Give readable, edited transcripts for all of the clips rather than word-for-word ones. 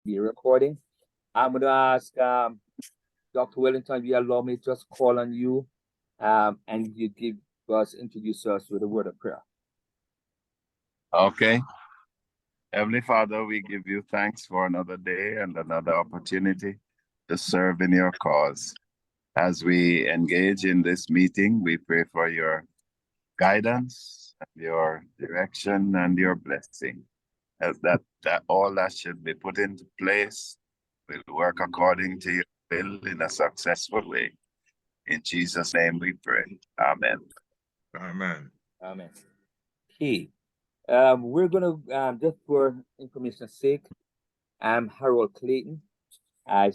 be a recording. I'm going to ask Dr. Wellington, if you allow me to just call on you and you introduce us with a word of prayer. Okay. Heavenly Father, we give you thanks for another day and another opportunity to serve in your cause. As we engage in this meeting, we pray for your guidance, your direction, and your blessing. As that all that should be put into place will work according to your will in a successful way. In Jesus' name we pray. Amen. Amen. Amen. Okay. We're gonna just for information's sake, I'm Harold Clayton. I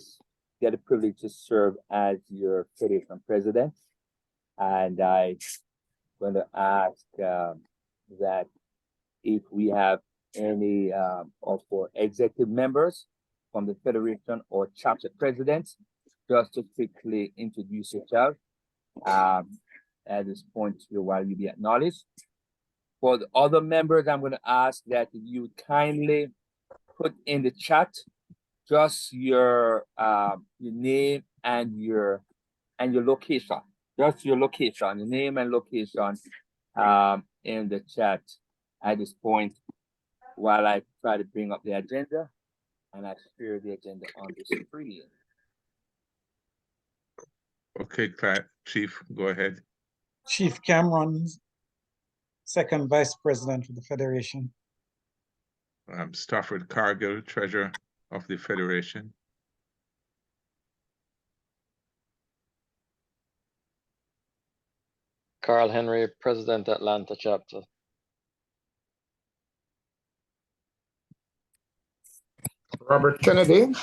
get the privilege to serve as your Federation president, and I'm going to ask that if we have any of our executive members from the Federation or chapter presidents, just to quickly introduce yourself at this point here while you be acknowledged. For the other members, I'm going to ask that you kindly put in the chat just your name and your location, just your location, your name and location in the chat at this point while I try to bring up the agenda and I share the agenda on the screen. Okay, Chief, go ahead. Chief Cameron, second Vice President of the Federation. Stafford Cargill, Treasurer of the Federation. Carl Henry, President, Atlanta Chapter. Robert Kennedy.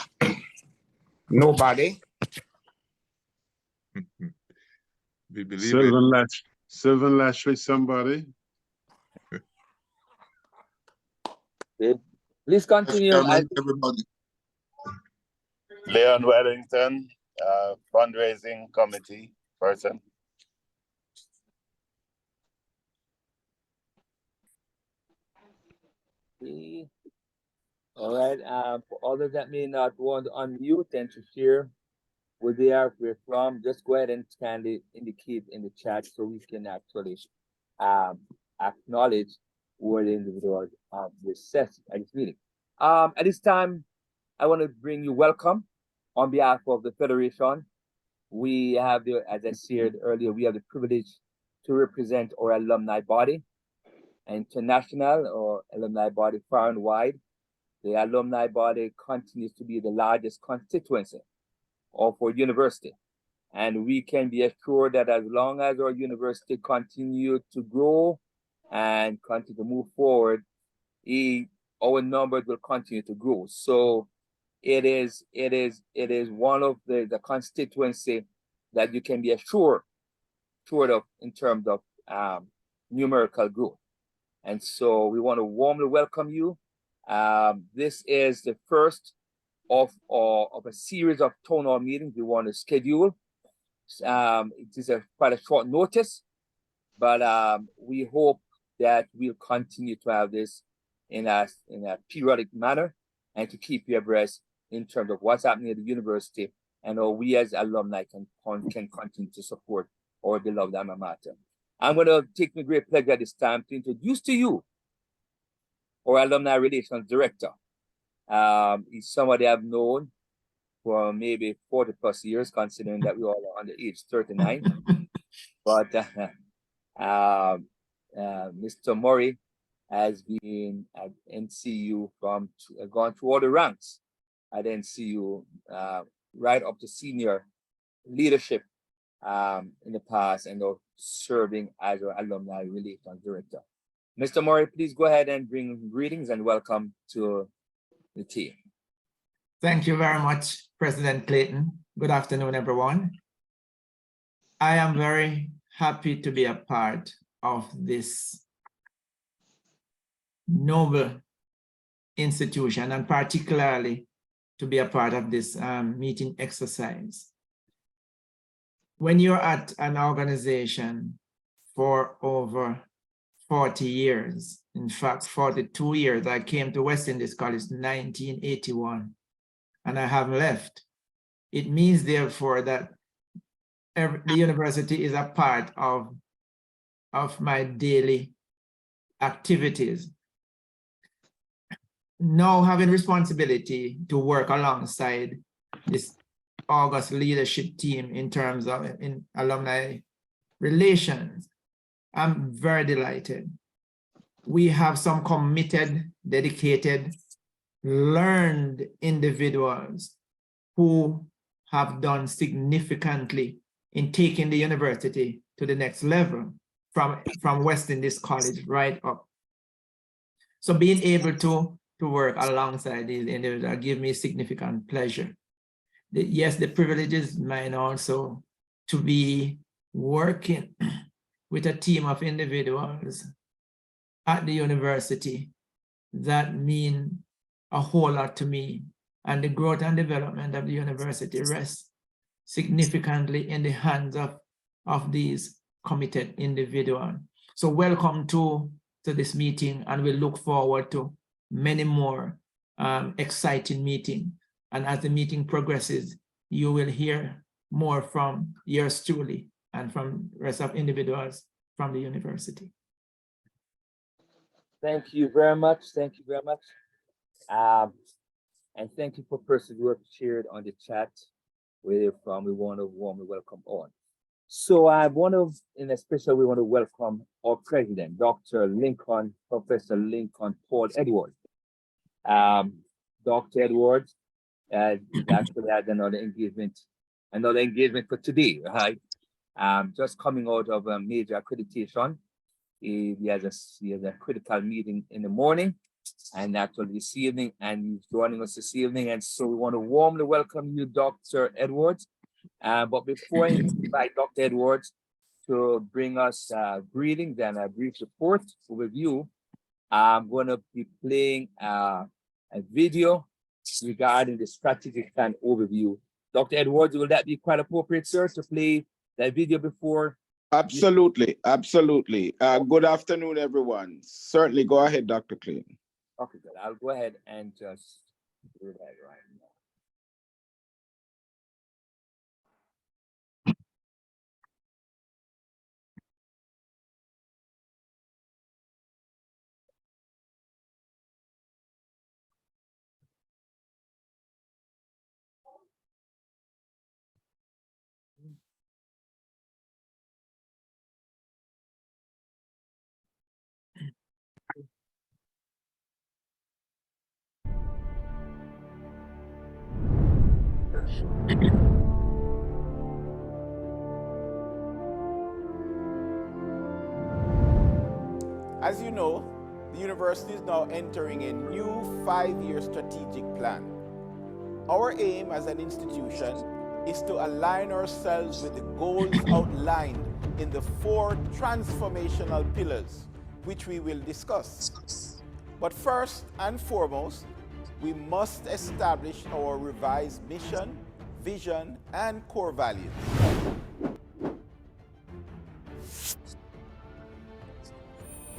Nobody. We believe Sylvan Lashley, somebody. Please continue. Everybody. Leon Wellington, fundraising committee person. All right. For others that may not want to unmute and to share where they are, where from, just go ahead and kindly indicate in the chat so we can actually acknowledge where the individuals this meeting. At this time, I want to bring you welcome on behalf of the Federation. We have as I shared earlier, we have the privilege to represent our alumni body, international or alumni body far and wide. The alumni body continues to be the largest constituency of our university. And we can be assured that as long as our university continues to grow and continue to move forward, our numbers will continue to grow. So it is one of the constituency that you can be assured of in terms of numerical growth. And so we want to warmly welcome you. This is the first of a series of town hall meetings we want to schedule. It is quite a short notice, but we hope that we'll continue to have this in a periodic manner and to keep you abreast in terms of what's happening at the university and how we as alumni can continue to support our beloved alma mater. I'm going to take me great pleasure at this time to introduce to you our alumni relations director. He's somebody I've known for maybe 40 plus years, considering that we all are under age 39. But Mr. Murray has been at NCU gone through all the ranks at NCU, right up to senior leadership in the past, and serving as our alumni relations director. Mr. Murray, please go ahead and bring greetings and welcome to the team. Thank you very much, President Clayton. Good afternoon, everyone. I am very happy to be a part of this noble institution, and particularly to be a part of this meeting exercise. When you're at an organization for over 40 years, in fact, 42 years, I came to West Indies College in 1981. and I haven't left. It means, therefore, that the university is a part of my daily activities. Now having responsibility to work alongside this August leadership team in terms of alumni relations, I'm very delighted. We have some committed, dedicated, learned individuals who have done significantly in taking the university to the next level from West Indies College right up. So being able to work alongside these individuals give me significant pleasure. Yes, the privilege is mine also to be working with a team of individuals at the university that mean a whole lot to me, and the growth and development of the university rests significantly in the hands of these committed individuals. So welcome to this meeting, and we look forward to many more exciting meetings. And as the meeting progresses, you will hear more from yours truly and from the rest of individuals from the university. Thank you very much. Thank you very much. And thank you for persons who have shared on the chat where they're from. We want to warmly welcome on. So I want to, in a special way, want to welcome our president, Dr. Lincoln, Professor Lincoln Paul Edwards. Dr. Edwards actually had another engagement for today, right? Just coming out of a major accreditation. He has a critical meeting in the morning and actually this evening, and he's joining us this evening. And so we want to warmly welcome you, Dr. Edwards. But before I invite Dr. Edwards to bring us greetings and a brief report overview, I'm going to be playing a video regarding the strategic plan overview. Dr. Edwards, will that be quite appropriate, sir, to play that video before? Absolutely, absolutely. Good afternoon, everyone. Certainly, go ahead, Dr. Clayton. Okay, good. I'll go ahead and just do that right now. As you know, the university is now entering a new 5-year strategic plan. Our aim as an institution is to align ourselves with the goals outlined in the 4 transformational pillars, which we will discuss. But first and foremost, we must establish our revised mission, vision, and core values.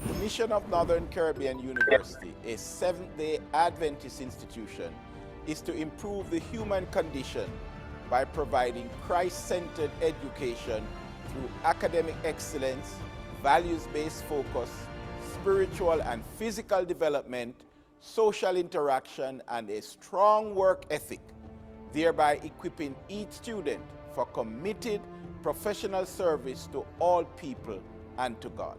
The mission of Northern Caribbean University, a Seventh-day Adventist institution, is to improve the human condition by providing Christ-centered education through academic excellence, values-based focus, spiritual and physical development, social interaction, and a strong work ethic, thereby equipping each student for committed professional service to all people and to God.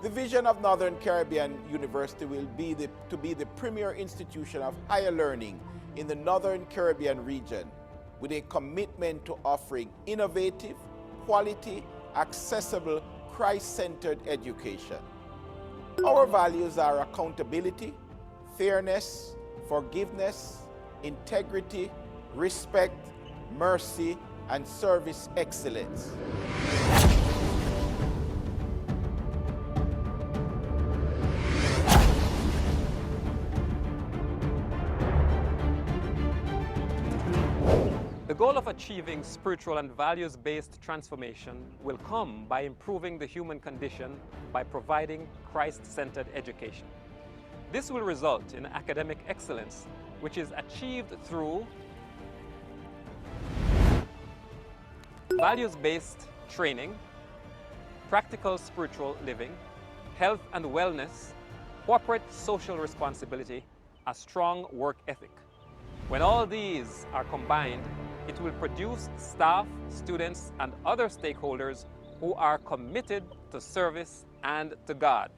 The vision of Northern Caribbean University will be to be the premier institution of higher learning in the Northern Caribbean region, with a commitment to offering innovative, quality, accessible, Christ-centered education. Our values are accountability, fairness, forgiveness, integrity, respect, mercy, and service excellence. The goal of achieving spiritual and values-based transformation will come by improving the human condition by providing Christ-centered education. This will result in academic excellence which is achieved through values-based training, practical spiritual living, health and wellness, corporate social responsibility, a strong work ethic. When all these are combined, it will produce staff, students, and other stakeholders who are committed to service and to God.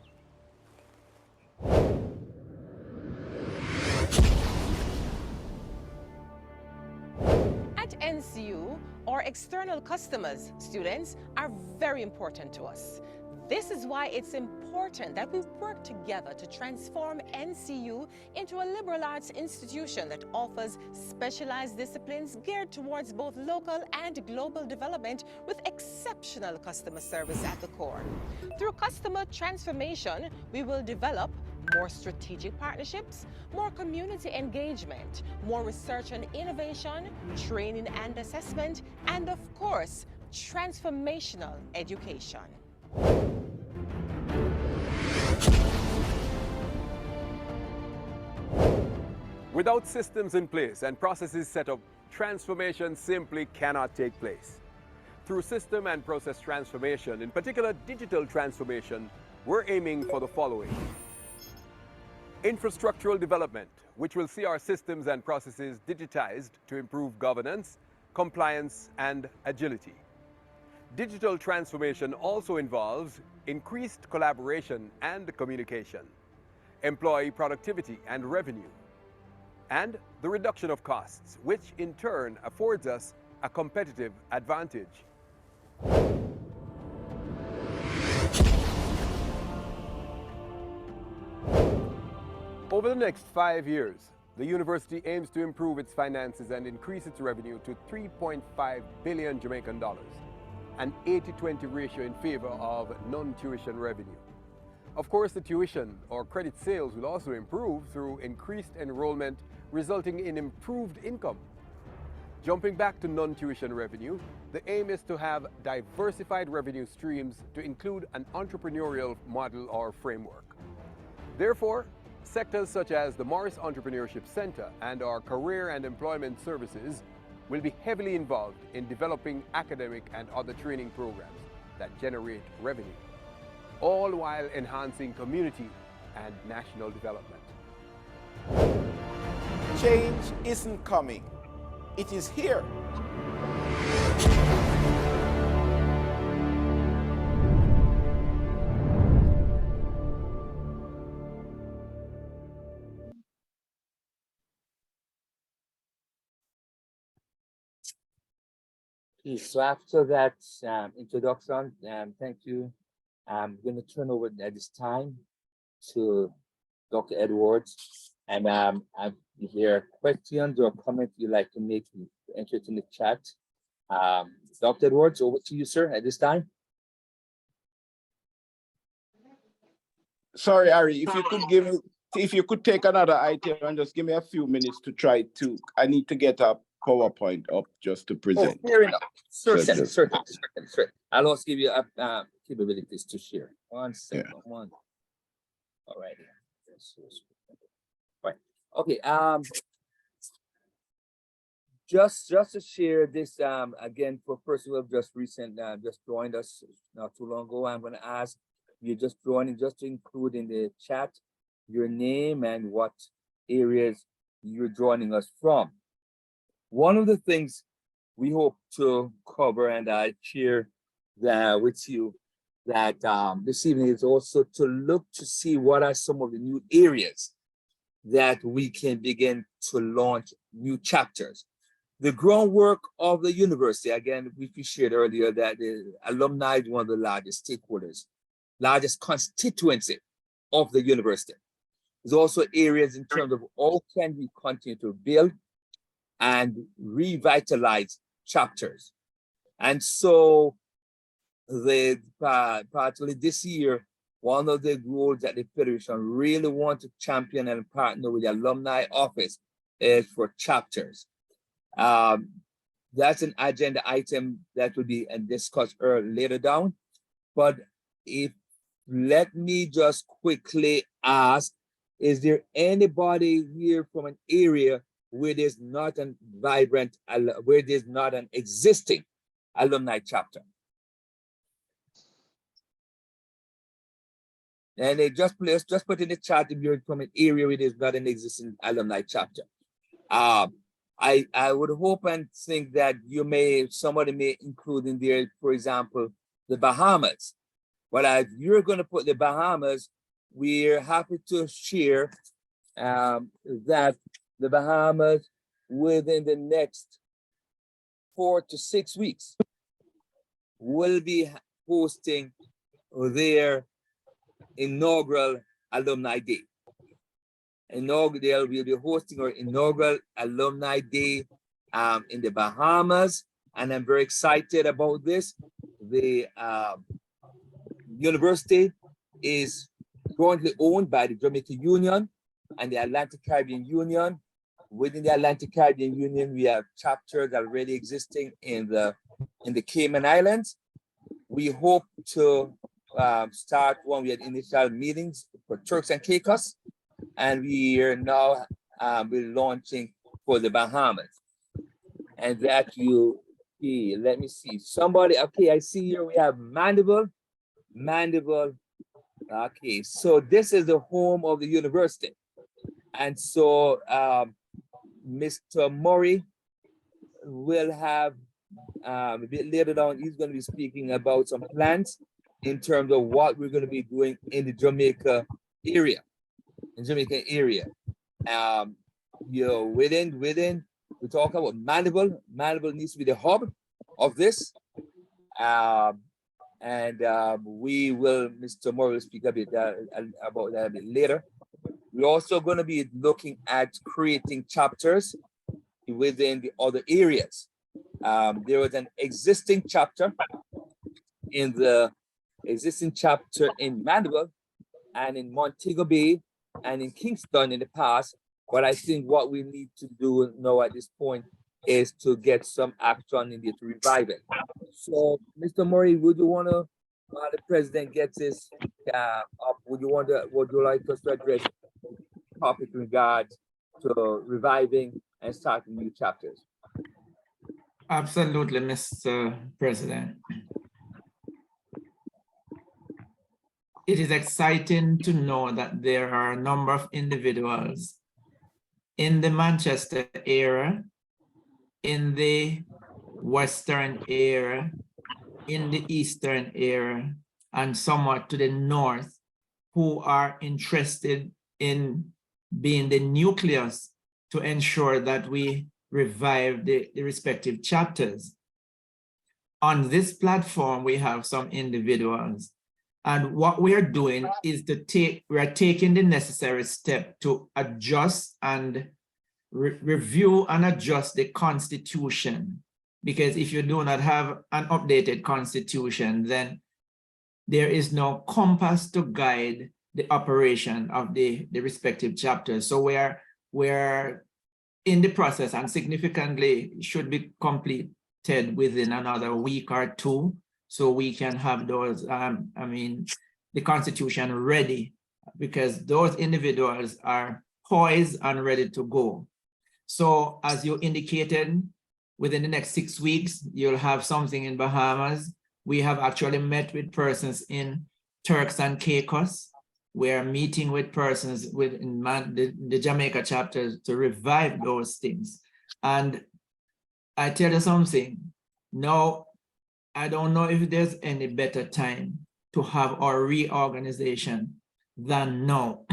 At NCU, our external customers, students, are very important to us. This is why it's important that we work together to transform NCU into a liberal arts institution that offers specialized disciplines geared towards both local and global development with exceptional customer service at the core. Through customer transformation, we will develop more strategic partnerships, more community engagement, more research and innovation, training and assessment, and of course, transformational education. Without systems in place and processes set up, transformation simply cannot take place. Through system and process transformation, in particular digital transformation, we're aiming for the following. Infrastructural development, which will see our systems and processes digitized to improve governance, compliance, and agility. Digital transformation also involves increased collaboration and communication, employee productivity and revenue, and the reduction of costs, which in turn affords us a competitive advantage. Over the next 5 years, the university aims to improve its finances and increase its revenue to 3.5 billion Jamaican dollars, an 80-20 ratio in favor of non-tuition revenue. Of course, the tuition or credit sales will also improve through increased enrollment, resulting in improved income. Jumping back to non-tuition revenue, the aim is to have diversified revenue streams to include an entrepreneurial model or framework. Therefore, sectors such as the Morris Entrepreneurship Center and our career and employment services will be heavily involved in developing academic and other training programs that generate revenue, all while enhancing community and national development. Change isn't coming, it is here. So after that introduction, thank you. I'm going to turn over at this time to Dr. Edwards. And if there are questions or comments you'd like to make, enter it in the chat. Dr. Edwards, over to you, sir, at this time. Sorry, Ari, if you could take another item and just give me a few minutes to try to, I need to get a PowerPoint up just to present. Oh, fair enough. Certainly. I'll also give you capabilities to share. One second, Yeah. one. All right. Right. Okay. Just to share this again for person who have just joined us not too long ago. I'm going to ask you just joining just to include in the chat your name and what areas you're joining us from. One of the things we hope to cover, and I share that with you, that this evening is also to look to see what are some of the new areas that we can begin to launch new chapters. The groundwork of the university, again, we shared earlier that the alumni is one of the largest stakeholders, largest constituency of the university. There's also areas in terms of how can we continue to build and revitalize chapters. And so partly this year, one of the goals that the Federation really want to champion and partner with the alumni office is for chapters. That's an agenda item that will be discussed later down. But let me just quickly ask Is there anybody here from an area where there's not a vibrant, where there's not an existing alumni chapter? And they just put in the chat if you're from an area where there's not an existing alumni chapter. I would hope and think that somebody may include in there, for example, the Bahamas. But if you're going to put the Bahamas, we're happy to share that the Bahamas within the next 4 to 6 weeks will be hosting their inaugural alumni day. They'll be hosting our inaugural alumni day in the Bahamas, and I'm very excited about this. The university is jointly owned by the Jamaica Union and the Atlantic Caribbean Union. Within the Atlantic Caribbean Union, we have chapters already existing in the Cayman Islands. We hope to start one. We had initial meetings for Turks and Caicos, and we are now we're launching for the Bahamas. And that you see, let me see. Somebody, okay, I see here we have Mandeville. Okay, so this is the home of the university. And so Mr. Murray will have a bit later on, he's going to be speaking about some plans in terms of what we're going to be doing in the Jamaica area. You know, within we talk about Mandeville. Mandeville needs to be the hub of this. We will, Mr. Moore will speak a bit about that a bit later. We're also going to be looking at creating chapters within the other areas. There was an existing chapter in Mandeville and in Montego Bay and in Kingston in the past. But I think what we need to do now at this point is to get some action in it to revive it. So, Mr. Murray, would you want to, while the president gets this up, would you like us to address the topic in regards to reviving and starting new chapters? Absolutely, Mr. President. It is exciting to know that there are a number of individuals in the Manchester area, in the Western area, in the Eastern area, and somewhat to the North, who are interested in being the nucleus to ensure that we revive the respective chapters. On this platform, we have some individuals, and what we are doing is we are taking the necessary step to adjust and review and adjust the Constitution. Because if you do not have an updated Constitution, then there is no compass to guide the operation of the respective chapters. So we're in the process, and significantly should be completed within another week or two, so we can have those, the Constitution ready, because those individuals are poised and ready to go. So as you indicated, within the next 6 weeks, you'll have something in Bahamas. We have actually met with persons in Turks and Caicos. We are meeting with persons within the Jamaica chapters to revive those things. And I tell you something, now, I don't know if there's any better time to have our reorganization than now.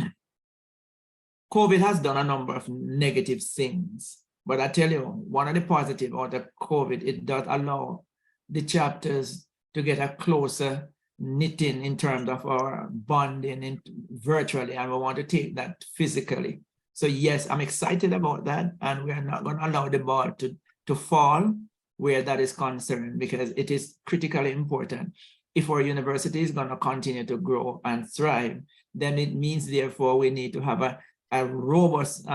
COVID has done a number of negative things, but I tell you, one of the positive out of COVID, it does allow the chapters to get a closer knitting in terms of our bonding virtually, and we want to take that physically. So yes, I'm excited about that, and we are not going to allow the ball to fall where that is concerned, because it is critically important. If our university is going to continue to grow and thrive, then it means therefore we need to have a robust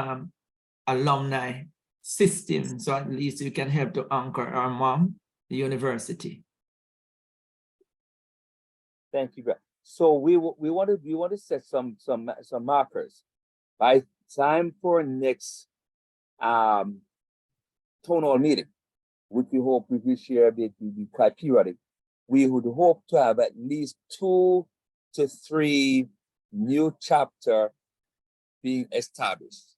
alumni system, so at least we can help to anchor our mom, the university. Thank you. So we want to set some markers by time for next town hall meeting, which we hope we will share a bit, will be quite periodic, we would hope to have at least 2 to 3 new chapter being established.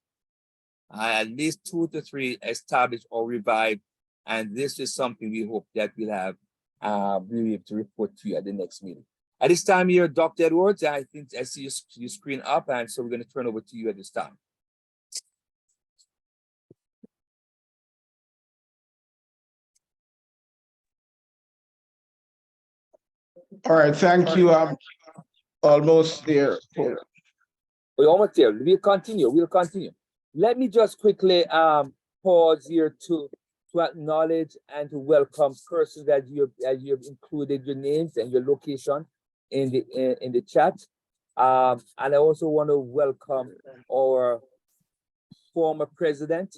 At least 2 to 3 established or revived. And this is something we hope that we'll have, we'll be able to report to you at the next meeting. At this time here, Dr. Edwards, I think I see your screen up, and so we're going to turn over to you at this time. All right, thank you. I'm almost there. We're almost there. We'll continue. Let me just quickly pause here to acknowledge and to welcome persons that you have included your names and your location in the chat. And I also want to welcome our former president,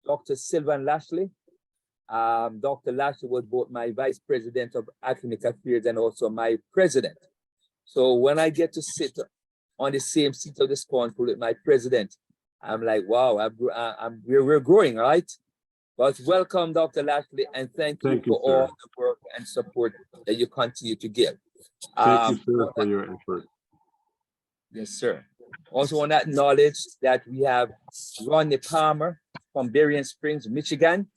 Dr. Sylvan Lashley. Dr. Lashley was both my vice president of academic affairs and also my president. So when I get to sit on the same seat of the scornful with my president, I'm like, wow, we're growing, right? But welcome, Dr. Lashley, and thank you for all the work and support that you continue to give. Thank you, sir, for your effort. Yes, sir. Also want to acknowledge that we have Ronnie Palmer from Berrien Springs, Michigan,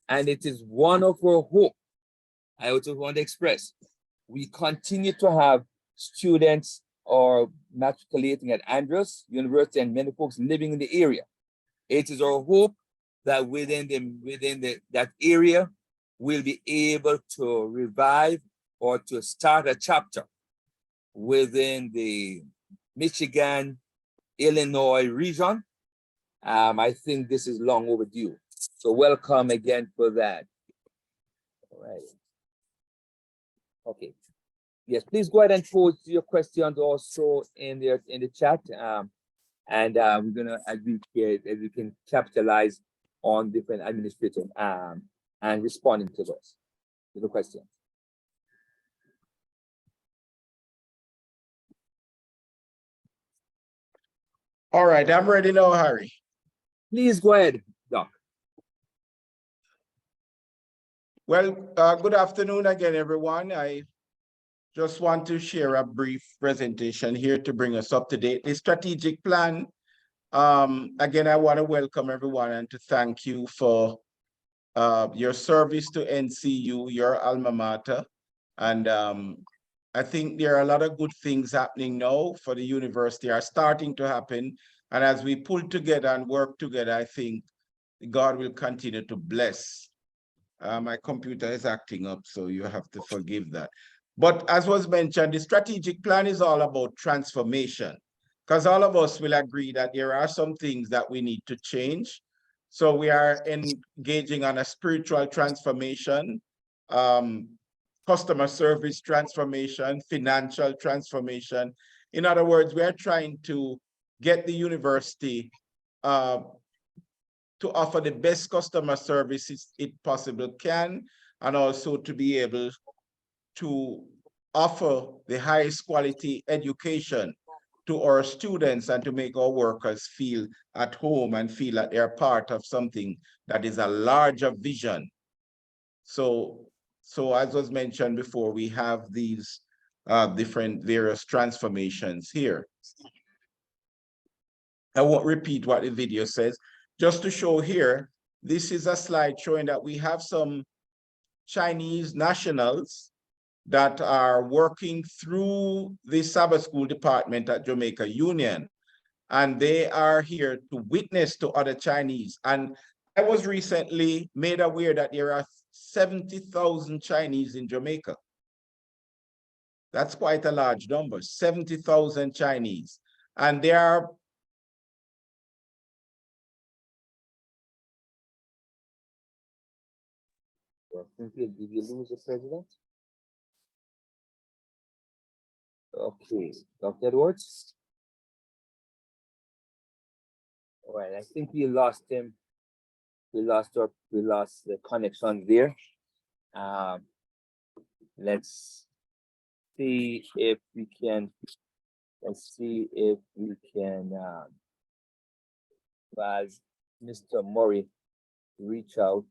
and it is one of our hope. I also want to express, we continue to have students or matriculating at Andrews University and many folks living in the area. It is our hope that within that area, we'll be able to revive or to start a chapter within the Michigan, Illinois region. I think this is long overdue. So welcome again for that. All right. Okay. Yes, please go ahead and pose your questions also in the chat. And we're gonna, as we can capitalize on different administrators and responding to those, to the questions. All right, I'm ready now, Harry. Please go ahead, Doc. Well, good afternoon again, everyone. I just want to share a brief presentation here to bring us up to date. The strategic plan, again, I want to welcome everyone and to thank you for your service to NCU, your alma mater. And I think there are a lot of good things happening now for the university are starting to happen. And as we pull together and work together, I think God will continue to bless. My computer is acting up, so you have to forgive that. But as was mentioned, the strategic plan is all about transformation, because all of us will agree that there are some things that we need to change. So we are engaging on a spiritual transformation, customer service transformation, financial transformation. In other words, we are trying to get the university to offer the best customer services it possibly can, and also to be able to offer the highest quality education to our students and to make our workers feel at home and feel that they're part of something that is a larger vision. So as was mentioned before, we have these different various transformations here. I won't repeat what the video says. Just to show here, this is a slide showing that we have some Chinese nationals that are working through the Sabbath School department at Jamaica Union. And they are here to witness to other Chinese. And I was recently made aware that there are 70,000 Chinese in Jamaica. That's quite a large number, 70,000 Chinese. And they are Did you lose the president? Okay, Dr. Edwards. All right, I think we lost him. We lost the connection there. Let's see if we can. as Mr. Murray reach out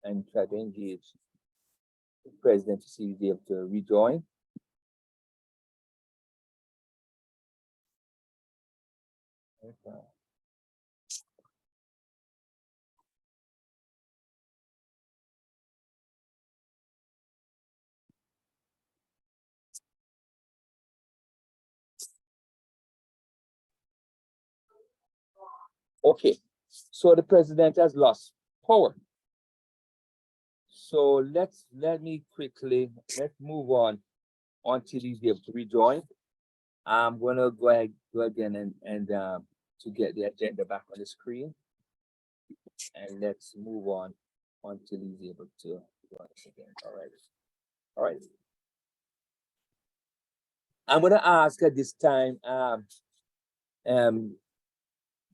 and try to engage the president to see if he's able to rejoin. Okay. Okay, so the president has lost power. So let's move on until he's able to rejoin. I'm gonna go again and to get the agenda back on the screen, and let's move on until he's able to join us again. All right. I'm gonna ask at this time,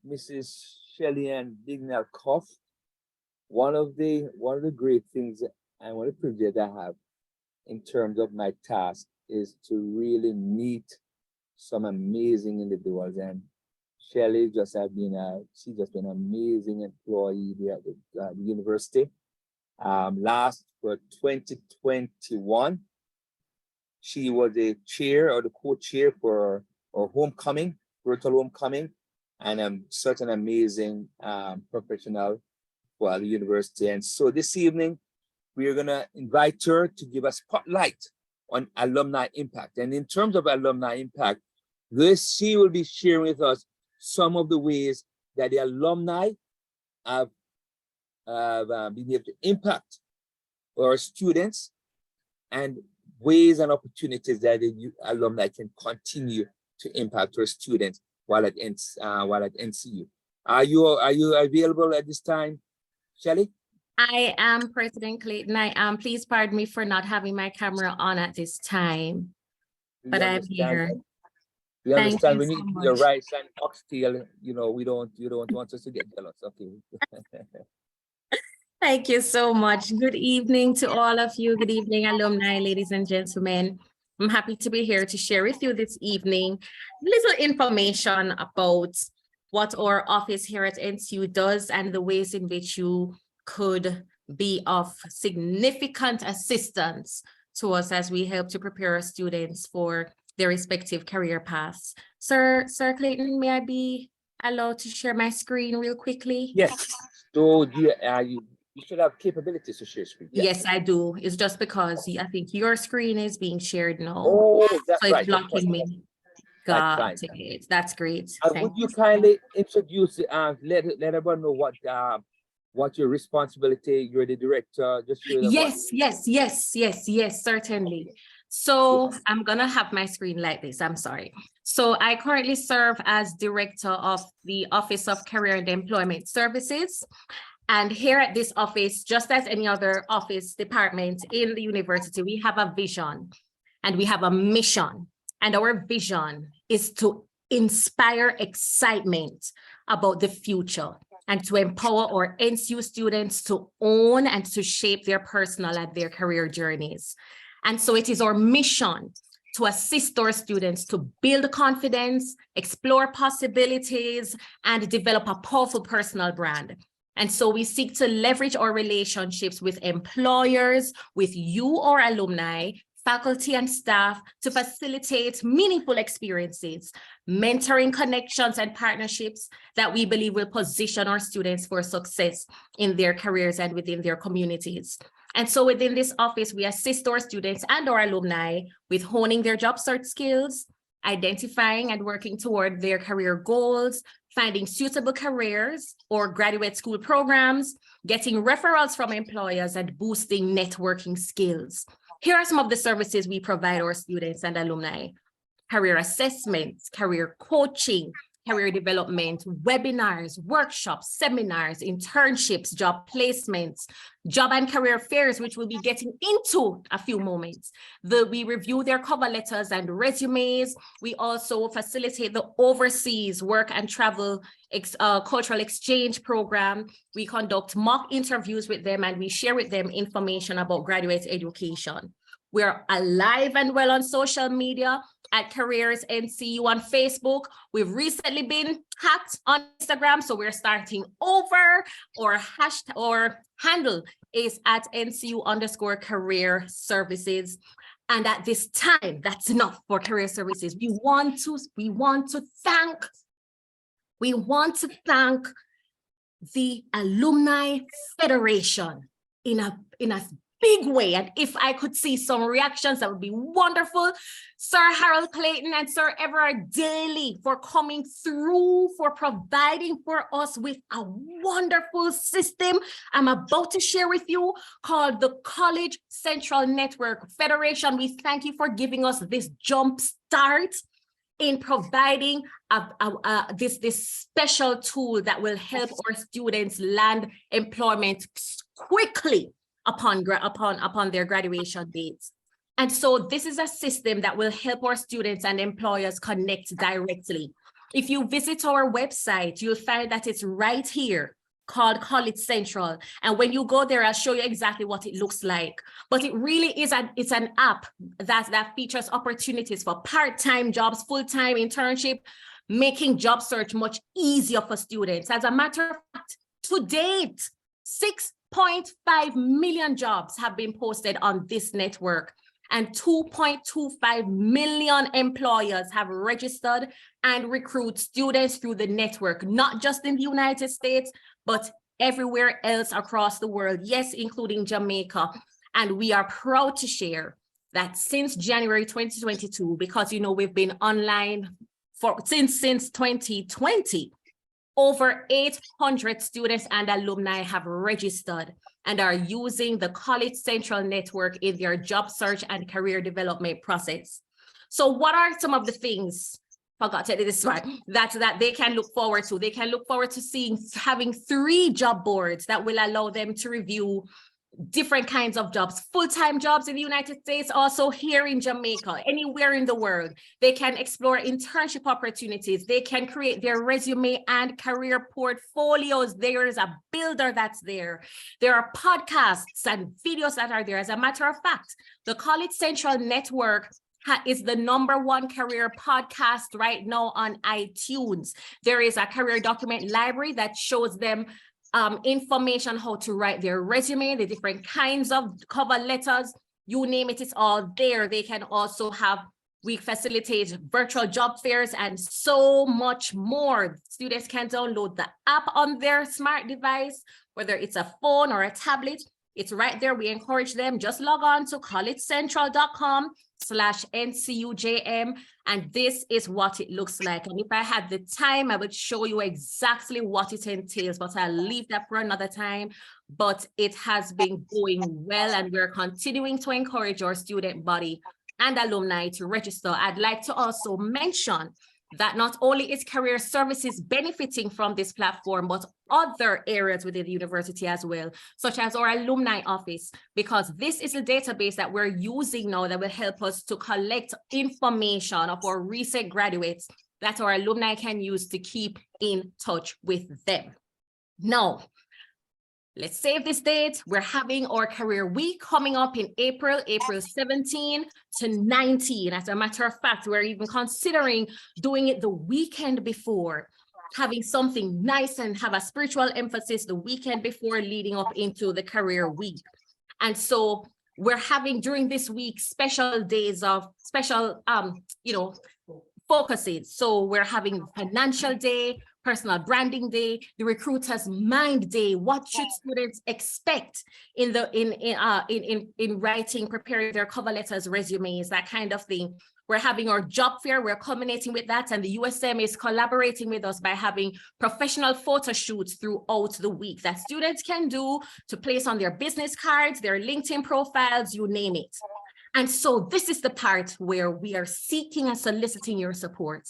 Mrs. Shelley Ann Bignell Cuff. One of the great things and one of the privileges I have in terms of my task is to really meet some amazing individuals, and Shelley she's just been an amazing employee there at the university. Last for 2021, she was a chair or the co-chair for our homecoming, virtual homecoming, and such an amazing professional for the university. And so this evening, we are gonna invite her to give a spotlight on alumni impact. And in terms of alumni impact, she will be sharing with us some of the ways that the alumni have been able to impact our students and ways and opportunities that the alumni can continue to impact our students while at NCU. Are you available at this time, Shelley? I am, President Clayton. I am. Please pardon me for not having my camera on at this time, but I'm here. We understand when you do your rice and oxtail, you don't want us to get jealous. Okay. Thank you so much. Good evening to all of you. Good evening, alumni, ladies and gentlemen. I'm happy to be here to share with you this evening little information about what our office here at NCU does and the ways in which you could be of significant assistance to us as we help to prepare our students for their respective career paths. Sir Clayton, may I be allowed to share my screen real quickly? Yes. So you should have capabilities to share screen. Yes, I do. It's just because I think your screen is being shared now. Oh, that's so right. It's blocking me. Got it. That's great. Would you kindly introduce let everyone know what your responsibility? You're the director. Just show them. Yes, certainly. So I'm gonna have my screen like this. I'm sorry. So I currently serve as director of the Office of Career and Employment Services. And here at this office, just as any other office department in the university, we have a vision and we have a mission. And our vision is to inspire excitement about the future and to empower our NCU students to own and to shape their personal and their career journeys. And so it is our mission to assist our students to build confidence, explore possibilities, and develop a powerful personal brand. And so we seek to leverage our relationships with employers, with you, our alumni, faculty and staff to facilitate meaningful experiences, mentoring connections and partnerships that we believe will position our students for success in their careers and within their communities. And so within this office, we assist our students and our alumni with honing their job search skills, identifying and working toward their career goals, finding suitable careers or graduate school programs, getting referrals from employers, and boosting networking skills. Here are some of the services we provide our students and alumni: career assessments, career coaching, career development, webinars, workshops, seminars, internships, job placements, job and career fairs, which we'll be getting into a few moments. We review their cover letters and resumes. We also facilitate the overseas work and travel cultural exchange program. We conduct mock interviews with them and we share with them information about graduate education. We're alive and well on social media at Careers NCU on Facebook. We've recently been hacked on Instagram, so we're starting over. Our hashtag or handle is at NCU_career services. And at this time, that's enough for career services. We want to thank the Alumni Federation in a big way. And if I could see some reactions, that would be wonderful. Sir Harold Clayton and Sir Everard Daly for coming through, for providing for us with a wonderful system I'm about to share with you called the College Central Network Federation. We thank you for giving us this jump start in providing this special tool that will help our students land employment quickly upon their graduation dates. And so this is a system that will help our students and employers connect directly. If you visit our website, you'll find that it's right here called College Central. And when you go there, I'll show you exactly what it looks like. But it really is it's an app that features opportunities for part-time jobs, full-time internship, making job search much easier for students. As a matter of fact, to date, 6.5 million jobs have been posted on this network, and 2.25 million employers have registered and recruit students through the network, not just in the United States, but everywhere else across the world, yes, including Jamaica. And we are proud to share that since January 2022, because we've been online since 2020, over 800 students and alumni have registered and are using the College Central Network in their job search and career development process. So what are some of the things, forgot to do this one, that they can look forward to? They can look forward to having 3 job boards that will allow them to review different kinds of jobs, full-time jobs in the United States, also here in Jamaica, anywhere in the world. They can explore internship opportunities. They can create their resume and career portfolios. There is a builder that's there. There are podcasts and videos that are there. As a matter of fact, the College Central Network is the #1 career podcast right now on iTunes. There is a career document library that shows them information how to write their resume, the different kinds of cover letters, you name it, it's all there. They can also we facilitate virtual job fairs and so much more. Students can download the app on their smart device, whether it's a phone or a tablet. It's right there. We encourage them, just log on to collegecentral.com/NCUJM, and this is what it looks like. And if I had the time, I would show you exactly what it entails, but I'll leave that for another time. But it has been going well, and we're continuing to encourage our student body and alumni to register. I'd like to also mention that not only is career services benefiting from this platform, but other areas within the university as well, such as our alumni office, because this is a database that we're using now that will help us to collect information of our recent graduates that our alumni can use to keep in touch with them. Now, let's save this date. We're having our career week coming up in April 17 to 19. As a matter of fact, we're even considering doing it the weekend before, having something nice and have a spiritual emphasis the weekend before leading up into the career week. And so we're having during this week special days of special, focuses. So we're having financial day, personal branding day, the recruiter's mind day. What should students expect in writing, preparing their cover letters, resumes, that kind of thing. We're having our job fair. We're culminating with that, and the USM is collaborating with us by having professional photo shoots throughout the week that students can do to place on their business cards, their LinkedIn profiles, you name it. And so this is the part where we are seeking and soliciting your support.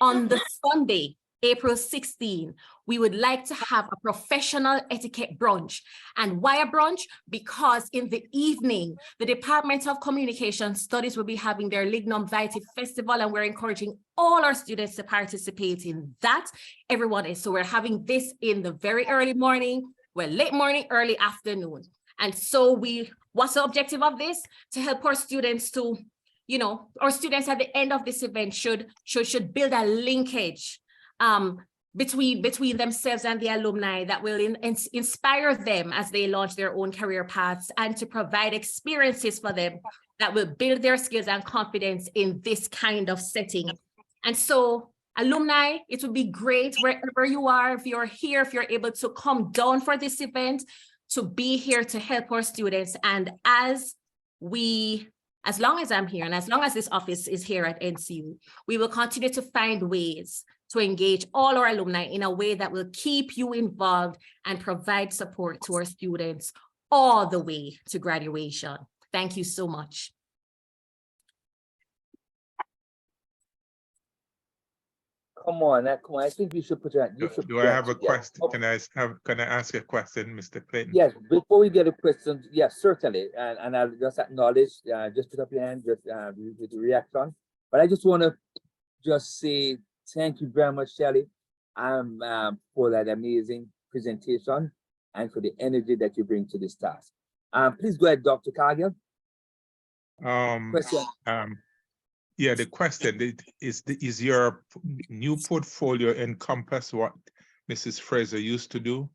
On the Sunday, April 16, we would like to have a professional etiquette brunch. And why a brunch? Because in the evening, the Department of Communication Studies will be having their Lignum Vitae Festival, and we're encouraging all our students to participate in that. Everyone is. So we're having this in the very early morning, late morning, early afternoon. And so what's the objective of this? To help our students to, our students at the end of this event should build a linkage between themselves and the alumni that will inspire them as they launch their own career paths, and to provide experiences for them that will build their skills and confidence in this kind of setting. And so alumni, it would be great wherever you are, if you're here, if you're able to come down for this event, to be here to help our students. And as long as I'm here and as long as this office is here at NCU, we will continue to find ways to engage all our alumni in a way that will keep you involved and provide support to our students all the way to graduation. Thank you so much. Come on. I think you should put your. Do I have a question? Can I ask a question, Mr. Clayton? Yes, before we get a question, yes, certainly. And I'll just acknowledge, just put up your hand, just with the reaction. But I just want to just say thank you very much, Shelley, for that amazing presentation and for the energy that you bring to this task. Please go ahead, Dr. Cargill. Question. Yeah, the question is your new portfolio encompass what Mrs. Fraser used to do?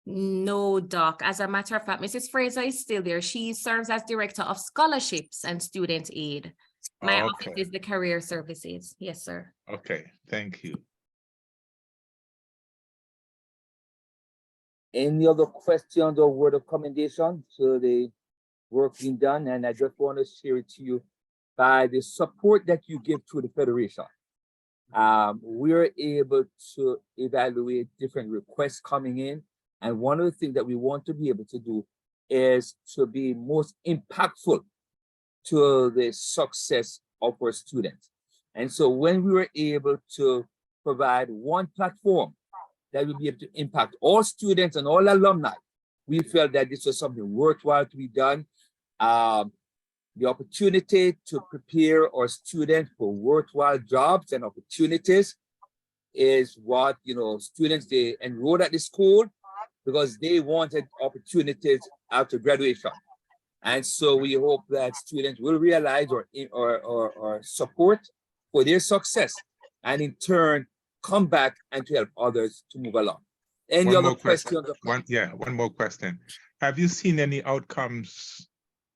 No, Doc. As a matter of fact, Mrs. Fraser is still there. She serves as Director of Scholarships and Student Aid. My office is the Career Services. Yes, sir. Okay, thank you. Any other questions or word of commendation to the work being done? And I just want to share it to you by the support that you give to the Federation. We're able to evaluate different requests coming in. And one of the things that we want to be able to do is to be most impactful to the success of our students. And so when we were able to provide one platform that will be able to impact all students and all alumni, we felt that this was something worthwhile to be done. The opportunity to prepare our students for worthwhile jobs and opportunities is what, students, they enrolled at the school because they wanted opportunities after graduation. And so we hope that students will realize our support for their success, and in turn come back and to help others to move along. Any other questions? One more question. Have you seen any outcomes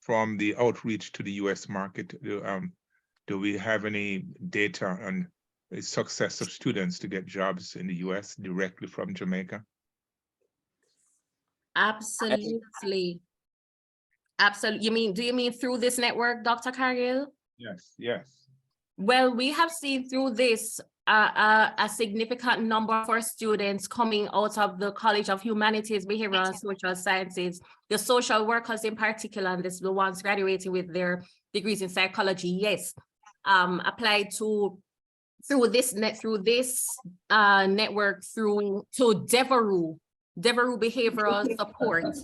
from the outreach to the US market? Do we have any data on the success of students to get jobs in the US directly from Jamaica? Absolutely. Absolutely. Do you mean through this network, Dr. Cargill? Yes, yes. Well, we have seen through this a significant number of our students coming out of the College of Humanities, Behavioral and Social Sciences, the social workers in particular, and the ones graduating with their degrees in psychology, yes, applied through this network to Devereux Behavioral Support.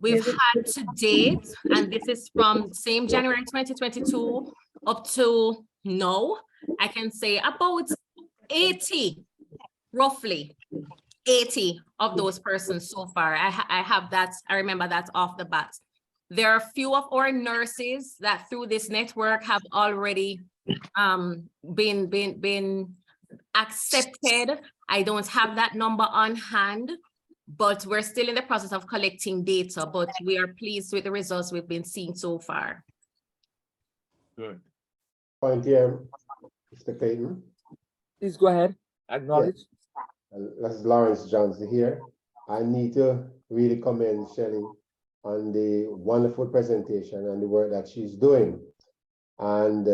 We've had to date, and this is from same January 2022 up to now, I can say about 80, roughly 80 of those persons so far. I have that, I remember that off the bat. There are a few of our nurses that through this network have already been accepted. I don't have that number on hand, but we're still in the process of collecting data, but we are pleased with the results we've been seeing so far. Good. Point here, Mr. Clayton. Please go ahead, acknowledge. Yes. This is Lawrence Johnson here. I need to really commend Shelley on the wonderful presentation and the work that she's doing. And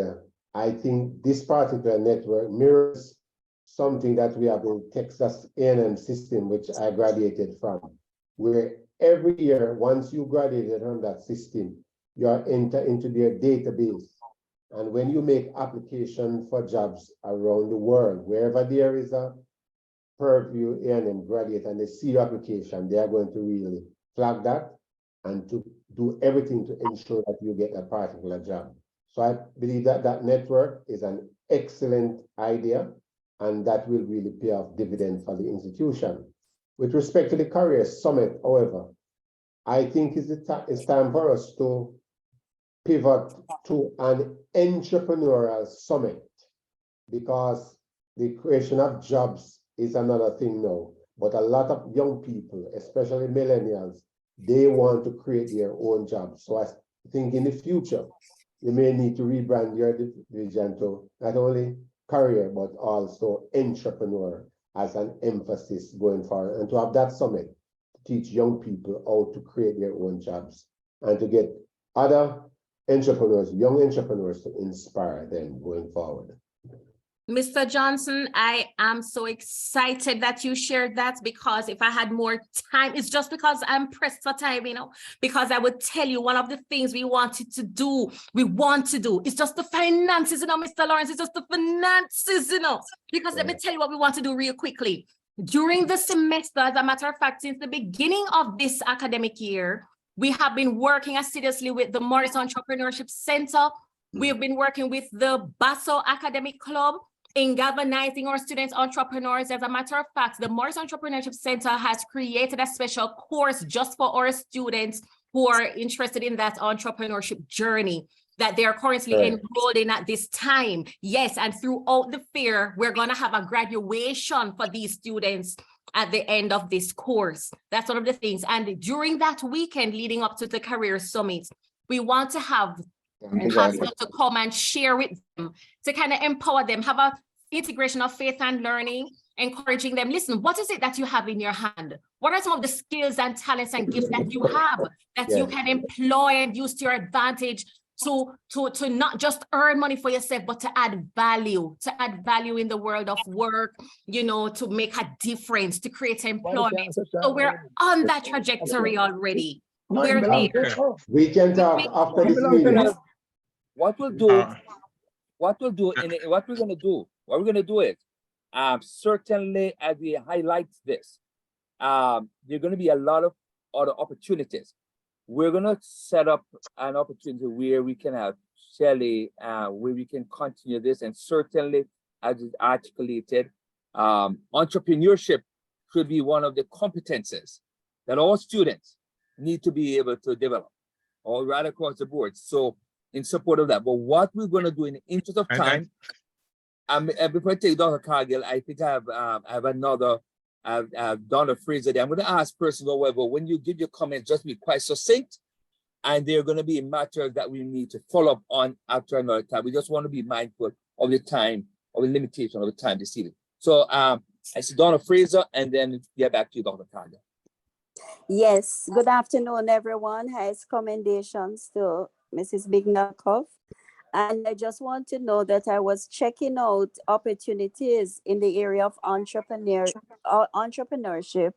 I think this particular network mirrors something that we have in Texas A&M system, which I graduated from, where every year, once you graduated from that system, you are entered into their database. And when you make application for jobs around the world, wherever there is a Purview A&M graduate and they see your application, they are going to really flag that and to do everything to ensure that you get a particular job. So I believe that that network is an excellent idea, and that will really pay off dividends for the institution. With respect to the Career Summit, however, I think it's time for us to pivot to an entrepreneurial summit, because the creation of jobs is another thing now. But a lot of young people, especially millennials, they want to create their own jobs. So I think in the future, you may need to rebrand your division to not only career, but also entrepreneur as an emphasis going forward, and to have that summit to teach young people how to create their own jobs and to get other entrepreneurs, young entrepreneurs, to inspire them going forward. Mr. Johnson, I am so excited that you shared that, because if I had more time, it's just because I'm pressed for time, you know, because I would tell you one of the things we want to do, it's just the finances, you know, Mr. Lawrence, it's just the finances, you know, because let me tell you what we want to do real quickly. During the semester, as a matter of fact, since the beginning of this academic year, we have been working assiduously with the Morris Entrepreneurship Center. We have been working with the Basso Academic Club in galvanizing our students, entrepreneurs. As a matter of fact, the Morris Entrepreneurship Center has created a special course just for our students who are interested in that entrepreneurship journey that they are currently enrolled in at this time. Yes, and throughout the fair, we're going to have a graduation for these students at the end of this course. That's one of the things. And during that weekend leading up to the Career Summit, we want to have them to come and share with them, to kind of empower them, have a integration of faith and learning, encouraging them, listen, what is it that you have in your hand? What are some of the skills and talents and gifts that you have that you can employ and use to your advantage to not just earn money for yourself, but to add value in the world of work, you know, to make a difference, to create employment. So we're on that trajectory already. We're there. We can talk after this meeting. What we're gonna do is, certainly as we highlight this, there are gonna be a lot of other opportunities. We're gonna set up an opportunity where we can have Shelley, where we can continue this, and certainly as is articulated, entrepreneurship should be one of the competences that all students need to be able to develop, all right across the board. So in support of that, but what we're going to do in the interest of time, before I take Dr. Cargill, I think I have another, I've done a phrase that I'm going to ask persons, however, when you give your comments, just be quite succinct, and they're going to be matters that we need to follow up on after another time. We just want to be mindful of the time, of the limitation of the time this evening. So I see Donna Fraser, and then get back to you, Dr. Cargill. Yes, good afternoon, everyone. Highest commendations to Mrs. Bignakov. And I just want to know that I was checking out opportunities in the area of entrepreneurship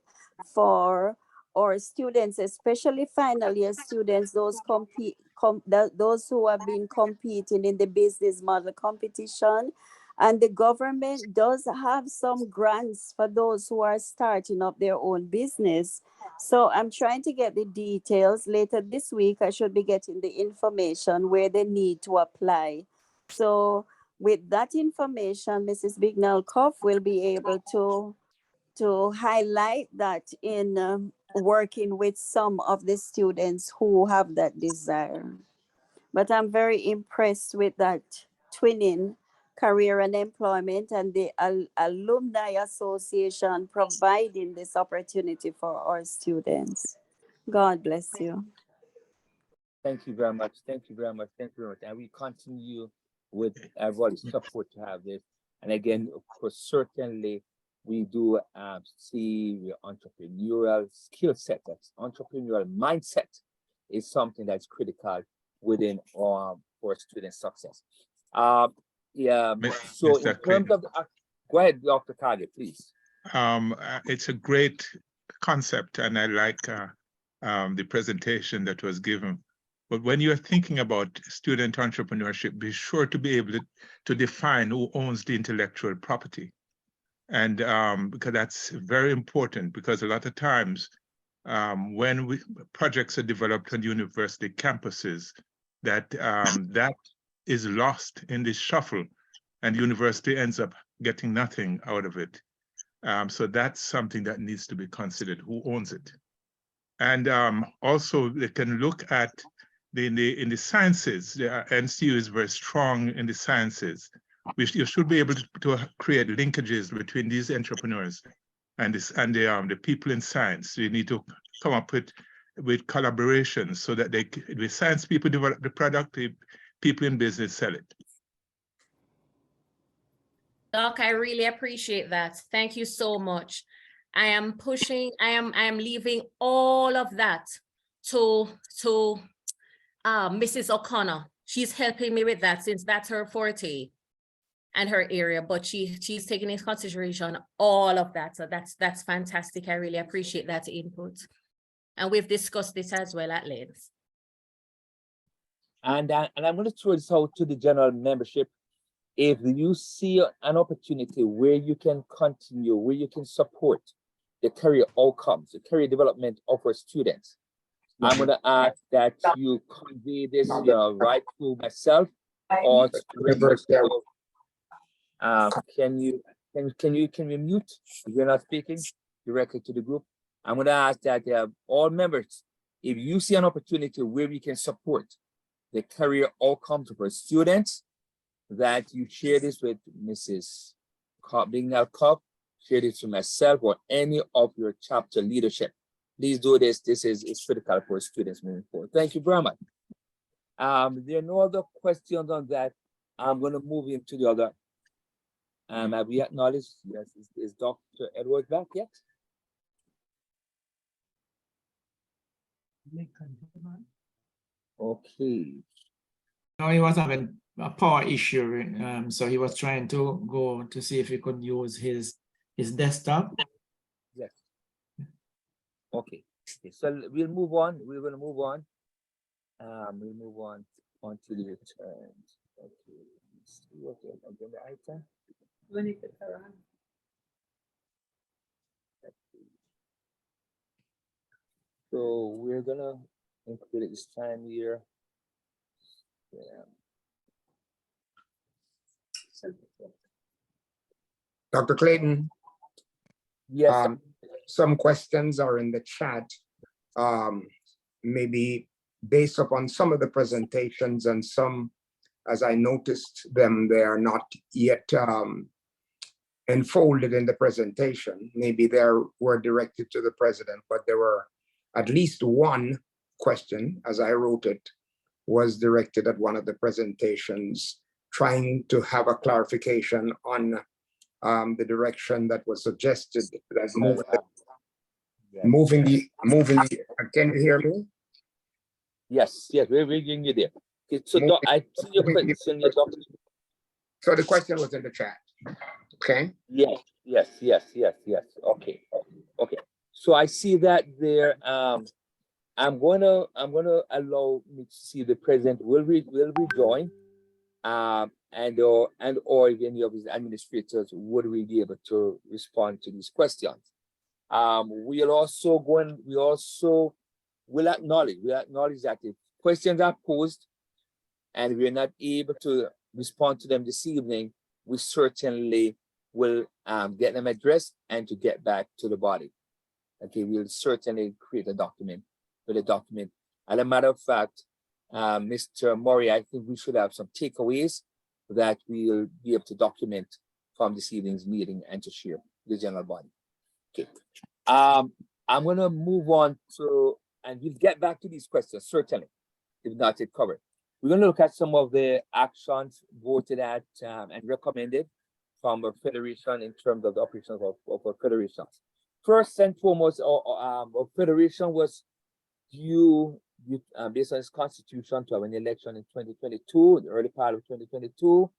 for our students, especially final year students, those who have been competing in the business model competition. And the government does have some grants for those who are starting up their own business. So I'm trying to get the details. Later this week, I should be getting the information where they need to apply. So with that information, Mrs. Bignall-Koff will be able to highlight that in working with some of the students who have that desire. But I'm very impressed with that twinning career and employment and the Alumni Association providing this opportunity for our students. God bless you. Thank you very much. Thank you very much. Thank you very much. And we continue with everybody's support to have this. And again, of course, certainly we do see the entrepreneurial skill set, that's entrepreneurial mindset is something that's critical within for student success. So in terms of, go ahead, Dr. Cargill, please. It's a great concept, and I like the presentation that was given. But when you're thinking about student entrepreneurship, be sure to be able to define who owns the intellectual property. And because that's very important, because a lot of times when projects are developed on university campuses, that is lost in this shuffle, and the university ends up getting nothing out of it. So that's something that needs to be considered, who owns it. And also they can look at in the sciences. The NCU is very strong in the sciences. You should be able to create linkages between these entrepreneurs and the people in science. You need to come up with collaborations so that the science people develop the product, the people in business sell it. Doc, I really appreciate that. Thank you so much. I am leaving all of that to Mrs. O'Connor. She's helping me with that since that's her forte and her area, but she's taking into consideration all of that. So that's fantastic. I really appreciate that input. And we've discussed this as well at length. And I'm going to throw this out to the general membership. If you see an opportunity where you can continue, where you can support the career outcomes, the career development of our students, I'm going to ask that you convey this right to myself or to can you mute if you're not speaking directly to the group? I'm going to ask that all members, if you see an opportunity where we can support the career outcomes of our students, that you share this with Mrs. Bignell Cobb, share this with myself or any of your chapter leadership. Please do this. This is critical for students moving forward. Thank you very much. There are no other questions on that. I'm going to move into the other. Have we acknowledged? Yes, is Dr. Edward back yet? Okay. No, he was having a power issue, so he was trying to go to see if he could use his desktop. Yes. Okay. So we'll move on. We're going to move on. We'll move on to the returns. Okay. Let's see what the agenda item. So we're gonna include it this time here. Dr. Clayton. Yes. Some questions are in the chat. Maybe based upon some of the presentations and some, as I noticed them, they are not yet enfolded in the presentation. Maybe they were directed to the president, but there were at least one question, as I wrote it, was directed at one of the presentations, trying to have a clarification on the direction that was suggested. That moving the, can you hear me? Yes, we're bringing you there. Okay, so I see your question, Doctor. So the question was in the chat. Okay. Yes. Okay. So I see that there. I'm gonna allow me to see the president will rejoin, and or if any of his administrators would we be able to respond to these questions. We will acknowledge that if questions are posed and we're not able to respond to them this evening, we certainly will get them addressed and to get back to the body. Okay, we'll certainly create a document with a document. As a matter of fact, Mr. Murray, I think we should have some takeaways that we'll be able to document from this evening's meeting and to share with the general body. Okay. I'm going to move on to, and we'll get back to these questions, certainly, if not yet covered. We're going to look at some of the actions voted at and recommended from our federation in terms of the operations of our federation. First and foremost, our federation was due, based on its constitution, to have an election in 2022, the early part of 2022.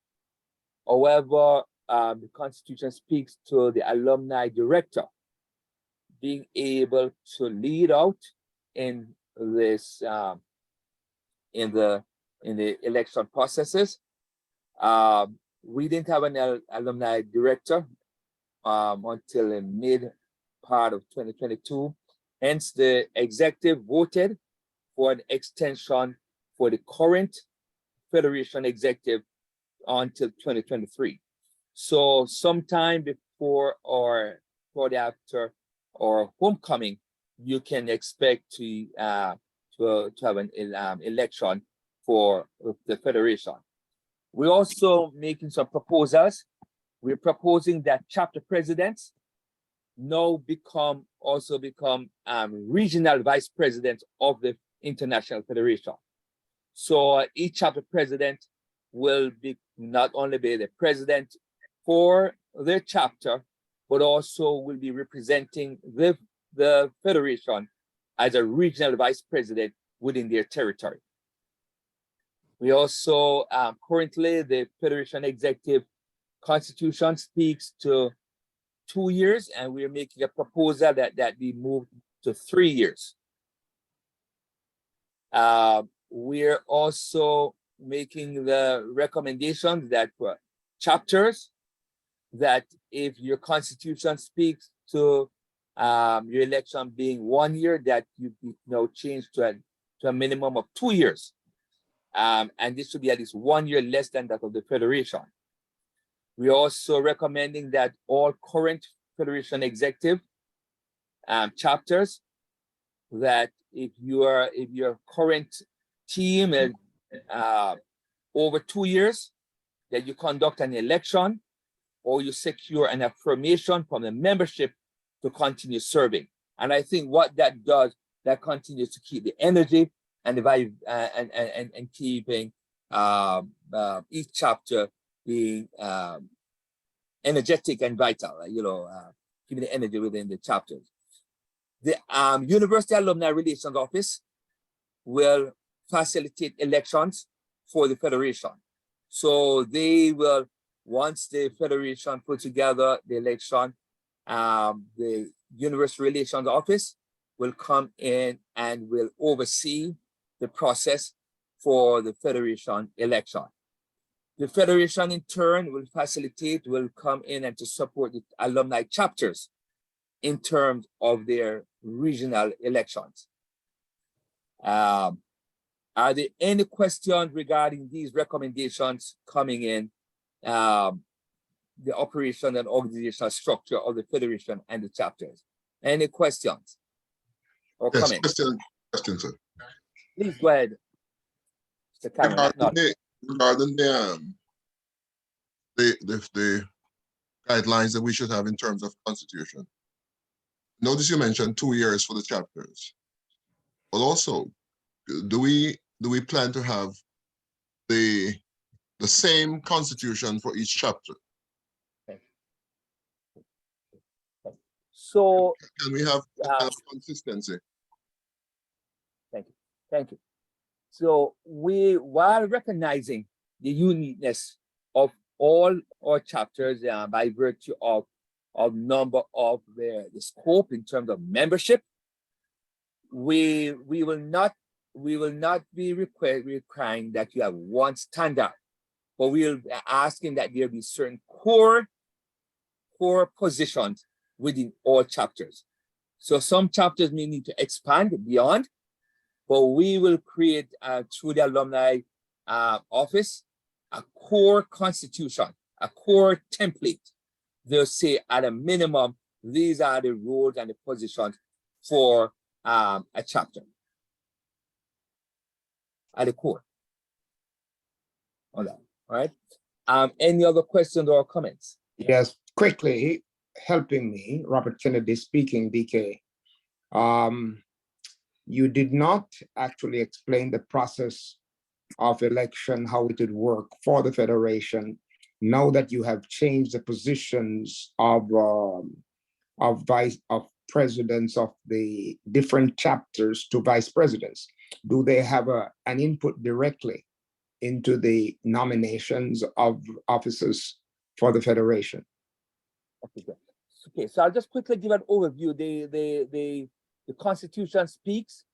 However, the constitution speaks to the alumni director being able to lead out in this in the election processes. We didn't have an alumni director until the mid part of 2022. Hence, the executive voted for an extension for the current federation executive until 2023. So sometime before our shortly after or homecoming, you can expect to have an election for the federation. We're also making some proposals. We're proposing that chapter presidents now become regional vice presidents of the International Federation. So each chapter president will be not only be the president for their chapter, but also will be representing the federation as a regional vice president within their territory. We also currently the Federation Executive Constitution speaks to 2 years, and we're making a proposal that be moved to 3 years. We're also making the recommendation that for chapters, that if your constitution speaks to your election being 1 year, that you change to a minimum of 2 years. And this should be at least 1 year less than that of the federation. We're also recommending that all current federation executive chapters, that if your current team is over 2 years, that you conduct an election or you secure an affirmation from the membership to continue serving. And I think what that does, that continues to keep the energy and the vibe and keeping each chapter being energetic and vital, keeping the energy within the chapters. The University Alumni Relations Office will facilitate elections for the Federation. So they will, once the Federation put together the election, the University Relations Office will come in and will oversee the process for the Federation election. The Federation in turn will come in and to support the alumni chapters in terms of their regional elections. Are there any questions regarding these recommendations coming in the operation and organizational structure of the Federation and the chapters? Any questions or comments? Question, sir. Please go ahead, Mr. Cameron. Regarding the guidelines that we should have in terms of constitution. Notice you mentioned 2 years for the chapters, but also, do we plan to have the same constitution for each chapter? Okay. So can we have kind of consistency? Thank you. So while recognizing the uniqueness of all our chapters by virtue of number of the scope in terms of membership, we will not be requiring that you have one standard, but we'll be asking that there be certain core positions within all chapters. So some chapters may need to expand beyond, but we will create through the alumni office a core constitution, a core template. They'll say at a minimum, these are the roles and the positions for a chapter at the core on that. All right. Any other questions or comments? Yes, quickly, helping me, Robert Kennedy speaking, DK. You did not actually explain the process of election, how it would work for the Federation, now that you have changed the positions of presidents of the different chapters to vice presidents. Do they have an input directly into the nominations of officers for the Federation? Okay, so I'll just quickly give an overview. The Constitution speaks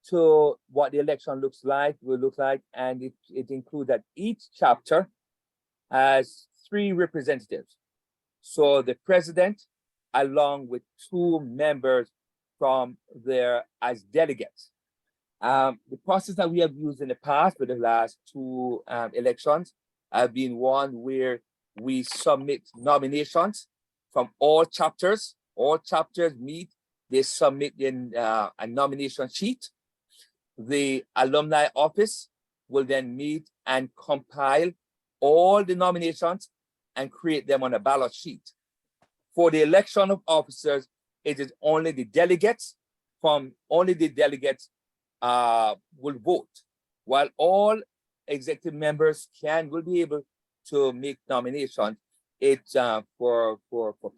to what the election will look like, and it includes that each chapter has 3 representatives. So the president, along with 2 members from there as delegates. The process that we have used in the past for the last 2 elections have been one where we submit nominations from all chapters. All chapters meet, they submit in a nomination sheet. The alumni office will then meet and compile all the nominations and create them on a ballot sheet. For the election of officers, it is only the delegates will vote, while all executive members will be able to make nominations. It's for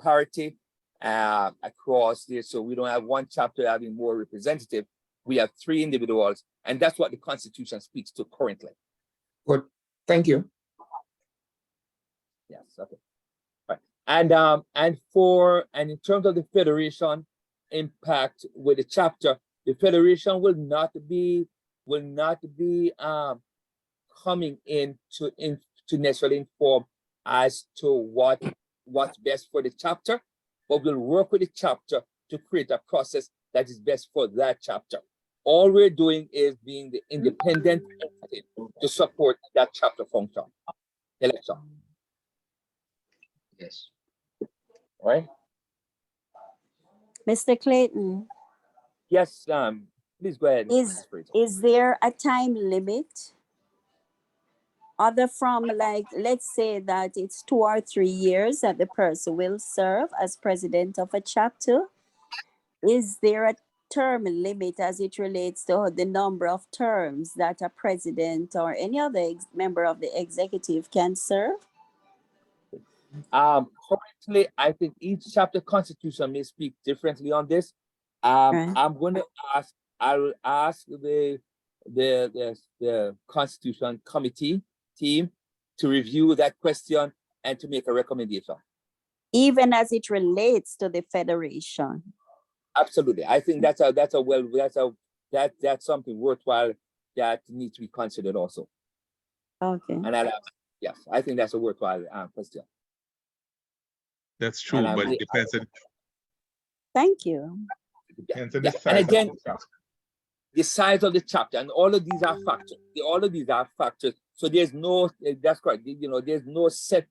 parity across this, so we don't have one chapter having more representative. We have 3 individuals, and that's what the Constitution speaks to currently. Good, thank you. Yes, okay. Right. And in terms of the federation impact with the chapter, the federation will not be coming in to necessarily inform as to what's best for the chapter, but we'll work with the chapter to create a process that is best for that chapter. All we're doing is being the independent entity to support that chapter function election. Yes. All right. Mr. Clayton, Yes, please go ahead. is there a time limit? Other from, like, let's say that it's 2 or 3 years that the person will serve as president of a chapter. Is there a term limit as it relates to the number of terms that a president or any other member of the executive can serve? Currently, I think each chapter constitution may speak differently on this. I'm going to ask. I will ask the constitution committee team to review that question and to make a recommendation. Even as it relates to the federation. Absolutely, I think that's something worthwhile that needs to be considered also. Okay. And yes, I think that's a worthwhile question. That's true, but it depends on. Thank you. And again, the size of the chapter, and all of these are factors. All of these are factors. So there's no, that's correct. There's no set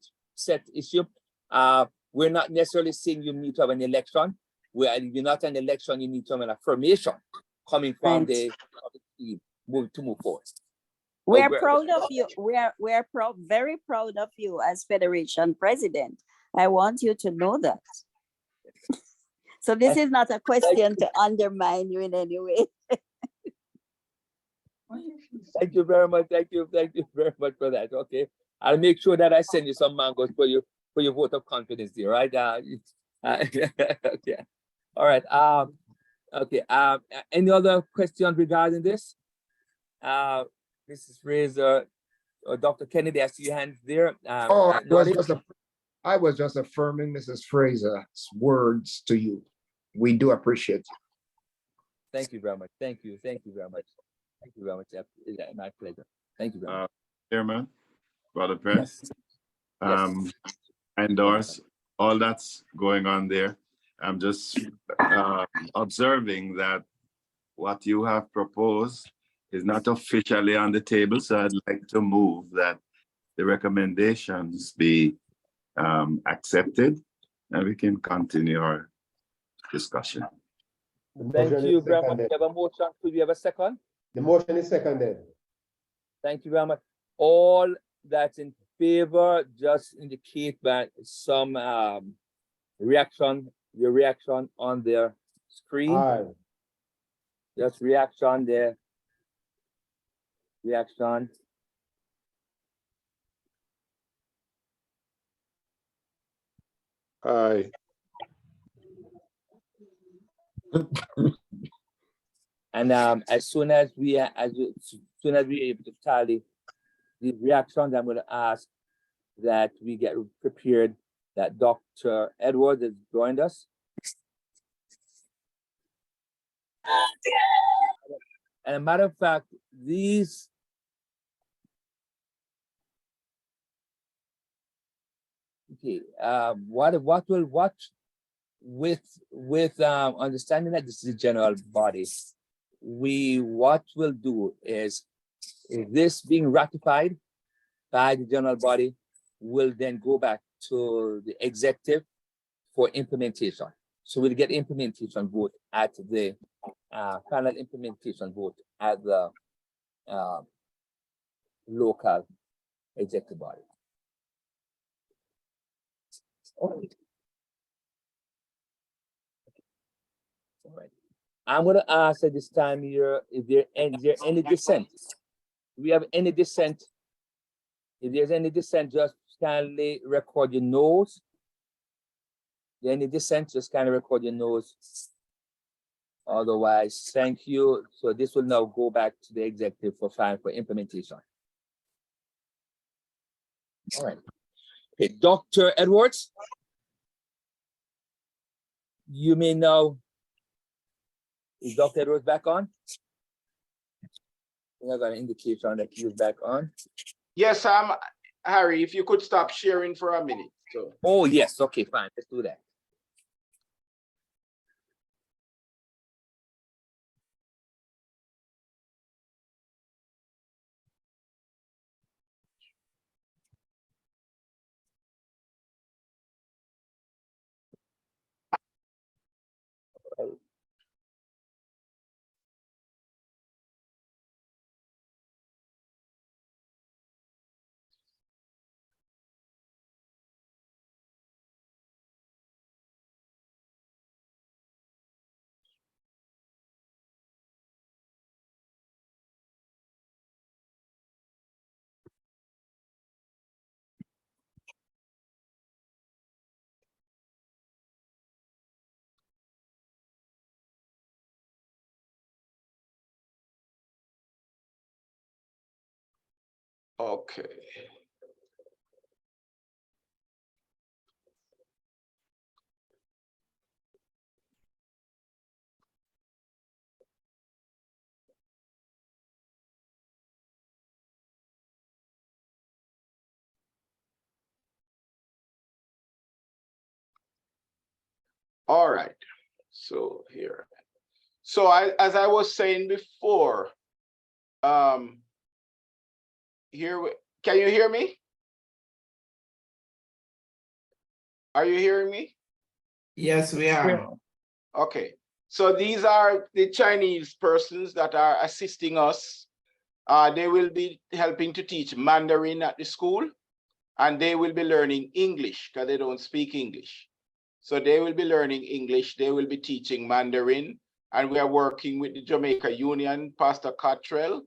issue. We're not necessarily saying you need to have an election. Where you're not an election, you need to have an affirmation coming from the team to move forward. We're proud of you. We're very proud of you as Federation President. I want you to know that. So this is not a question to undermine you in any way. Thank you very much. Thank you very much for that. Okay, I'll make sure that I send you some mangoes for your vote of confidence there, right? Okay. All right. Okay. Any other questions regarding this? Mrs. Fraser or Dr. Kennedy, I see your hands there. I was just affirming Mrs. Fraser's words to you. We do appreciate you. Thank you very much. Thank you. Thank you very much. Thank you very much. It's my pleasure. Thank you very much. Chairman, Brother Prince. Yes. I endorse all that's going on there. I'm just observing that what you have proposed is not officially on the table, so I'd like to move that the recommendations be accepted and we can continue our discussion. Thank you very much. We have a motion. Could we have a second? The motion is seconded. Thank you very much. All that's in favor, just indicate by some your reaction on their screen. Aye. Just reaction there. Reaction. Aye. And as soon as we are able to tally the reactions, I'm going to ask that we get prepared that Dr. Edwards has joined us. And a matter of fact, these with understanding that this is a general body, what we'll do is this being ratified by the general body will then go back to the executive for implementation. So we'll get implementation vote at the final implementation vote at the local executive body. All right. All right. I'm going to ask at this time here, is there any dissent? Do we have any dissent? If there's any dissent, just kindly record your no's. Any dissent, just kindly record your no's. Otherwise, thank you. So this will now go back to the executive for implementation. All right. Okay, Dr. Edwards, you may now. Is Dr. Edwards back on? I got an indication that he was back on. Yes, Harry, if you could stop sharing for a minute. So. Oh, yes. Okay, fine. Let's do that. Okay. All right. So here. So as I was saying before, can you hear me? Are you hearing me? Yes, we are. Okay. So these are the Chinese persons that are assisting us. They will be helping to teach Mandarin at the school, and they will be learning English because they don't speak English. So they will be learning English. They will be teaching Mandarin, and we are working with the Jamaica Union. Pastor Cottrell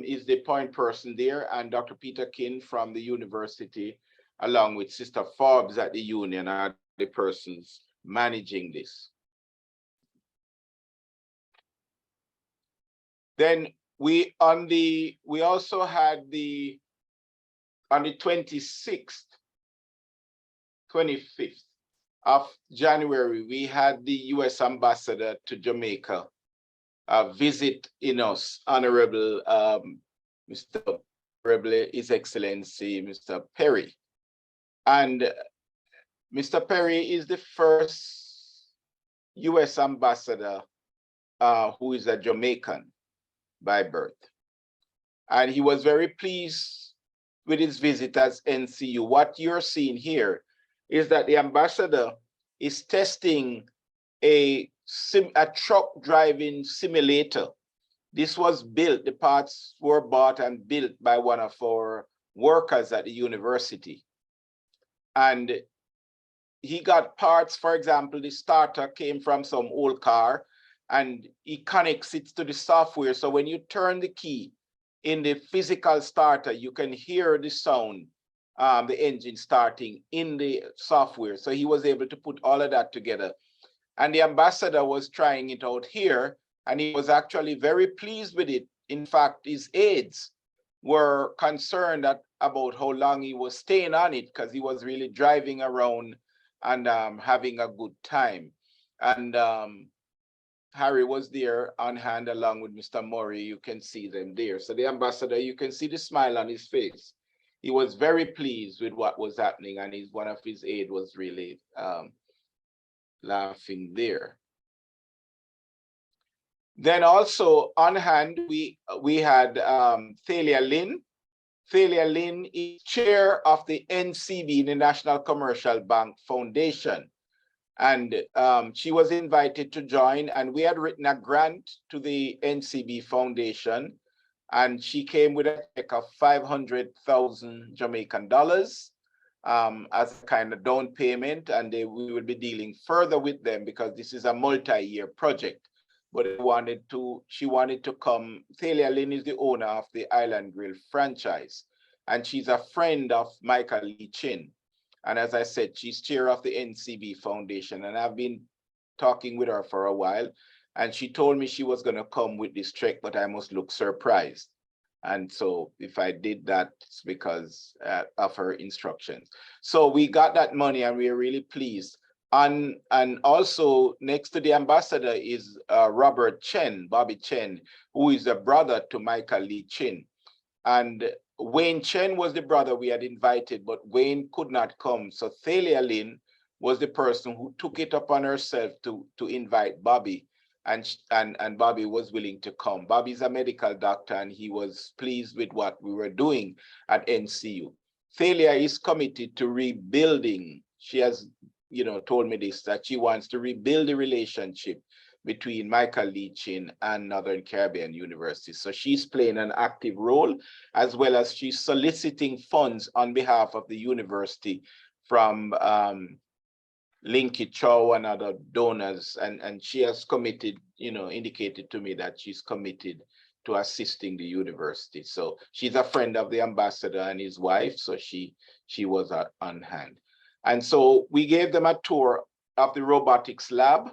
is the point person there, and Dr. Peter Kin from the university, along with Sister Forbes at the union, are the persons managing this. Then we also had on the 26th, 25th of January, we had the US ambassador to Jamaica visit us, Honorable Mr. Honorable His Excellency Mr. Perry. And Mr. Perry is the first US ambassador who is a Jamaican by birth. And he was very pleased with his visit as NCU. What you're seeing here is that the ambassador is testing a truck driving simulator. This was built, the parts were bought and built by one of our workers at the university. And he got parts, for example, the starter came from some old car, and he connects it to the software. So when you turn the key in the physical starter, you can hear the sound, the engine starting in the software. So he was able to put all of that together. And the ambassador was trying it out here, and he was actually very pleased with it. In fact, his aides were concerned about how long he was staying on it, because he was really driving around and having a good time. And Harry was there on hand along with Mr. Murray. You can see them there. So the ambassador, you can see the smile on his face. He was very pleased with what was happening, and one of his aides was really laughing there. Then also on hand, we had Thalia Lynn. Thalia Lynn is chair of the NCB, the National Commercial Bank Foundation. And she was invited to join, and we had written a grant to the NCB Foundation, and she came with a check of 500,000 Jamaican dollars as a kind of down payment, and we will be dealing further with them because this is a multi-year project. But she wanted to come. Thalia Lynn is the owner of the Island Grill franchise, and she's a friend of Michael Lee Chin. And as I said, she's chair of the NCB Foundation, and I've been talking with her for a while, and she told me she was going to come with this check, but I must look surprised. And so if I did that, it's because of her instructions. So we got that money, and we are really pleased. And also next to the ambassador is Robert Chen, Bobby Chen, who is a brother to Michael Lee Chin. And Wayne Chen was the brother we had invited, but Wayne could not come. So Thalia Lynn was the person who took it upon herself to invite Bobby, and Bobby was willing to come. Bobby's a medical doctor, and he was pleased with what we were doing at NCU. Thalia is committed to rebuilding. She has, told me this, that she wants to rebuild the relationship between Michael Lee Chin and Northern Caribbean University. So she's playing an active role, as well as she's soliciting funds on behalf of the university from Linky Chow and other donors. And she has committed, indicated to me that she's committed to assisting the university. So she's a friend of the ambassador and his wife, so she was on hand. And so we gave them a tour of the robotics lab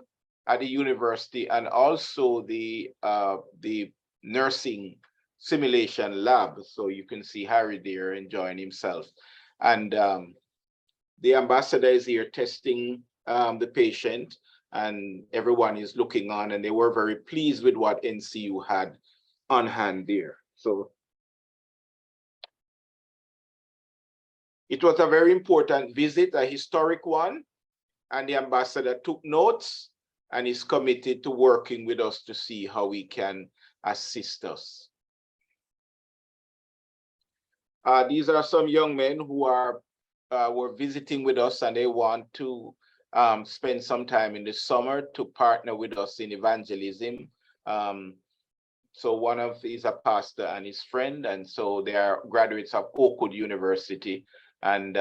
at the university, and also the nursing simulation lab. So you can see Harry there enjoying himself. And the ambassador is here testing the patient, and everyone is looking on, and they were very pleased with what NCU had on hand there. So it was a very important visit, a historic one, and the ambassador took notes and is committed to working with us to see how we can assist us. These are some young men who were visiting with us, and they want to spend some time in the summer to partner with us in evangelism. So one of is a pastor and his friend, and so they are graduates of Oakwood University, and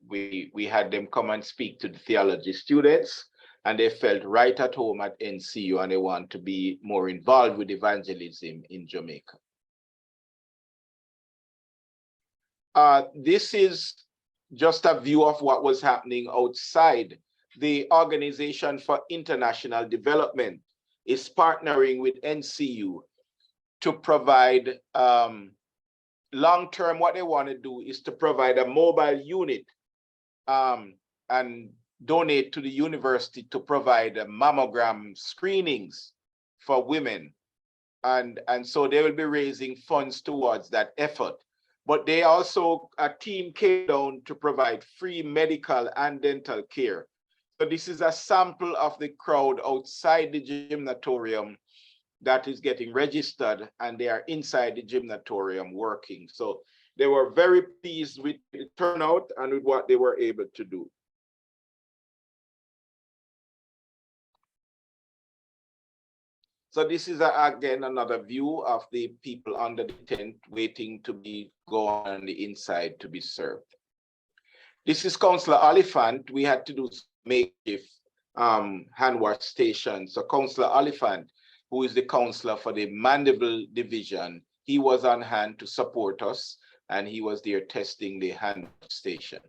we had them come and speak to the theology students, and they felt right at home at NCU, and they want to be more involved with evangelism in Jamaica. This is just a view of what was happening outside. The Organization for International Development is partnering with NCU to provide long-term. What they want to do is to provide a mobile unit and donate to the university to provide mammogram screenings for women. And so they will be raising funds towards that effort. But they also, a team came down to provide free medical and dental care. So this is a sample of the crowd outside the gymnatorium that is getting registered, and they are inside the gymnatorium working. So they were very pleased with the turnout and with what they were able to do. So this is again another view of the people under the tent waiting to be gone on the inside to be served. This is Councillor Oliphant. We had to do makeshift hand wash station. So Councillor Oliphant, who is the councillor for the Mandeville division, he was on hand to support us, and he was there testing the hand wash station.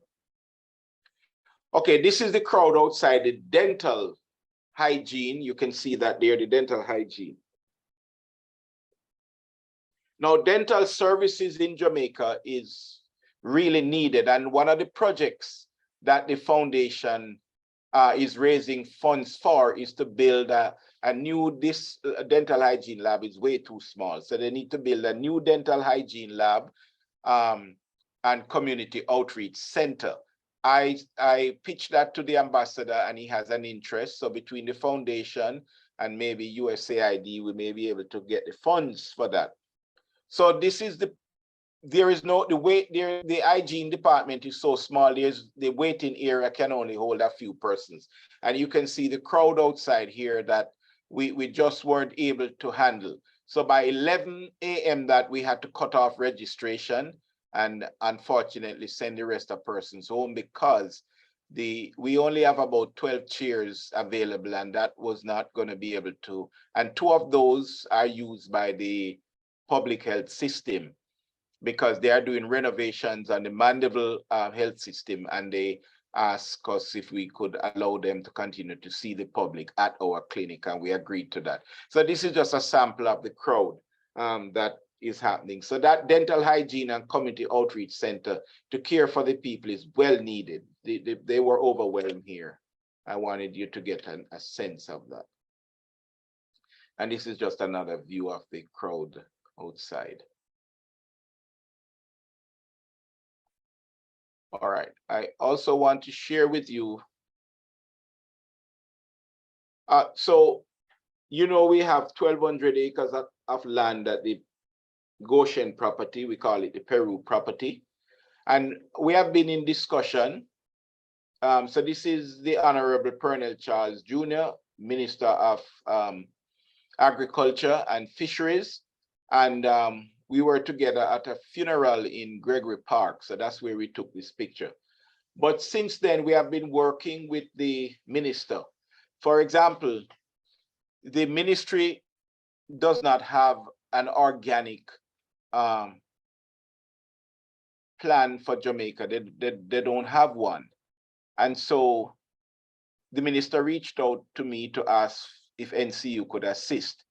Okay, this is the crowd outside the dental hygiene. You can see that there, the dental hygiene. Now, dental services in Jamaica is really needed, and one of the projects that the foundation is raising funds for is to build a new, this dental hygiene lab is way too small. So they need to build a new dental hygiene lab and community outreach center. I pitched that to the ambassador, and he has an interest. So between the foundation and maybe USAID, we may be able to get the funds for that. So this is the there is no, the hygiene department is so small, the waiting area can only hold a few persons. And you can see the crowd outside here that we just weren't able to handle. So by 11 a.m. that we had to cut off registration and unfortunately send the rest of persons home because we only have about 12 chairs available, and that was not going to be able to, and 2 of those are used by the public health system because they are doing renovations on the Mandeville health system, and they asked us if we could allow them to continue to see the public at our clinic, and we agreed to that. So this is just a sample of the crowd that is happening. So that dental hygiene and community outreach center to care for the people is well needed. They were overwhelmed here. I wanted you to get a sense of that. And this is just another view of the crowd outside. All right, I also want to share with you. So, you know, we have 1,200 acres of land at the Goshen property. We call it the Peru property. And we have been in discussion. So this is the Honorable Pernell Charles Jr., Minister of Agriculture and Fisheries. And we were together at a funeral in Gregory Park. So that's where we took this picture. But since then, we have been working with the minister. For example, the ministry does not have an organic plan for Jamaica. They don't have one. And so the minister reached out to me to ask if NCU could assist.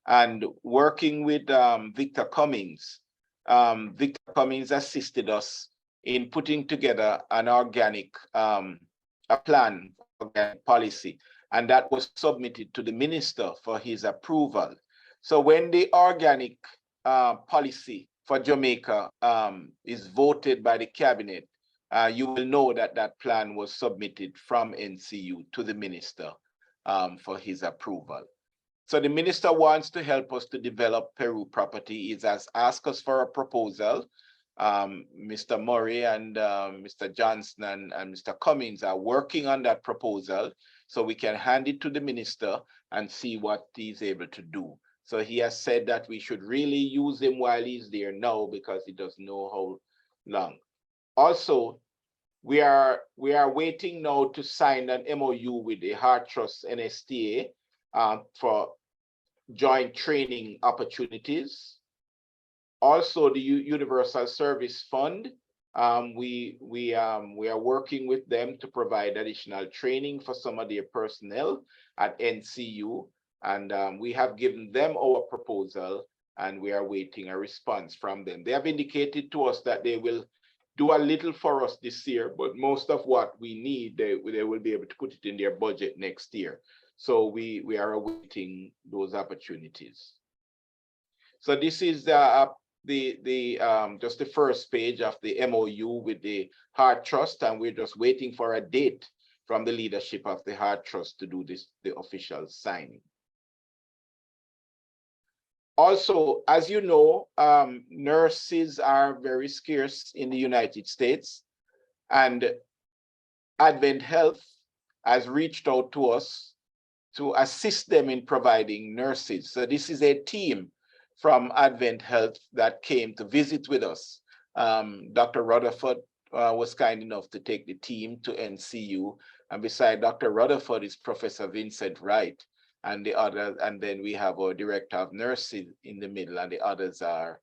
And working with Victor Cummings, Victor Cummings assisted us in putting together an organic a plan, organic policy, and that was submitted to the minister for his approval. So when the organic policy for Jamaica is voted by the cabinet, you will know that that plan was submitted from NCU to the minister for his approval. So the minister wants to help us to develop Peru property. He has asked us for a proposal. Mr. Murray and Mr. Johnson and Mr. Cummings are working on that proposal so we can hand it to the minister and see what he's able to do. So he has said that we should really use him while he's there now because he doesn't know how long. Also, we are waiting now to sign an MOU with the Heart Trust NSTA for joint training opportunities. Also, the Universal Service Fund, we are working with them to provide additional training for some of their personnel at NCU, and we have given them our proposal, and we are waiting a response from them. They have indicated to us that they will do a little for us this year, but most of what we need, they will be able to put it in their budget next year. So we are awaiting those opportunities. So this is just the first page of the MOU with the Heart Trust, and we're just waiting for a date from the leadership of the Heart Trust to do the official signing. Also, as you know, nurses are very scarce in the United States, and Advent Health has reached out to us to assist them in providing nurses. So this is a team from Advent Health that came to visit with us. Dr. Rutherford was kind enough to take the team to NCU, and beside Dr. Rutherford is Professor Vincent Wright, and then we have our director of nursing in the middle, and the others are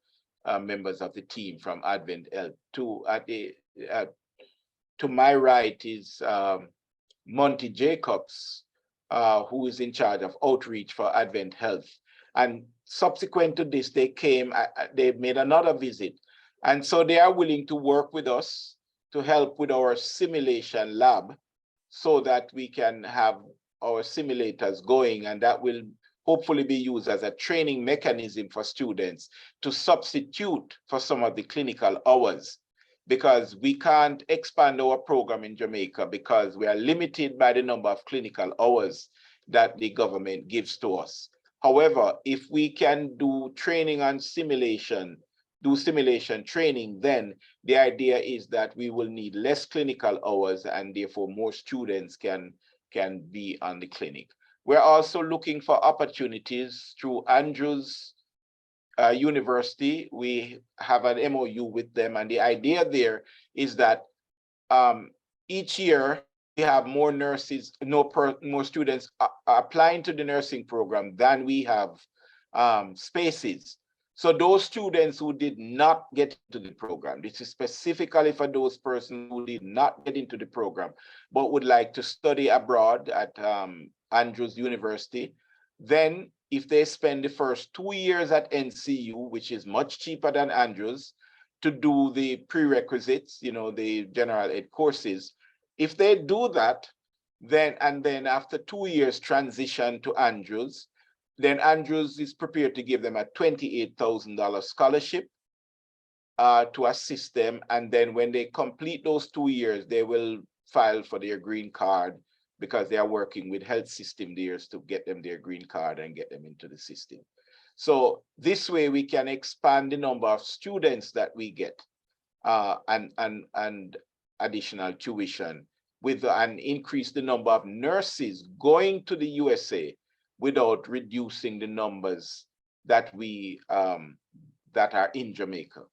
members of the team from Advent Health. To my right is Monty Jacobs, who is in charge of outreach for Advent Health. And subsequent to this, they made another visit. And so they are willing to work with us to help with our simulation lab so that we can have our simulators going, and that will hopefully be used as a training mechanism for students to substitute for some of the clinical hours, because we can't expand our program in Jamaica because we are limited by the number of clinical hours that the government gives to us. However, if we can do training and simulation do simulation training, then the idea is that we will need less clinical hours and therefore more students can be on the clinic. We're also looking for opportunities through Andrews University. We have an MOU with them, and the idea there is that each year we have more nurses, more students applying to the nursing program than we have spaces. So those students who did not get into the program, this is specifically for those persons who did not get into the program, but would like to study abroad at Andrews University, then if they spend the first 2 years at NCU, which is much cheaper than Andrews, to do the prerequisites, you know, the general ed courses, if they do that, then after 2 years transition to Andrews, then Andrews is prepared to give them a $28,000 scholarship to assist them. And then when they complete those 2 years, they will file for their green card, because they are working with health system there to get them their green card and get them into the system. So this way we can expand the number of students that we get and additional tuition and increase the number of nurses going to the USA without reducing the numbers that we that are in Jamaica.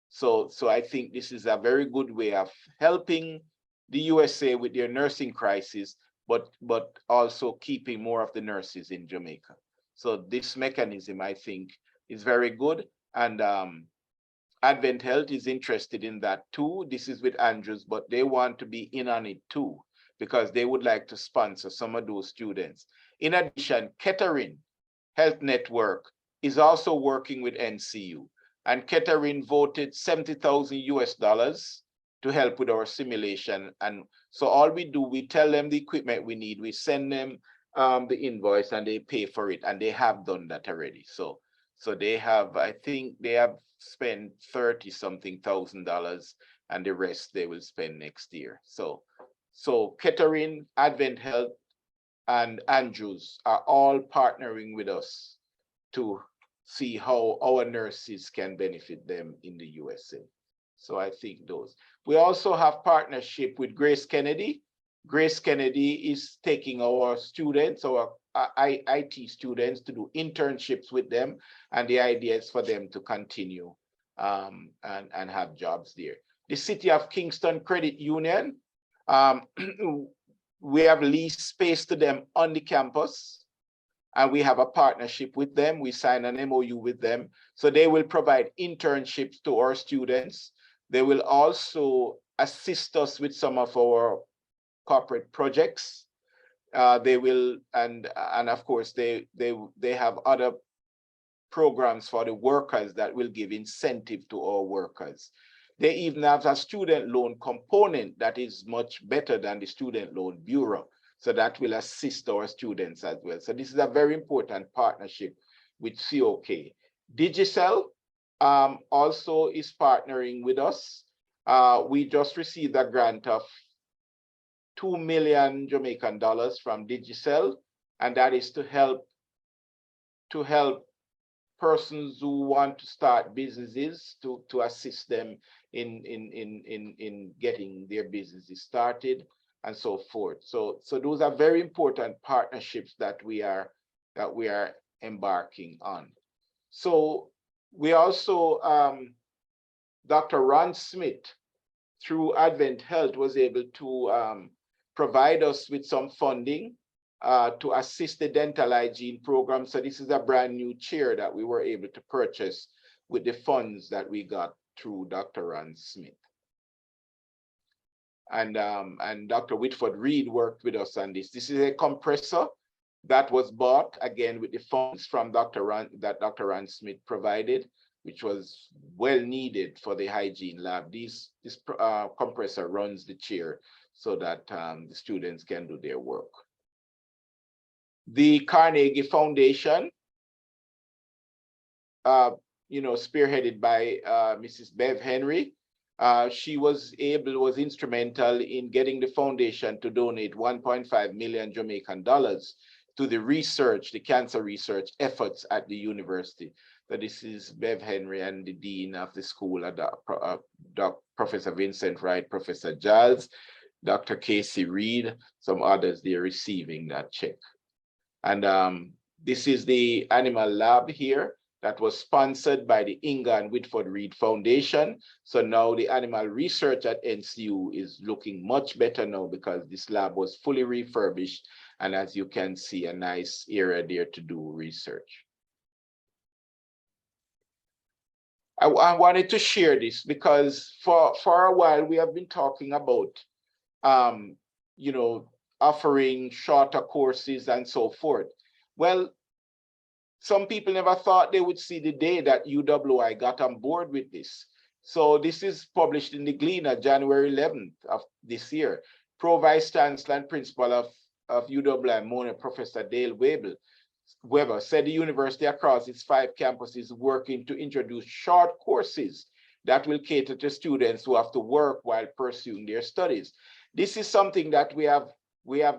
So I think this is a very good way of helping the USA with their nursing crisis, but also keeping more of the nurses in Jamaica. So this mechanism, I think, is very good. And Advent Health is interested in that too. This is with Andrews, but they want to be in on it too, because they would like to sponsor some of those students. In addition, Kettering Health Network is also working with NCU, and Kettering voted $70,000 to help with our simulation. And so all we do, we tell them the equipment we need, we send them the invoice, and they pay for it, and they have done that already. So they have, I think they have spent $30-something thousand, and the rest they will spend next year. So Kettering, Advent Health, and Andrews are all partnering with us to see how our nurses can benefit them in the USA. So I think those. We also have partnership with Grace Kennedy. Grace Kennedy is taking our students, our IT students, to do internships with them, and the idea is for them to continue and have jobs there. The City of Kingston Credit Union, we have leased space to them on the campus, and we have a partnership with them. We signed an MOU with them, so they will provide internships to our students. They will also assist us with some of our corporate projects. They will, and of course, they have other programs for the workers that will give incentive to our workers. They even have a student loan component that is much better than the Student Loan Bureau. So that will assist our students as well. So this is a very important partnership with COK. Digicel also is partnering with us. We just received a grant of 2 million Jamaican dollars from Digicel, and that is to help persons who want to start businesses, to assist them in getting their businesses started and so forth. So those are very important partnerships that we are embarking on. So we also, Dr. Ron Smith, through Advent Health, was able to provide us with some funding to assist the dental hygiene program. So this is a brand new chair that we were able to purchase with the funds that we got through Dr. Ron Smith. And Dr. Whitford Reed worked with us on this. This is a compressor that was bought again with the funds from Dr. Ron Smith provided, which was well needed for the hygiene lab. This compressor runs the chair so that the students can do their work. The Carnegie Foundation, spearheaded by Mrs. Bev Henry, she was instrumental in getting the foundation to donate 1.5 million Jamaican dollars to the cancer research efforts at the university. So this is Bev Henry and the Dean of the school, Professor Vincent Wright, Professor Giles, Dr. Casey Reed, some others, they're receiving that check. And this is the animal lab here that was sponsored by the Inga and Whitford Reed Foundation. So now the animal research at NCU is looking much better now because this lab was fully refurbished. And as you can see, a nice area there to do research. I wanted to share this because for a while we have been talking about, you know, offering shorter courses and so forth. Well, some people never thought they would see the day that UWI got on board with this. So this is published in the Gleaner, January 11th of this year. Pro Vice Chancellor and Principal of UWI, Mona, Professor Dale Weber said the university across its 5 campuses is working to introduce short courses that will cater to students who have to work while pursuing their studies. This is something that we have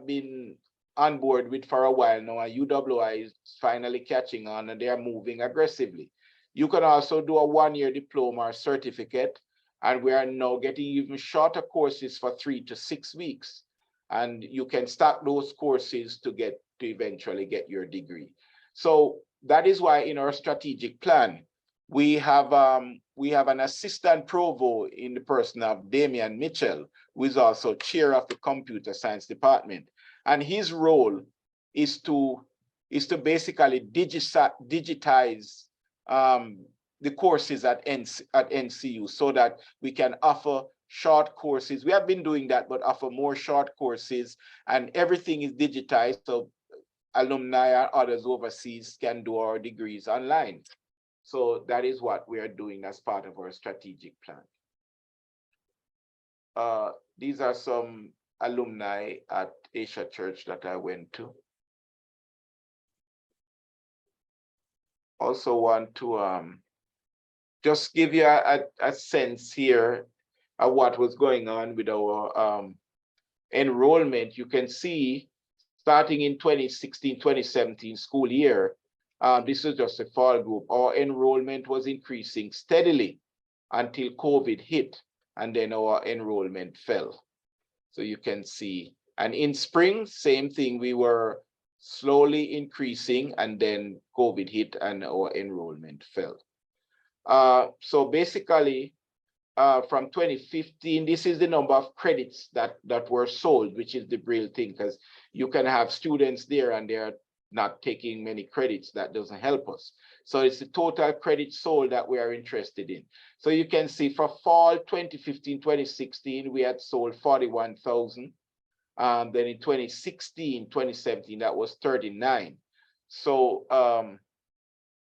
been on board with for a while now, and UWI is finally catching on and they are moving aggressively. You can also do a 1-year diploma or certificate, and we are now getting even shorter courses for 3 to 6 weeks. And you can start those courses to eventually get your degree. So that is why in our strategic plan, we have an assistant provost in the person of Damian Mitchell, who is also chair of the computer science department. And his role is to basically digitize the courses at NCU so that we can offer short courses. We have been doing that, but offer more short courses, and everything is digitized so alumni and others overseas can do our degrees online. So that is what we are doing as part of our strategic plan. These are some alumni at Asia Church that I went to. Also want to just give you a sense here of what was going on with our enrollment. You can see starting in 2016-2017 school year, this is just a fall group, our enrollment was increasing steadily until COVID hit, and then our enrollment fell. So you can see, and in spring, same thing, we were slowly increasing, and then COVID hit and our enrollment fell. So basically, from 2015, this is the number of credits that were sold, which is the real thing, because you can have students there and they're not taking many credits. That doesn't help us. So it's the total credits sold that we are interested in. So you can see for fall 2015-2016, we had sold 41,000. Then in 2016-2017, that was 39. So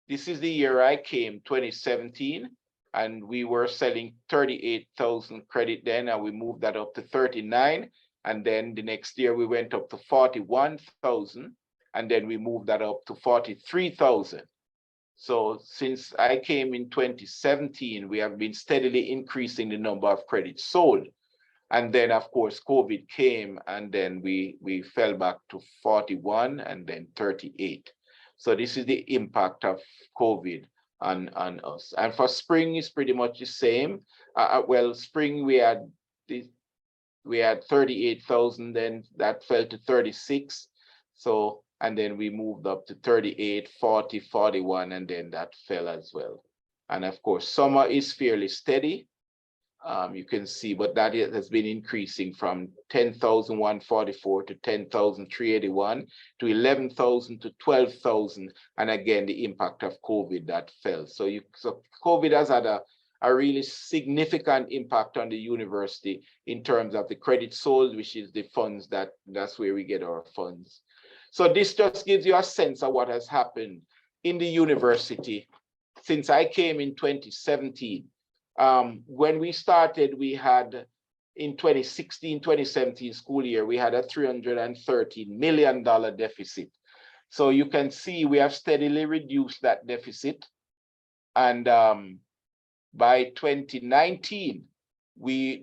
this is the year I came, 2017. And we were selling 38,000 credit then, and we moved that up to 39. And then the next year we went up to 41,000, and then we moved that up to 43,000. So since I came in 2017, we have been steadily increasing the number of credits sold. And then of course, COVID came, and then we fell back to 41 and then 38. So this is the impact of COVID on us. And for spring is pretty much the same. Well, spring we had 38,000, then that fell to 36. So, and then we moved up to 38, 40, 41, and then that fell as well. And of course, summer is fairly steady. You can see, but that has been increasing from 10,144 to 10,381 to 11,000 to 12,000. And again, the impact of COVID that fell. So COVID has had a really significant impact on the university in terms of the credit sold, which is the funds that's where we get our funds. So this just gives you a sense of what has happened in the university since I came in 2017. When we started, we had in 2016-2017 school year, we had a $313 million deficit. So you can see we have steadily reduced that deficit. And by 2019,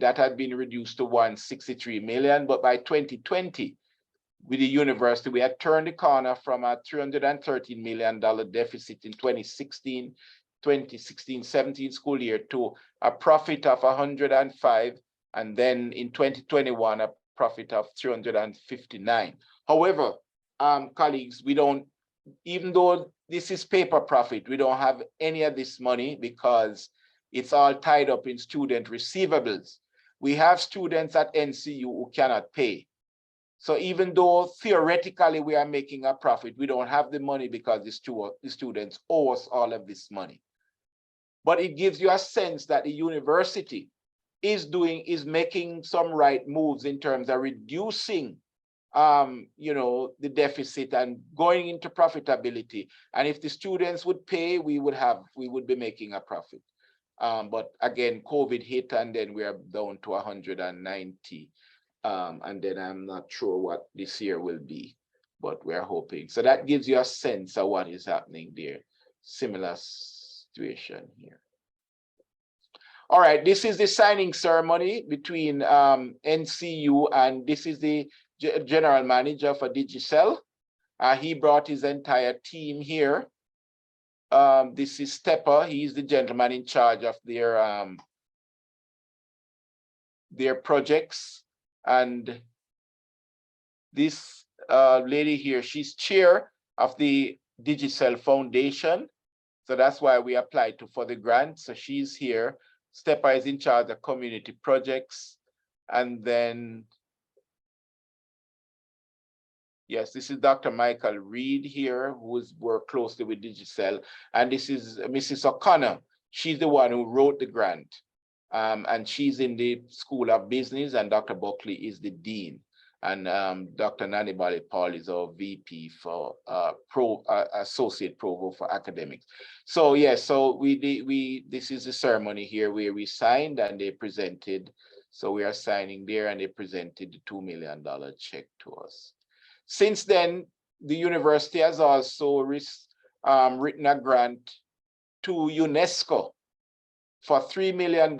that had been reduced to $163 million, but by 2020, with the university. We had turned the corner from a $313 million deficit in 2016-17 school year to a profit of 105, and then in 2021 a profit of 359. However, colleagues, we don't, even though this is paper profit, we don't have any of this money because it's all tied up in student receivables. We have students at NCU who cannot pay. So even though theoretically we are making a profit, we don't have the money because the students owe us all of this money. But it gives you a sense that the university is making some right moves in terms of reducing the deficit and going into profitability. And if the students would pay, we would be making a profit. But again, COVID hit, and then we are down to 190. And then I'm not sure what this year will be, but we're hoping. So that gives you a sense of what is happening there. Similar situation here. All right, this is the signing ceremony between NCU, and this is the general manager for Digicel. He brought his entire team here. This is Stepper. He's the gentleman in charge of their projects. And this lady here, she's chair of the Digicel Foundation. So that's why we applied for the grant. So she's here. Stepper is in charge of community projects. And then, yes, this is Dr. Michael Reed here, who's worked closely with Digicel. And this is Mrs. O'Connor. She's the one who wrote the grant. And she's in the School of Business, and Dr. Buckley is the dean. And Dr. Nanibali Paul is our VP for Associate Provost for Academics. So yes, so this is the ceremony here where we signed and they presented. So we are signing there, and they presented the $2 million check to us. Since then, the university has also written a grant to UNESCO for $3 million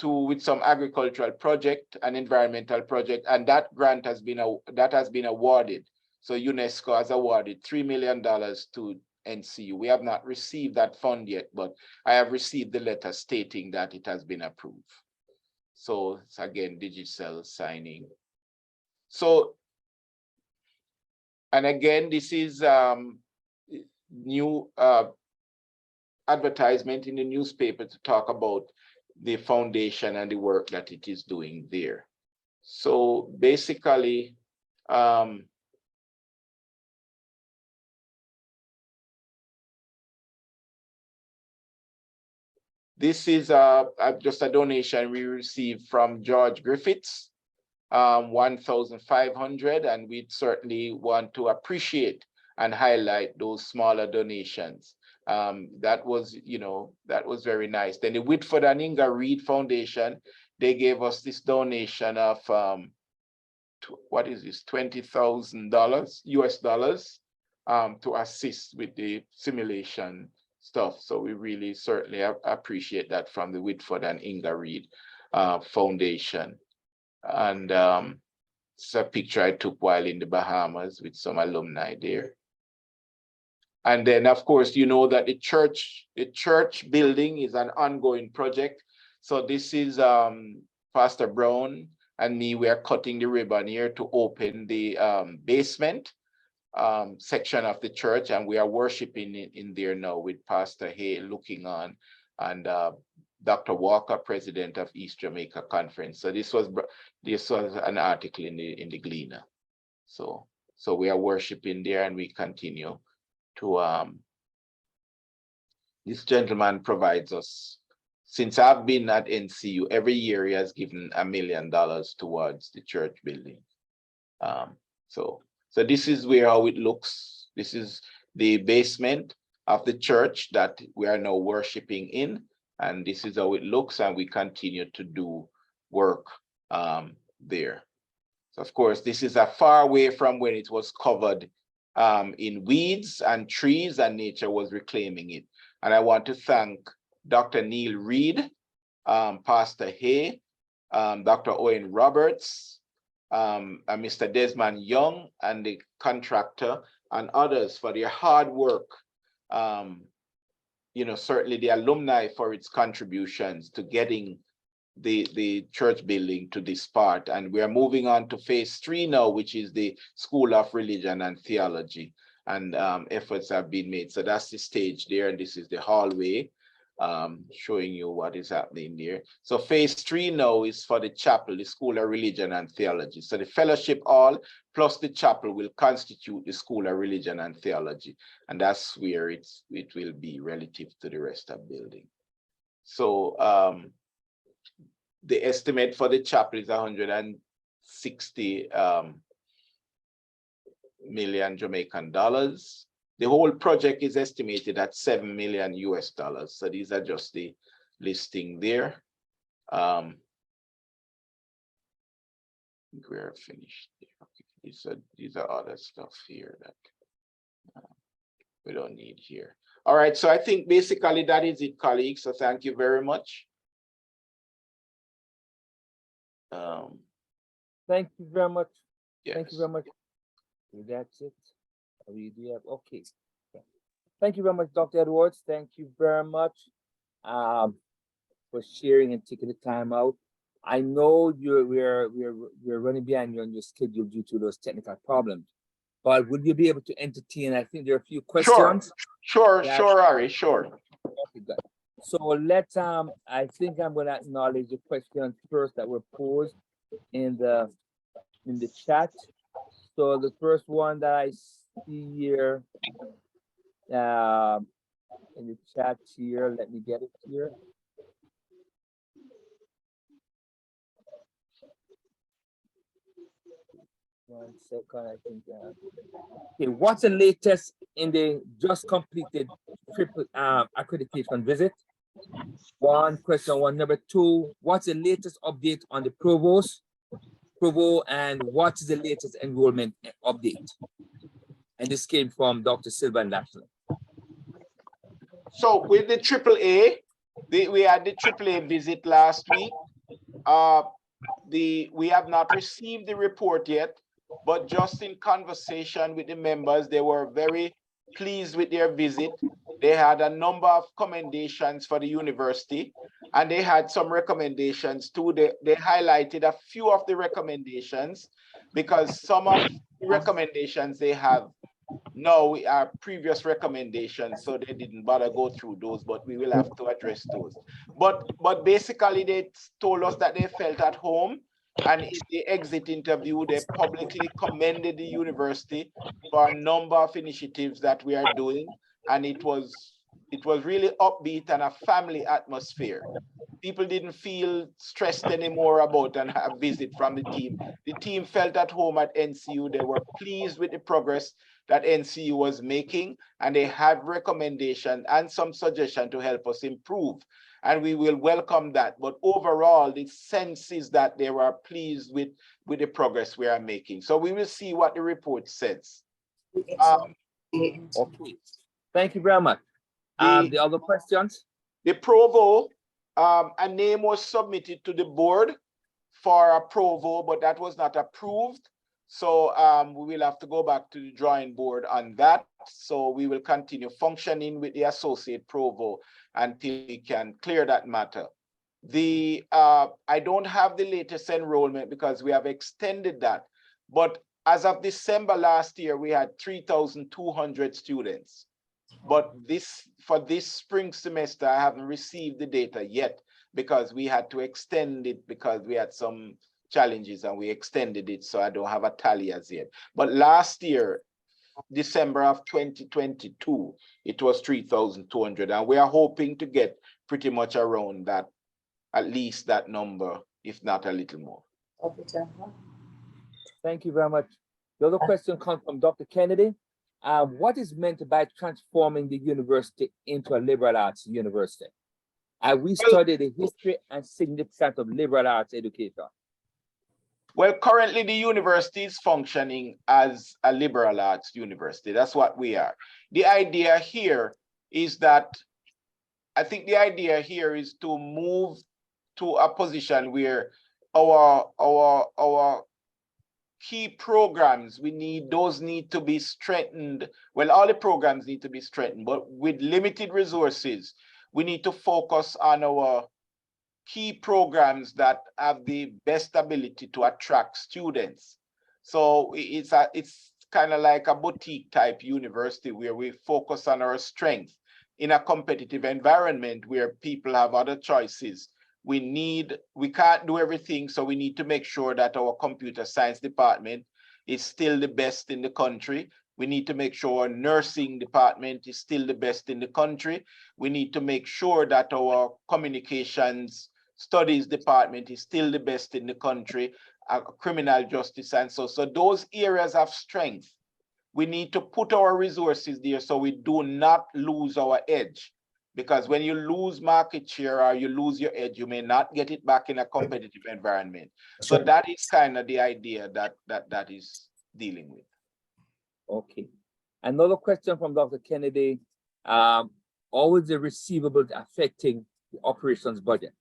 with some agricultural project and environmental project, and that grant has been awarded. So UNESCO has awarded $3 million to NCU. We have not received that fund yet, but I have received the letter stating that it has been approved. So it's again Digicel signing. So, and again, this is new advertisement in the newspaper to talk about the foundation and the work that it is doing there. So basically, this is just a donation we received from George Griffiths, 1,500, and we certainly want to appreciate and highlight those smaller donations. That was very nice. Then the Whitford and Inga Reed Foundation, they gave us this donation of what is this, $20,000 US dollars to assist with the simulation stuff. So we really certainly appreciate that from the Whitford and Inga Reed Foundation. And it's a picture I took while in the Bahamas with some alumni there. And then, of course, you know that the church building is an ongoing project. So this is Pastor Brown and me. We are cutting the ribbon here to open the basement section of the church, and we are worshiping in there now with Pastor Hay looking on, and Dr. Walker, president of East Jamaica Conference. So this was an article in the Gleaner. So we are worshiping there, and we continue to this gentleman provides us, since I've been at NCU, every year he has given $1 million towards the church building. So this is how it looks. This is the basement of the church that we are now worshiping in, and this is how it looks, and we continue to do work there. So of course, this is a far away from when it was covered in weeds and trees, and nature was reclaiming it. And I want to thank Dr. Neil Reed, Pastor Hay, Dr. Owen Roberts, Mr. Desmond Young and the contractor and others for their hard work. You know, certainly the alumni for its contributions to getting the church building to this part. And we are moving on to phase 3 now, which is the School of Religion and Theology. And efforts have been made. So that's the stage there, and this is the hallway, showing you what is happening there. So phase 3 now is for the chapel, the School of Religion and Theology. So the fellowship hall plus the chapel will constitute the School of Religion and Theology. And that's where it will be relative to the rest of the building. So the estimate for the chapel is 160 million Jamaican dollars. The whole project is estimated at $7 million US. So these are just the listing there. We're finished. Okay. These are other stuff here that we don't need here. All right, so I think basically that is it, colleagues. So thank you very much. Thank you very much. Yes. Thank you very much. That's it. We do have, okay. Thank you very much, Dr. Edwards. Thank you very much for sharing and taking the time out. I know we're running behind on your schedule due to those technical problems, but will you be able to entertain? I think there are a few questions. Sure, Ari, sure. Okay, good. So let's I think I'm gonna acknowledge the questions first that were posed in the chat. So the first one that I see here in the chat here, let me get it here. One second, I think. Okay, what's the latest in the just completed triple accreditation visit? One question, one. Number two, what's the latest update on the provost, and what is the latest enrollment update? And this came from Dr. Silva National. So with the AAA, we had the AAA visit last week. We have not received the report yet, but just in conversation with the members, they were very pleased with their visit. They had a number of commendations for the university, and they had some recommendations too. They highlighted a few of the recommendations because some of the recommendations they have now are previous recommendations, so they didn't bother go through those, but we will have to address those. But basically they told us that they felt at home, and in the exit interview, they publicly commended the university for a number of initiatives that we are doing, and it was really upbeat and a family atmosphere. People didn't feel stressed anymore about a visit from the team. The team felt at home at NCU. They were pleased with the progress that NCU was making, and they have recommendations and some suggestions to help us improve. And we will welcome that. But overall, the sense is that they were pleased with the progress we are making. So we will see what the report says. Okay. Thank you very much. The other questions? The provo, a name was submitted to the board for a provo, but that was not approved. So we will have to go back to the drawing board on that. So we will continue functioning with the associate provo until we can clear that matter. I don't have the latest enrollment because we have extended that. But as of December last year, we had 3,200 students. But for this spring semester, I haven't received the data yet because we had to extend it because we had some challenges and we extended it, so I don't have a tally as yet. But last year, December of 2022, it was 3,200, and we are hoping to get pretty much around that, at least that number, if not a little more. Thank you very much. The other question comes from Dr. Kennedy. What is meant by transforming the university into a liberal arts university? We studied the history and significance of liberal arts education. Well, currently the university is functioning as a liberal arts university. That's what we are. The idea here is that, I think the idea here is to move to a position where our key programs, those need to be strengthened. Well, all the programs need to be strengthened, but with limited resources, we need to focus on our key programs that have the best ability to attract students. So it's kind of like a boutique type university where we focus on our strength in a competitive environment where people have other choices. We can't do everything, so we need to make sure that our computer science department is still the best in the country. We need to make sure our nursing department is still the best in the country. We need to make sure that our communications studies department is still the best in the country, criminal justice, and so those areas of strength, we need to put our resources there so we do not lose our edge. Because when you lose market share or you lose your edge, you may not get it back in a competitive environment. So that is kind of the idea that is dealing with. Okay. Another question from Dr. Kennedy. How is the receivables affecting the operations budget?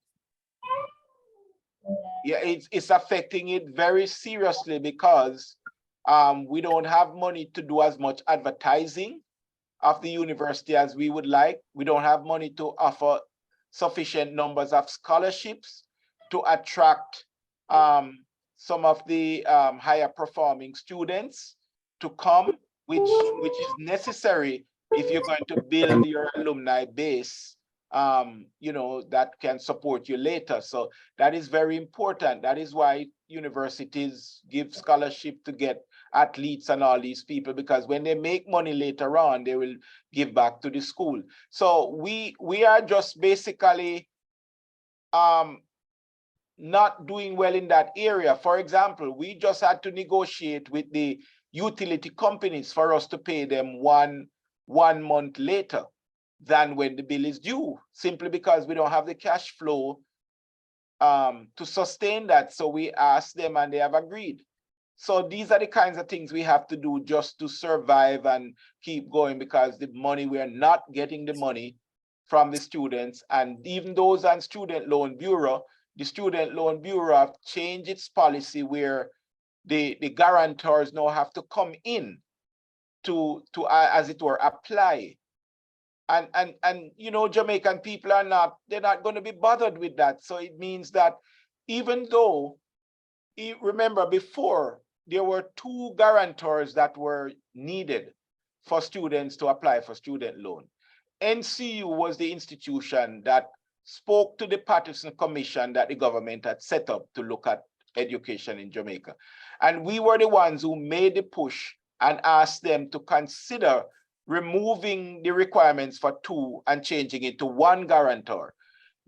Yeah, it's affecting it very seriously because we don't have money to do as much advertising of the university as we would like. We don't have money to offer sufficient numbers of scholarships to attract some of the higher performing students to come, which is necessary if you're going to build your alumni base, that can support you later. So that is very important. That is why universities give scholarship to get athletes and all these people, because when they make money later on, they will give back to the school. So we are just basically not doing well in that area. For example, we just had to negotiate with the utility companies for us to pay them one month later than when the bill is due, simply because we don't have the cash flow to sustain that. So we asked them and they have agreed. So these are the kinds of things we have to do just to survive and keep going, because the money, we are not getting the money from the students. And even those on Student Loan Bureau, the Student Loan Bureau have changed its policy where the guarantors now have to come in to as it were, apply. And Jamaican people they're not going to be bothered with that. So it means that even though, remember before, there were 2 guarantors that were needed for students to apply for student loan. NCU was the institution that spoke to the Patterson Commission that the government had set up to look at education in Jamaica. And we were the ones who made the push and asked them to consider removing the requirements for 2 and changing it to 1 guarantor.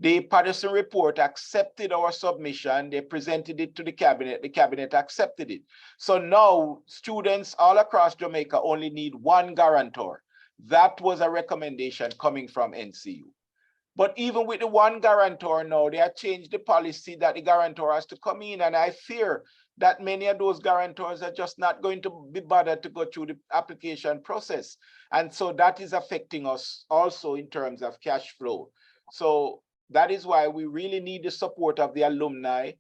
The Patterson report accepted our submission. They presented it to the cabinet accepted it. So now students all across Jamaica only need 1 guarantor. That was a recommendation coming from NCU. But even with the 1 guarantor now, they have changed the policy that the guarantor has to come in. And I fear that many of those guarantors are just not going to be bothered to go through the application process. And so that is affecting us also in terms of cash flow. So that is why we really need the support of the alumni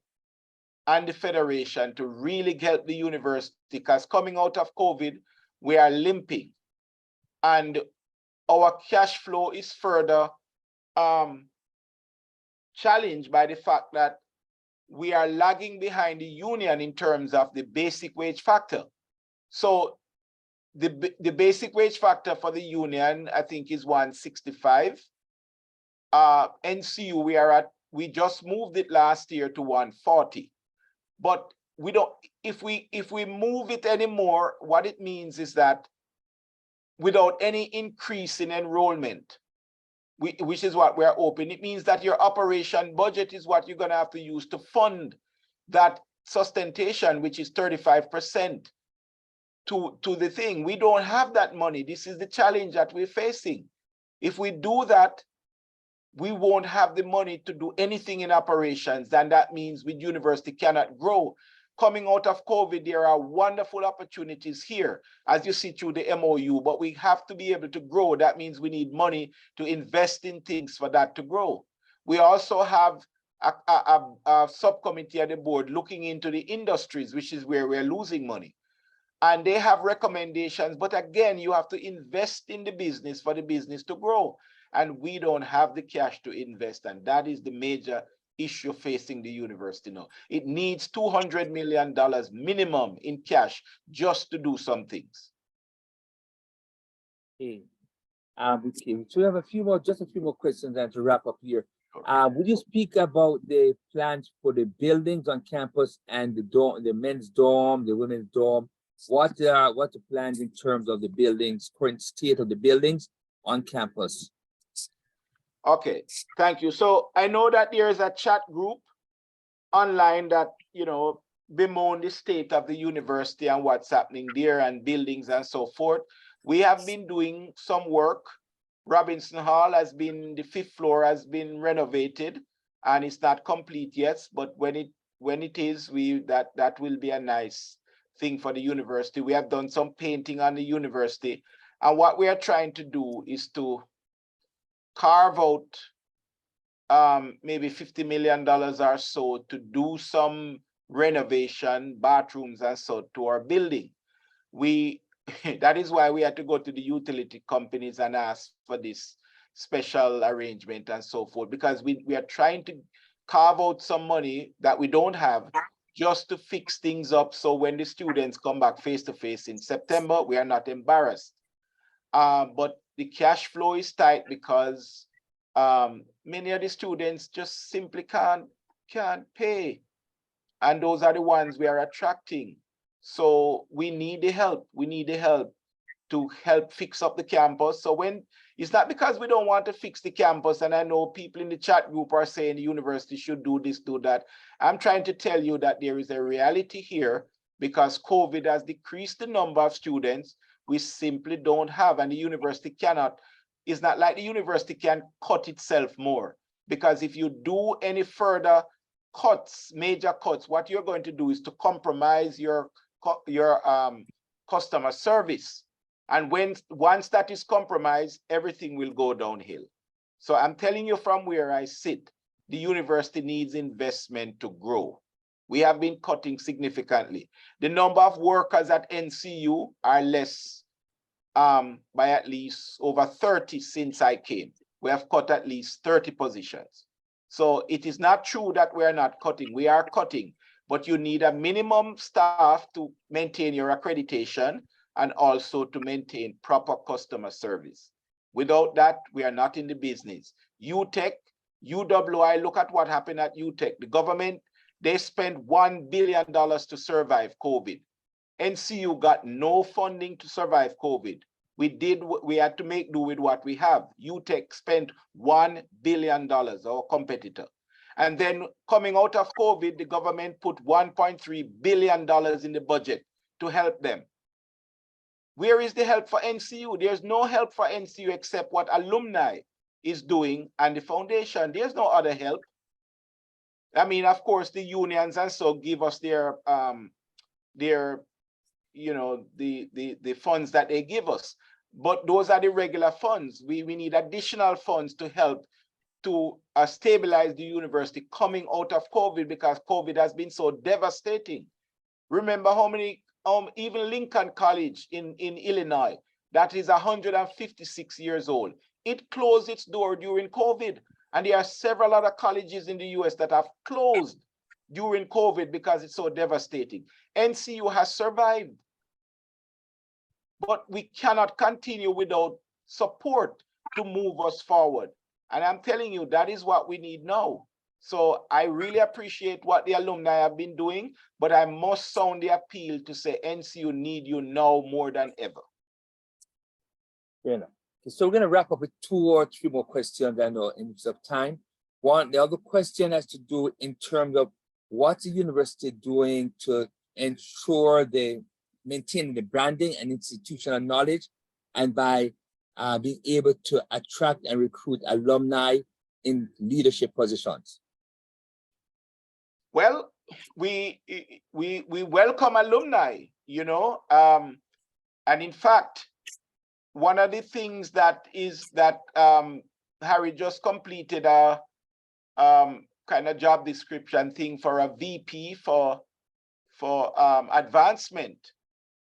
and the federation to really help the university, because coming out of COVID, we are limping. And our cash flow is further challenged by the fact that we are lagging behind the union in terms of the basic wage factor. So the basic wage factor for the union, I think, is 165. NCU, we just moved it last year to 140. But we don't, if we move it anymore, what it means is that without any increase in enrollment, which is what we're hoping, it means that your operation budget is what you're going to have to use to fund that sustentation, which is 35% to the thing. We don't have that money. This is the challenge that we're facing. If we do that, we won't have the money to do anything in operations, and that means the university cannot grow. Coming out of COVID, there are wonderful opportunities here, as you see through the MOU, but we have to be able to grow. That means we need money to invest in things for that to grow. We also have a subcommittee at the board looking into the industries, which is where we're losing money. And they have recommendations, but again, you have to invest in the business for the business to grow. And we don't have the cash to invest. And that is the major issue facing the university now. It needs $200 million minimum in cash just to do some things. Okay. Okay. So we have just a few more questions and to wrap up here. Would you speak about the plans for the buildings on campus and the dorm, the men's dorm, the women's dorm? What the plans in terms of the buildings, current state of the buildings on campus? Okay, thank you. So I know that there is a chat group online that, you know, bemoan the state of the university and what's happening there and buildings and so forth. We have been doing some work. Robinson Hall has been, the 5th floor has been renovated and it's not complete yet, but when it is, that will be a nice thing for the university. We have done some painting on the university, and what we are trying to do is to carve out maybe $50 million or so to do some renovation, bathrooms and so to our building. That is why we had to go to the utility companies and ask for this special arrangement and so forth, because we are trying to carve out some money that we don't have just to fix things up. So when the students come back face to face in September, we are not embarrassed. But the cash flow is tight because many of the students just simply can't pay. And those are the ones we are attracting. So we need the help. We need the help to help fix up the campus. So when it's not because we don't want to fix the campus, and I know people in the chat group are saying the university should do this, do that. I'm trying to tell you that there is a reality here because COVID has decreased the number of students. We simply don't have, and the university cannot. It's not like the university can cut itself more, because if you do any further cuts, major cuts, what you're going to do is to compromise your customer service. And once that is compromised, everything will go downhill. So I'm telling you from where I sit, the university needs investment to grow. We have been cutting significantly. The number of workers at NCU are less by at least over 30 since I came. We have cut at least 30 positions. So it is not true that we are not cutting. We are cutting, but you need a minimum staff to maintain your accreditation and also to maintain proper customer service. Without that, we are not in the business. UTech, UWI, look at what happened at UTech. The government, they spent $1 billion to survive COVID. NCU got no funding to survive COVID. We had to make do with what we have. UTech spent $1 billion, our competitor. And then coming out of COVID, the government put $1.3 billion in the budget to help them. Where is the help for NCU? There's no help for NCU except what alumni is doing and the foundation. There's no other help. I mean, of course, the unions and so give us their you know, the funds that they give us. But those are the regular funds. We need additional funds to help to stabilize the university coming out of COVID, because COVID has been so devastating. Remember how many, even Lincoln College in Illinois, that is 156 years old. It closed its door during COVID. And there are several other colleges in the US that have closed during COVID because it's so devastating. NCU has survived. But we cannot continue without support to move us forward. And I'm telling you, that is what we need now. So I really appreciate what the alumni have been doing, but I must sound the appeal to say NCU need you now more than ever. Fair enough. So we're going to wrap up with 2 or 3 more questions, I know, in terms of time. One, the other question has to do in terms of what's the university doing to ensure they maintain the branding and institutional knowledge, and by being able to attract and recruit alumni in leadership positions? Well, we welcome alumni, you know, and in fact, one of the things that is that Harry just completed a kind of job description thing for a VP for advancement.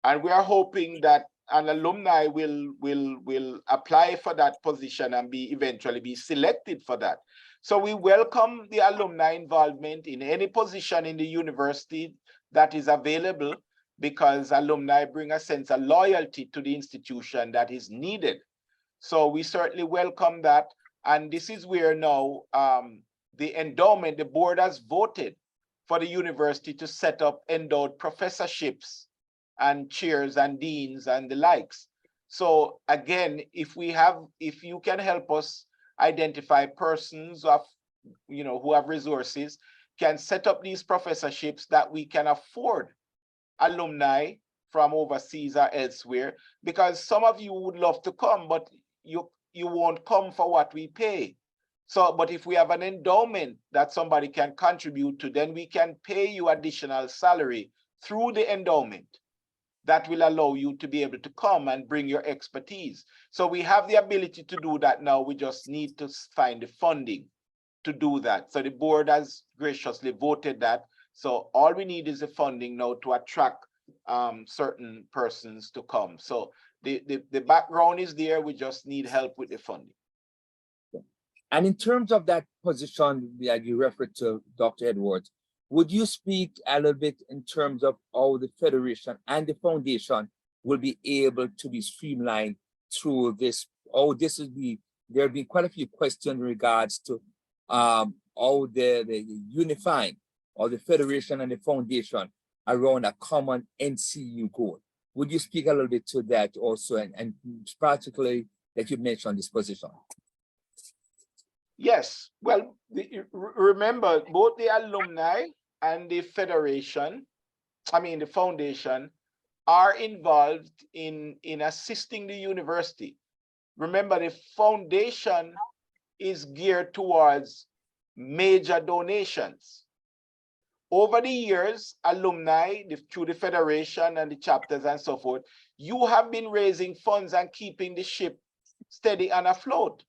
And we are hoping that an alumni will apply for that position and eventually be selected for that. So we welcome the alumni involvement in any position in the university that is available, because alumni bring a sense of loyalty to the institution that is needed. So we certainly welcome that. And this is where now the endowment, the board has voted for the university to set up endowed professorships and chairs and deans and the likes. So again, if you can help us identify persons who have resources, can set up these professorships that we can afford alumni from overseas or elsewhere, because some of you would love to come, but you won't come for what we pay. So, but if we have an endowment that somebody can contribute to, then we can pay you additional salary through the endowment. That will allow you to be able to come and bring your expertise. So we have the ability to do that now. We just need to find the funding to do that. So the board has graciously voted that. So all we need is the funding now to attract certain persons to come. So the background is there. We just need help with the funding. And in terms of that position that you referred to, Dr. Edwards, would you speak a little bit in terms of how the Federation and the Foundation will be able to be streamlined through this? There have been quite a few questions in regards to how the unifying of the Federation and the Foundation around a common NCU goal. Would you speak a little bit to that also, and particularly that you mentioned this position? Yes, well, remember, both the alumni and the Federation, the Foundation, are involved in assisting the university. Remember, the Foundation is geared towards major donations. Over the years, alumni, through the Federation and the chapters and so forth, you have been raising funds and keeping the ship steady and afloat.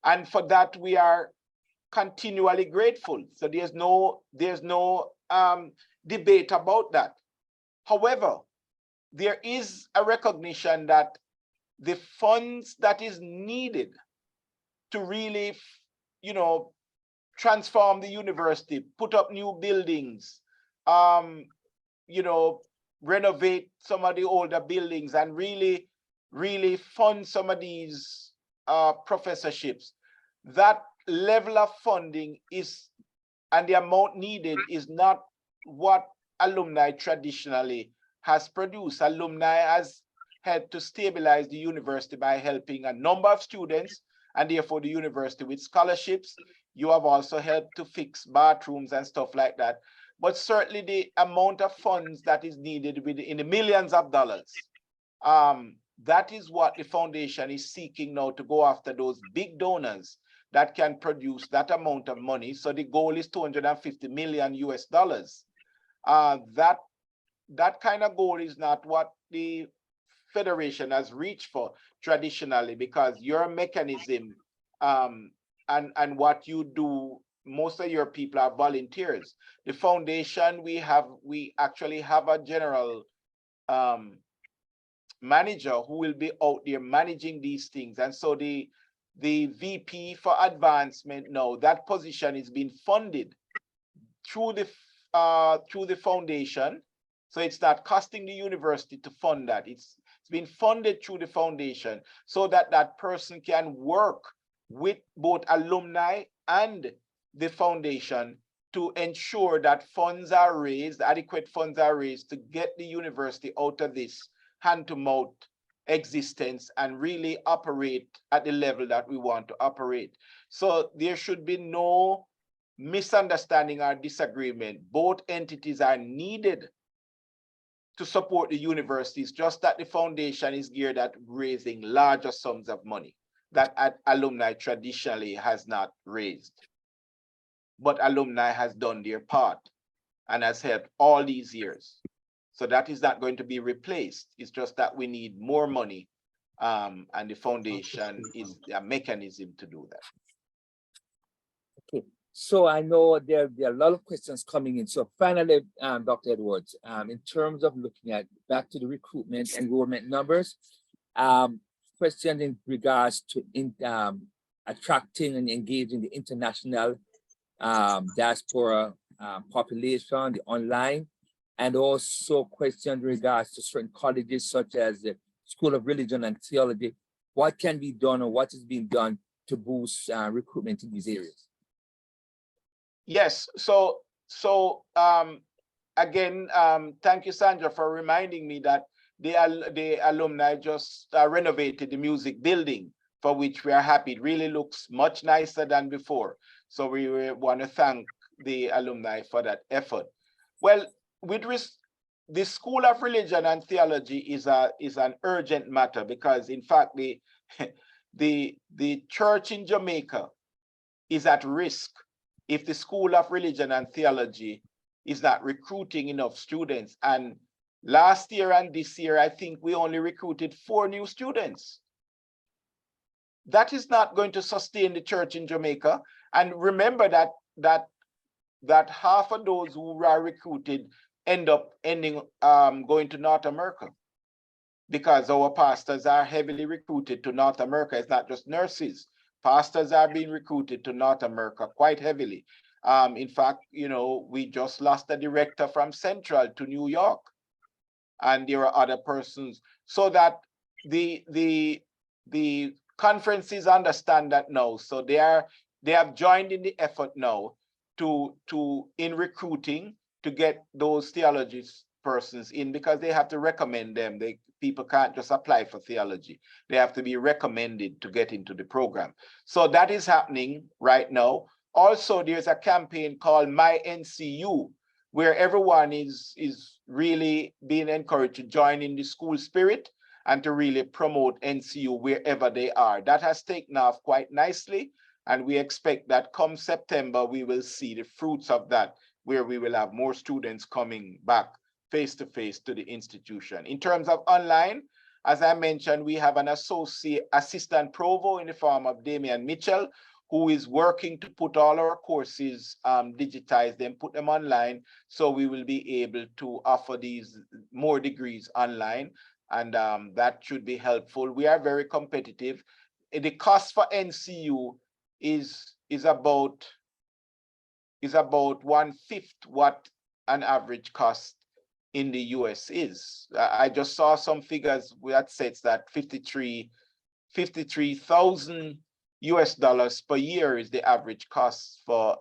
And for that, we are continually grateful. So there's no debate about that. However, there is a recognition that the funds that is needed to really, transform the university, put up new buildings, renovate some of the older buildings, and really fund some of these professorships. That level of funding and the amount needed is not what alumni traditionally has produced. Alumni has helped to stabilize the university by helping a number of students, and therefore the university with scholarships. You have also helped to fix bathrooms and stuff like that. But certainly the amount of funds that is needed in the millions of dollars, that is what the foundation is seeking now, to go after those big donors that can produce that amount of money. So the goal is 250 million US dollars. That kind of goal is not what the Federation has reached for traditionally, because your mechanism and what you do, most of your people are volunteers. The foundation, we actually have a general manager who will be out there managing these things. And so the VP for advancement now, that position is being funded through the foundation. So it's not costing the university to fund that. It's been funded through the foundation, so that that person can work with both alumni and the foundation to ensure that funds are raised, adequate funds are raised, to get the university out of this hand-to-mouth existence and really operate at the level that we want to operate. So there should be no misunderstanding or disagreement. Both entities are needed to support the universities, just that the foundation is geared at raising larger sums of money that alumni traditionally has not raised. But alumni has done their part and has helped all these years. So that is not going to be replaced. It's just that we need more money, and the foundation is a mechanism to do that. Okay, So I know there are a lot of questions coming in. So finally, Dr. Edwards, in terms of looking at back to the recruitment enrollment numbers, question in regards to attracting and engaging the international diaspora population, the online, and also question in regards to certain colleges such as the School of Religion and Theology. What can be done or what is being done to boost recruitment in these areas? Yes, again, thank you, Sandra, for reminding me that the alumni just renovated the music building, for which we are happy. It really looks much nicer than before. So we want to thank the alumni for that effort. Well, the School of Religion and Theology is an urgent matter, because in fact the church in Jamaica is at risk if the School of Religion and Theology is not recruiting enough students. And last year and this year, I think we only recruited 4 new students. That is not going to sustain the church in Jamaica. And remember that half of those who are recruited end up going to North America, because our pastors are heavily recruited to North America. It's not just nurses. Pastors are being recruited to North America quite heavily. In fact, you know, we just lost a director from Central to New York, and there are other persons. So that the conferences understand that now. So they have joined in the effort now in recruiting to get those theologists persons in, because they have to recommend them. People can't just apply for theology. They have to be recommended to get into the program. So that is happening right now. Also, there's a campaign called My NCU, where everyone is really being encouraged to join in the school spirit and to really promote NCU wherever they are. That has taken off quite nicely, and we expect that come September, we will see the fruits of that, where we will have more students coming back face-to-face to the institution. In terms of online, as I mentioned, we have an assistant provost in the form of Damian Mitchell, who is working to put all our courses, digitize them, put them online, so we will be able to offer these more degrees online, and that should be helpful. We are very competitive. The cost for NCU is about 1/5 what an average cost in the US is. I just saw some figures that says that $53,000 per year is the average cost for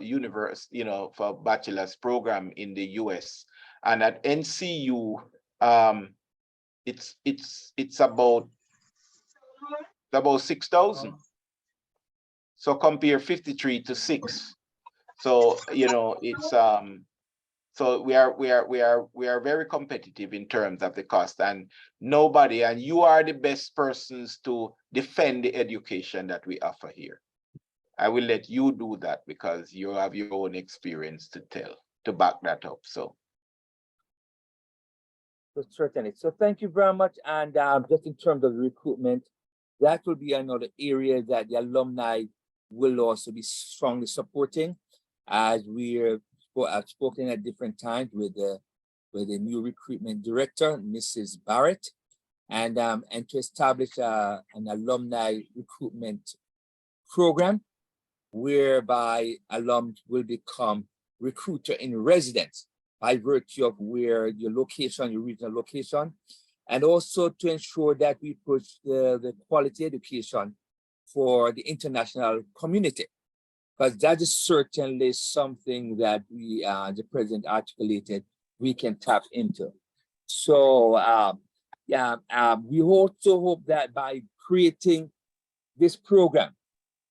university, for bachelor's program in the US. And at NCU, it's about 6,000. So compare 53 to 6. So it's so we are very competitive in terms of the cost, and you are the best persons to defend the education that we offer here. I will let you do that, because you have your own experience to back that up. So certainly. So thank you very much. And just in terms of the recruitment, that will be another area that the alumni will also be strongly supporting, as I've spoken at different times with the new recruitment director, Mrs. Barrett, and to establish an alumni recruitment program whereby alums will become recruiter in residence by virtue of where your regional location, and also to ensure that we push the quality education for the international community, because that is certainly something that the president articulated, we can tap into. So we also hope that by creating this program,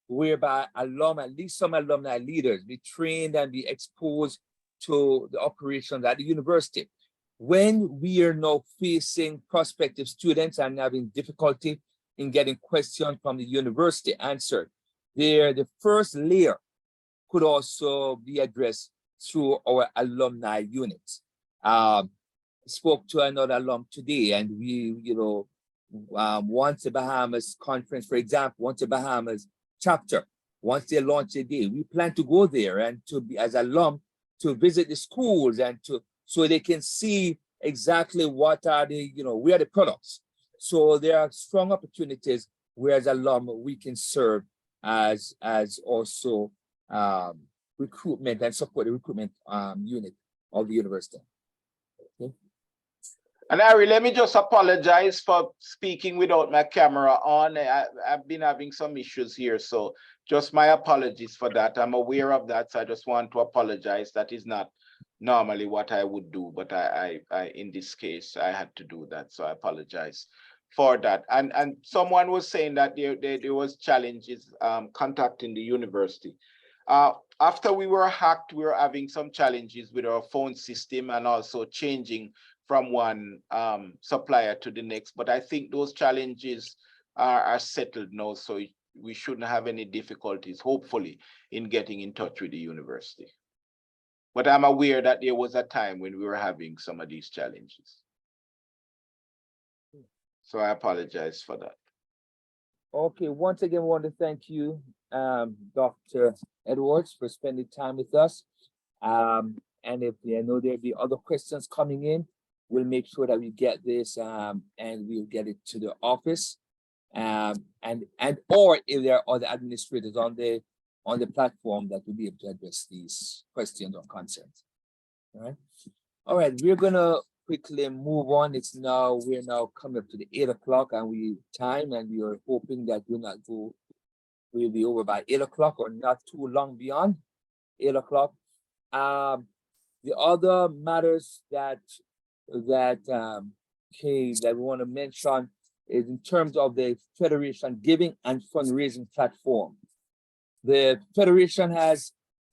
whereby at least some alumni leaders be trained and be exposed to the operations at the university, when we are now facing prospective students and having difficulty in getting questions from the university answered, the first layer could also be addressed through our alumni units. Spoke to another alum today, and we, once the Bahamas conference, for example, once the Bahamas chapter once they launch a day. We plan to go there and to be as alum to visit the schools and to so they can see exactly what are the, where are the products. So there are strong opportunities where as alum we can serve as also recruitment and support the recruitment unit of the university. Okay. And Harry, let me just apologize for speaking without my camera on. I've been having some issues here, so just my apologies for that. I'm aware of that, so I just want to apologize. That is not normally what I would do, but I in this case, I had to do that, so I apologize for that. And someone was saying that there was challenges contacting the university. After we were hacked, we were having some challenges with our phone system and also changing from one supplier to the next. But I think those challenges are settled now, so we shouldn't have any difficulties, hopefully, in getting in touch with the university. But I'm aware that there was a time when we were having some of these challenges. So I apologize for that. Okay, once again, I want to thank you, Dr. Edwards, for spending time with us. And if I know there'll be other questions coming in, we'll make sure that we get this and we'll get it to the office. And or if there are other administrators on the platform that will be able to address these questions or concerns. All right, we're gonna quickly move on. We're now coming up to the 8 o'clock and we are hoping that we'll be over by 8 o'clock or not too long beyond 8 o'clock. The other matters that we want to mention is in terms of the Federation giving and fundraising platform. The Federation has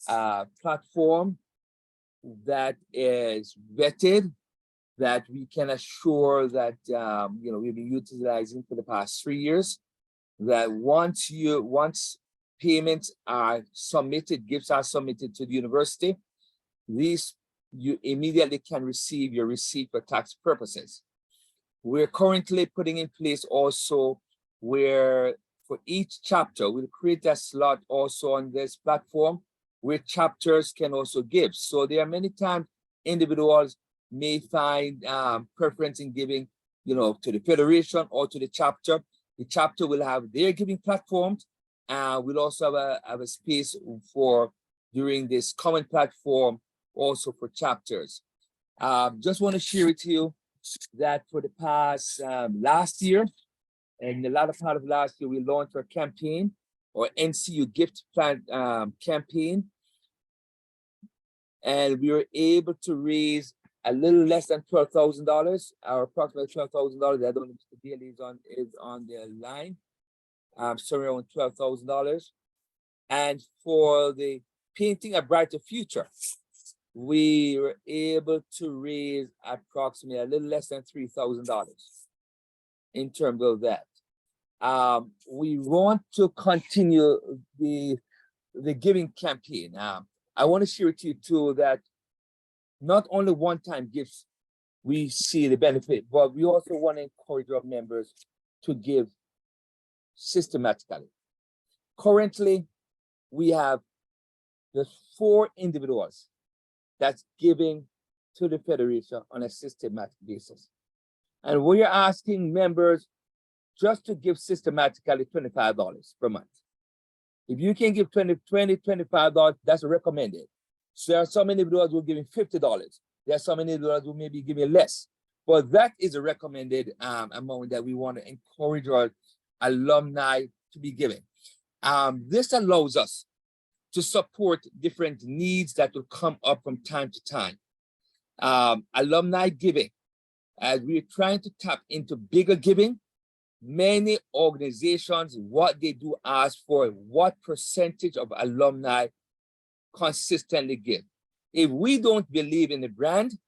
a platform that is vetted, that we can assure that we've been utilizing for the past 3 years. That once payments are submitted, gifts are submitted to the university, you immediately can receive your receipt for tax purposes. We're currently putting in place also where for each chapter, we'll create a slot also on this platform where chapters can also give. So there are many times individuals may find preference in giving, to the Federation or to the chapter. The chapter will have their giving platforms. We'll also have a space for during this common platform also for chapters. Just want to share with you that for the past last year, and the latter part of last year, we launched our campaign or NCU gift plan campaign. And we were able to raise a little less than $12,000, or approximately $12,000. I don't know if the daily is on the line. Somewhere around $12,000. And for the Painting a Brighter Future, we were able to raise approximately a little less than $3,000 in terms of that. We want to continue the giving campaign. I want to share with you too that not only one-time gifts we see the benefit, but we also want to encourage our members to give systematically. Currently, we have just 4 individuals that's giving to the Federation on a systematic basis. And we are asking members just to give systematically $25 per month. If you can give $25, that's recommended. So there are some individuals who are giving $50. There are some individuals who may be giving less. But that is a recommended amount that we want to encourage our alumni to be giving. This allows us to support different needs that will come up from time to time. Alumni giving, as we're trying to tap into bigger giving, many organizations, what they do ask for, what percentage of alumni consistently give. If we don't believe in the brand,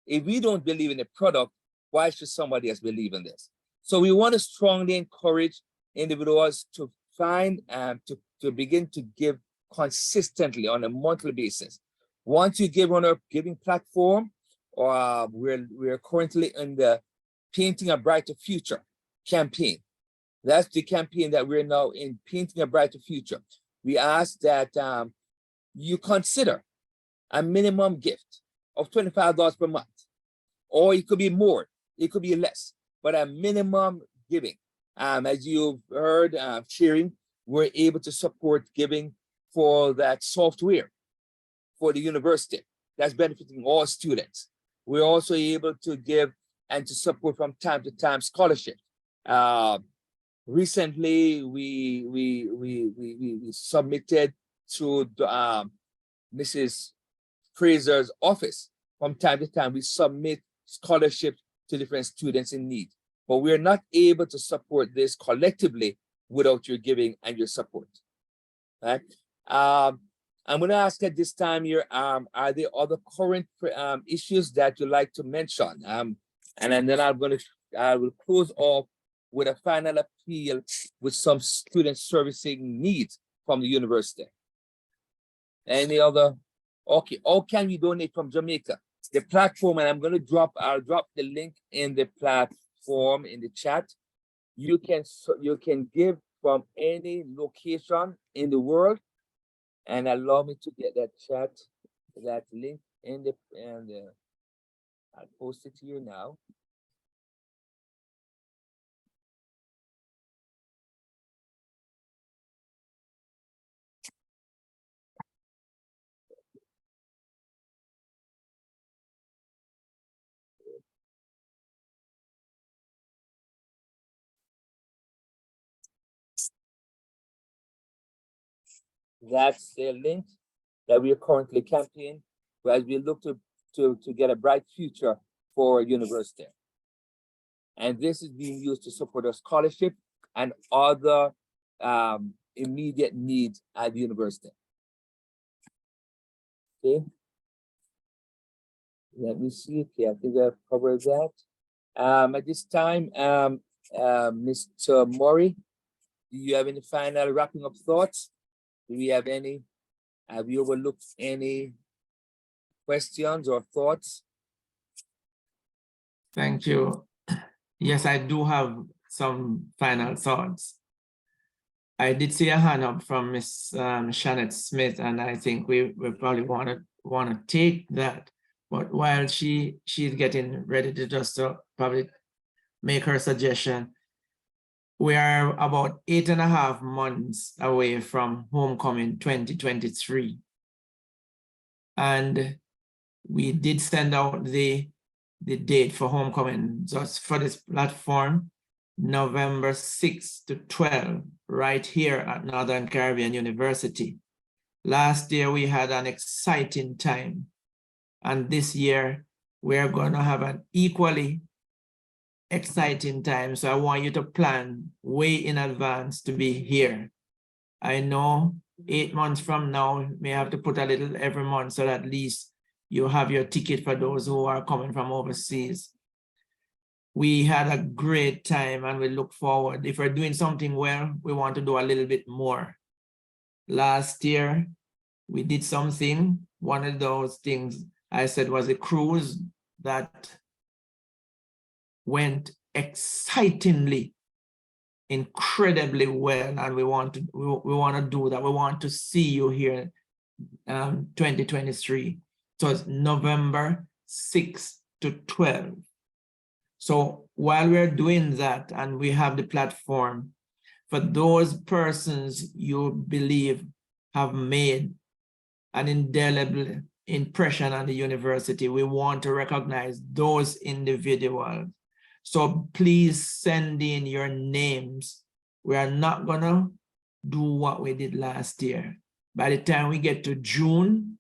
if we don't believe in the product, why should somebody else believe in this? So we want to strongly encourage individuals to find to begin to give consistently on a monthly basis. Once you give on our giving platform, or we're currently in the Painting a Brighter Future campaign. That's the campaign that we're now in, Painting a Brighter Future. we ask that you consider a minimum gift of $25 per month, or it could be more, it could be less, but a minimum giving. As you've heard sharing, we're able to support giving for that software for the university that's benefiting all students. We're also able to give and to support from time to time scholarship. Recently, we submitted to the, Mrs. Fraser's office. From time to time, we submit scholarships to different students in need, but we're not able to support this collectively without your giving and your support. Right? I'm going to ask at this time here, are there other current issues that you'd like to mention? And then I will close off with a final appeal with some student servicing needs from the university. Any other? Okay, how can you donate from Jamaica? The platform, and I'll drop the link in the platform in the chat. You can give from any location in the world, and allow me to get that link in the, I'll post it here now. That's the link that we are currently campaigning as we look to get a bright future for a university. And this is being used to support our scholarship and other immediate needs at the university. Okay. Let me see. Okay, I think I've covered that. At this time, Mr. Murray, do you have any final wrapping up thoughts? Do we have any? Have you overlooked any questions or thoughts? Thank you. Yes, I do have some final thoughts. I did see a hand up from Miss Shanette Smith, and I think we probably want to take that. But while she's getting ready to just probably make her suggestion, we are about 8.5 months away from homecoming 2023. And we did send out the date for homecoming just for this platform, November 6 to 12, right here at Northern Caribbean University. Last year, we had an exciting time. And this year, we're going to have an equally exciting time. So I want you to plan way in advance to be here. I know 8 months from now, you may have to put a little every month so that at least you have your ticket for those who are coming from overseas. We had a great time and we look forward. If we're doing something well, we want to do a little bit more. Last year, we did something. One of those things I said was a cruise that went excitingly, incredibly well, and we want to do that. We want to see you here 2023. So it's November 6 to 12. So while we're doing that and we have the platform, for those persons you believe have made an indelible impression on the university, we want to recognize those individuals. So please send in your names. We are not gonna do what we did last year. By the time we get to June,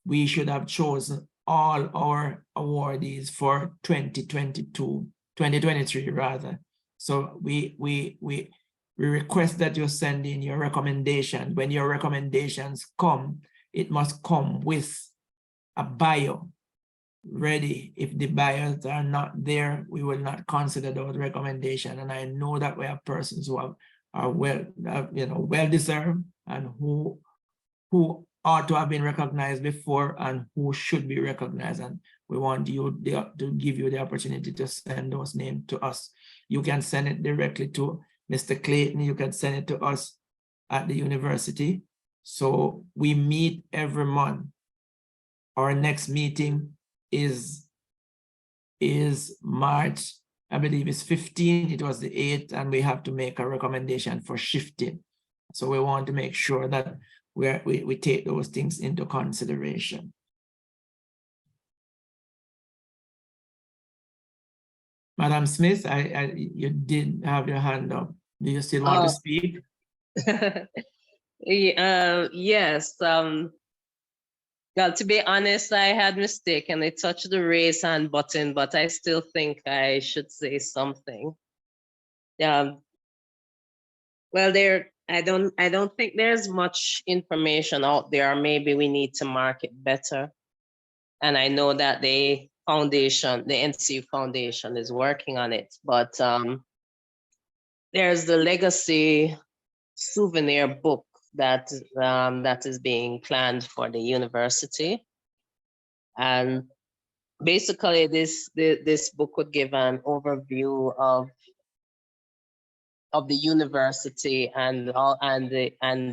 we should have chosen all our awardees for 2023 rather. So we request that you send in your recommendation. When your recommendations come, it must come with a bio ready. If the bios are not there, we will not consider those recommendations. And I know that we have persons who are well deserved and who ought to have been recognized before and who should be recognized. And we want you to give you the opportunity to send those names to us. You can send it directly to Mr. Clayton. You can send it to us at the university. So we meet every month. Our next meeting is March, I believe it's 15, it was the 8th, and we have to make a recommendation for shifting. So we want to make sure that we take those things into consideration. Madam Smith, you did have your hand up. Do you still want to speak? Yes. Well, to be honest, I had mistaken. I touched the raise hand button, but I still think I should say something. Well, I don't think there's much information out there. Maybe we need to market better. And I know that the foundation, the NCU Foundation, is working on it. But there's the legacy souvenir book that is being planned for the university. And basically this book would give an overview of the university and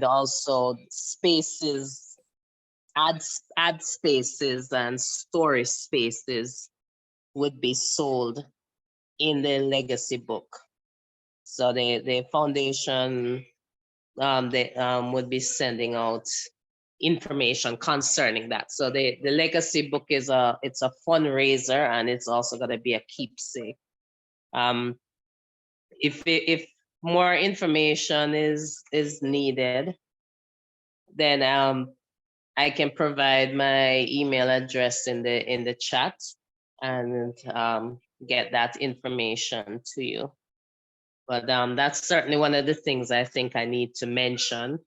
also spaces, ad spaces and storage spaces would be sold in the legacy book. So the foundation would be sending out information concerning that. So the legacy book is it's a fundraiser, and it's also going to be a keepsake. If more information is needed, then I can provide my email address in the chat and get that information to you. But that's certainly one of the things I think I need to mention,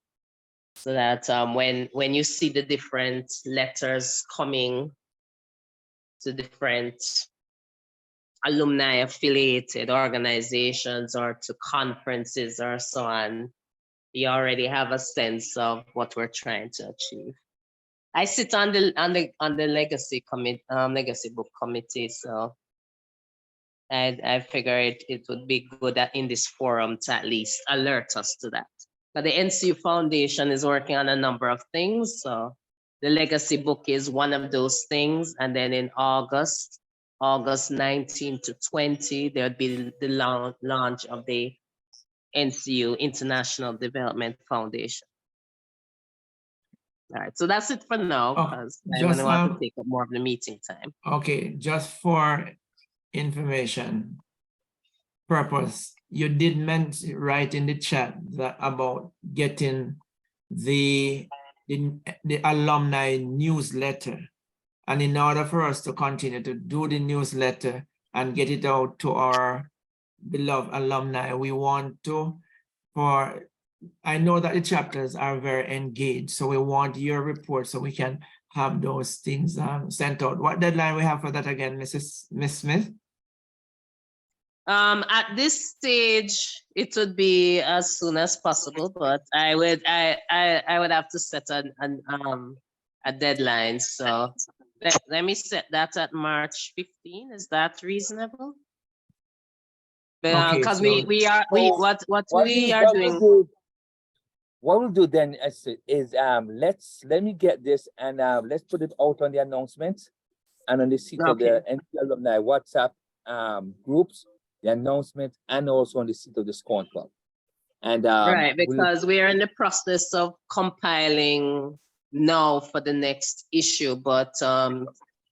so that when you see the different letters coming to different alumni affiliated organizations or to conferences or so on, you already have a sense of what we're trying to achieve. I sit on the legacy book committee, so I figure it would be good that in this forum to at least alert us to that. But the NCU Foundation is working on a number of things. So the legacy book is one of those things. And then in August 19 to 20, there'll be the launch of the NCU International Development Foundation. All right, so that's it for now, because I don't want to take up more of the meeting time. Okay, just for information purpose, you did write in the chat that about getting the alumni newsletter. And in order for us to continue to do the newsletter and get it out to our beloved alumni, we want to, I know that the chapters are very engaged, so we want your report so we can have those things sent out. What deadline we have for that again, Miss Smith? At this stage, it would be as soon as possible, but I would have to set a deadline. So let me set that at March 15. Is that reasonable? Because we are doing. What we'll do then is let me get this and let's put it out on the announcements and on the seat of the NCU alumni WhatsApp groups, the announcement, and also on the seat of the SCORN Club. And right, because we are in the process of compiling now for the next issue, but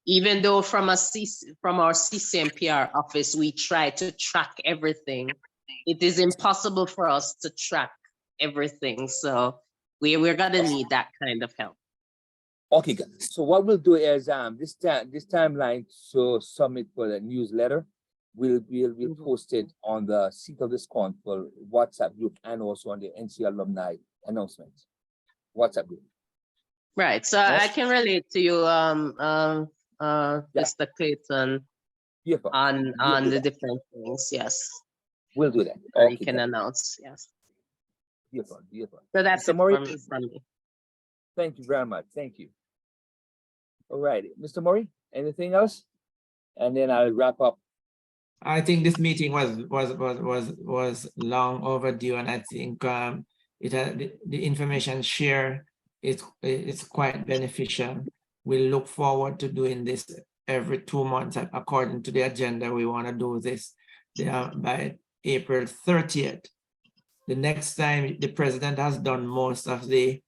even though from our CCMPR office we try to track everything, it is impossible for us to track everything. So we're gonna need that kind of help. Okay, good. So what we'll do is this timeline to submit for the newsletter, we'll post it on the seat of the SCORN for WhatsApp group and also on the NCU alumni announcements WhatsApp group. Right. So yes. I can relate to you, Mr. Clayton, on the different things. Yes. We'll do that. Okay, you can announce. Yes. Beautiful, beautiful. So that's it from me. Thank you very much. Thank you. All right, Mr. Murray, anything else? And then I'll wrap up. I think this meeting was long overdue, and I think it had the information shared it's quite beneficial. We look forward to doing this every 2 months according to the agenda. We want to do this by April 30th. The next time the president has done most of the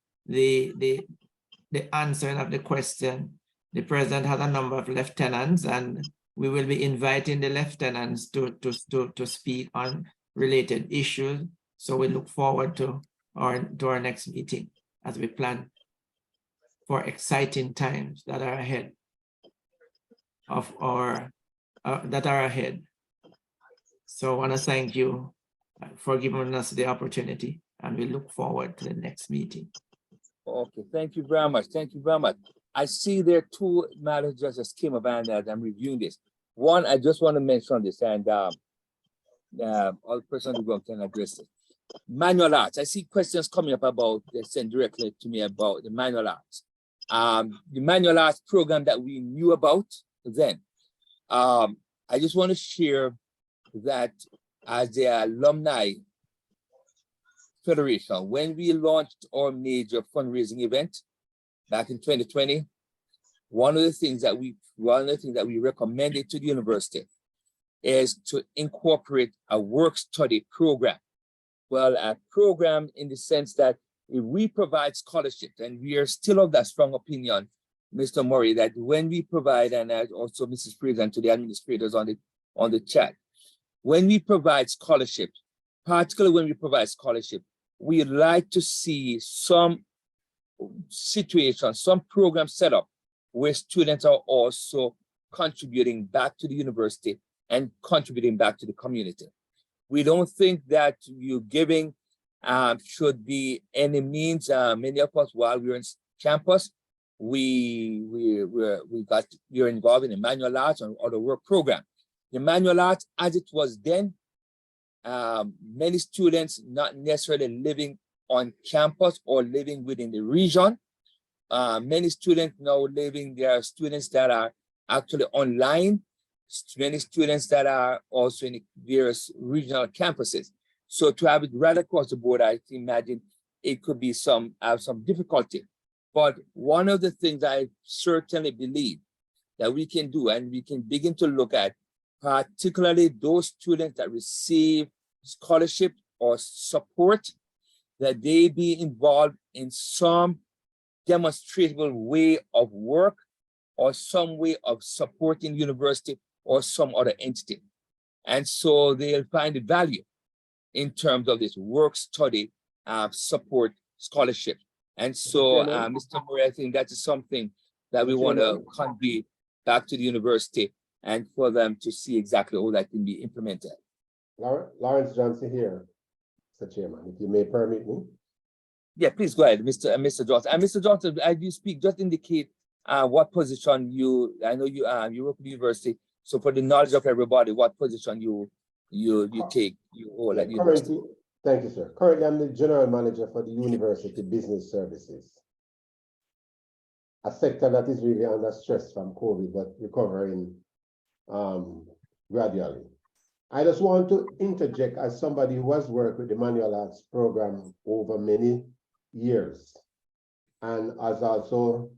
answering of the question, the president has a number of lieutenants, and we will be inviting the lieutenants to speak on related issues. So we look forward to our next meeting as we plan for exciting times that are ahead of our So I want to thank you for giving us the opportunity, and we look forward to the next meeting. Okay, thank you very much. Thank you very much. I see there are two matters just came up and I'm reviewing this. One, I just want to mention this, and all persons who can address it. Manual arts. I see questions coming up about, they sent directly to me about the manual arts. The manual arts program that we knew about then. I just want to share that as the alumni federation, when we launched our major fundraising event back in 2020, one of the things that we recommended to the university is to incorporate a work study program. Well, a program in the sense that if we provide scholarships, and we are still of that strong opinion, Mr. Murray, that when we provide, and also Mrs. Fraser and to the administrators on the chat, when we provide scholarships, particularly when we provide scholarship, we'd like to see some situation, some program set up where students are also contributing back to the university and contributing back to the community. We don't think that you giving should be any means. Many of us, while we're in campus, we're involved in the manual arts or the work program. The manual arts, as it was then, many students not necessarily living on campus or living within the region. Many students now living, there are students that are actually online, many students that are also in various regional campuses. So to have it right across the board, I imagine it could be some difficulty. But one of the things I certainly believe that we can do, and we can begin to look at, particularly those students that receive scholarship or support, that they be involved in some demonstrable way of work or some way of supporting university or some other entity. And so they'll find the value in terms of this work study support scholarship. And so, Mr. Murray, I think that is something that we want to convey back to the university and for them to see exactly how that can be implemented. Lawrence Johnson here, Mr. Chairman, if you may permit me. Yeah, please go ahead, Mr. Johnson. And Mr. Johnson, as you speak, just indicate what position I know you work at the university, so for the knowledge of everybody, what position you take, you hold at the university. Thank you, sir. Currently, I'm the general manager for the University Business Services, a sector that is really under stress from COVID, but recovering gradually. I just want to interject as somebody who has worked with the manual arts program over many years and has also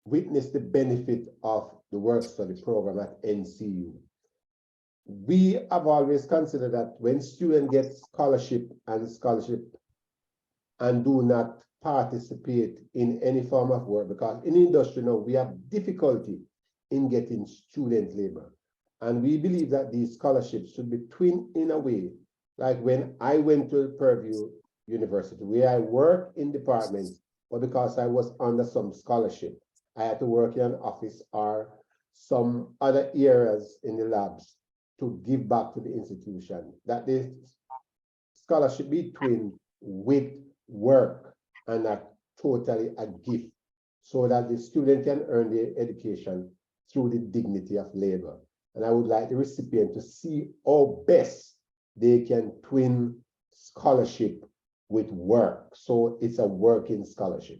witnessed the benefit of the work study program at NCU. We have always considered that when students get scholarship and do not participate in any form of work, because in industry now we have difficulty in getting student labor. And we believe that these scholarships should be twinned in a way, like when I went to Purdue University, where I work in departments, but because I was under some scholarship, I had to work in an office or some other areas in the labs to give back to the institution, that the scholarship be twinned with work and not totally a gift, so that the student can earn their education through the dignity of labor. And I would like the recipient to see how best they can twin scholarship with work. So it's a working scholarship.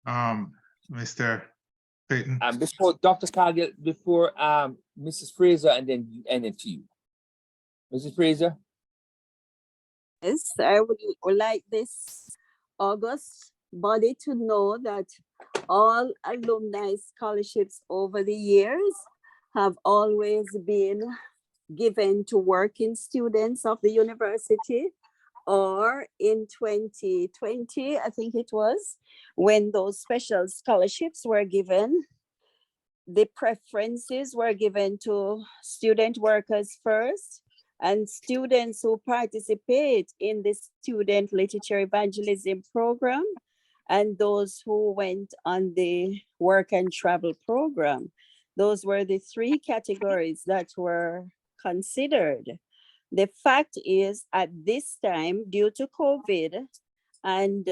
Mr. Payton. Before Dr. Cargill, before Mrs. Fraser, and then to you. Mrs. Fraser? Yes, I would like this august body to know that all alumni scholarships over the years have always been given to working students of the university, or in 2020, I think it was, when those special scholarships were given, the preferences were given to student workers first, and students who participate in the student literature evangelism program, and those who went on the work and travel program. Those were the three categories that were considered. The fact is, at this time, due to COVID, and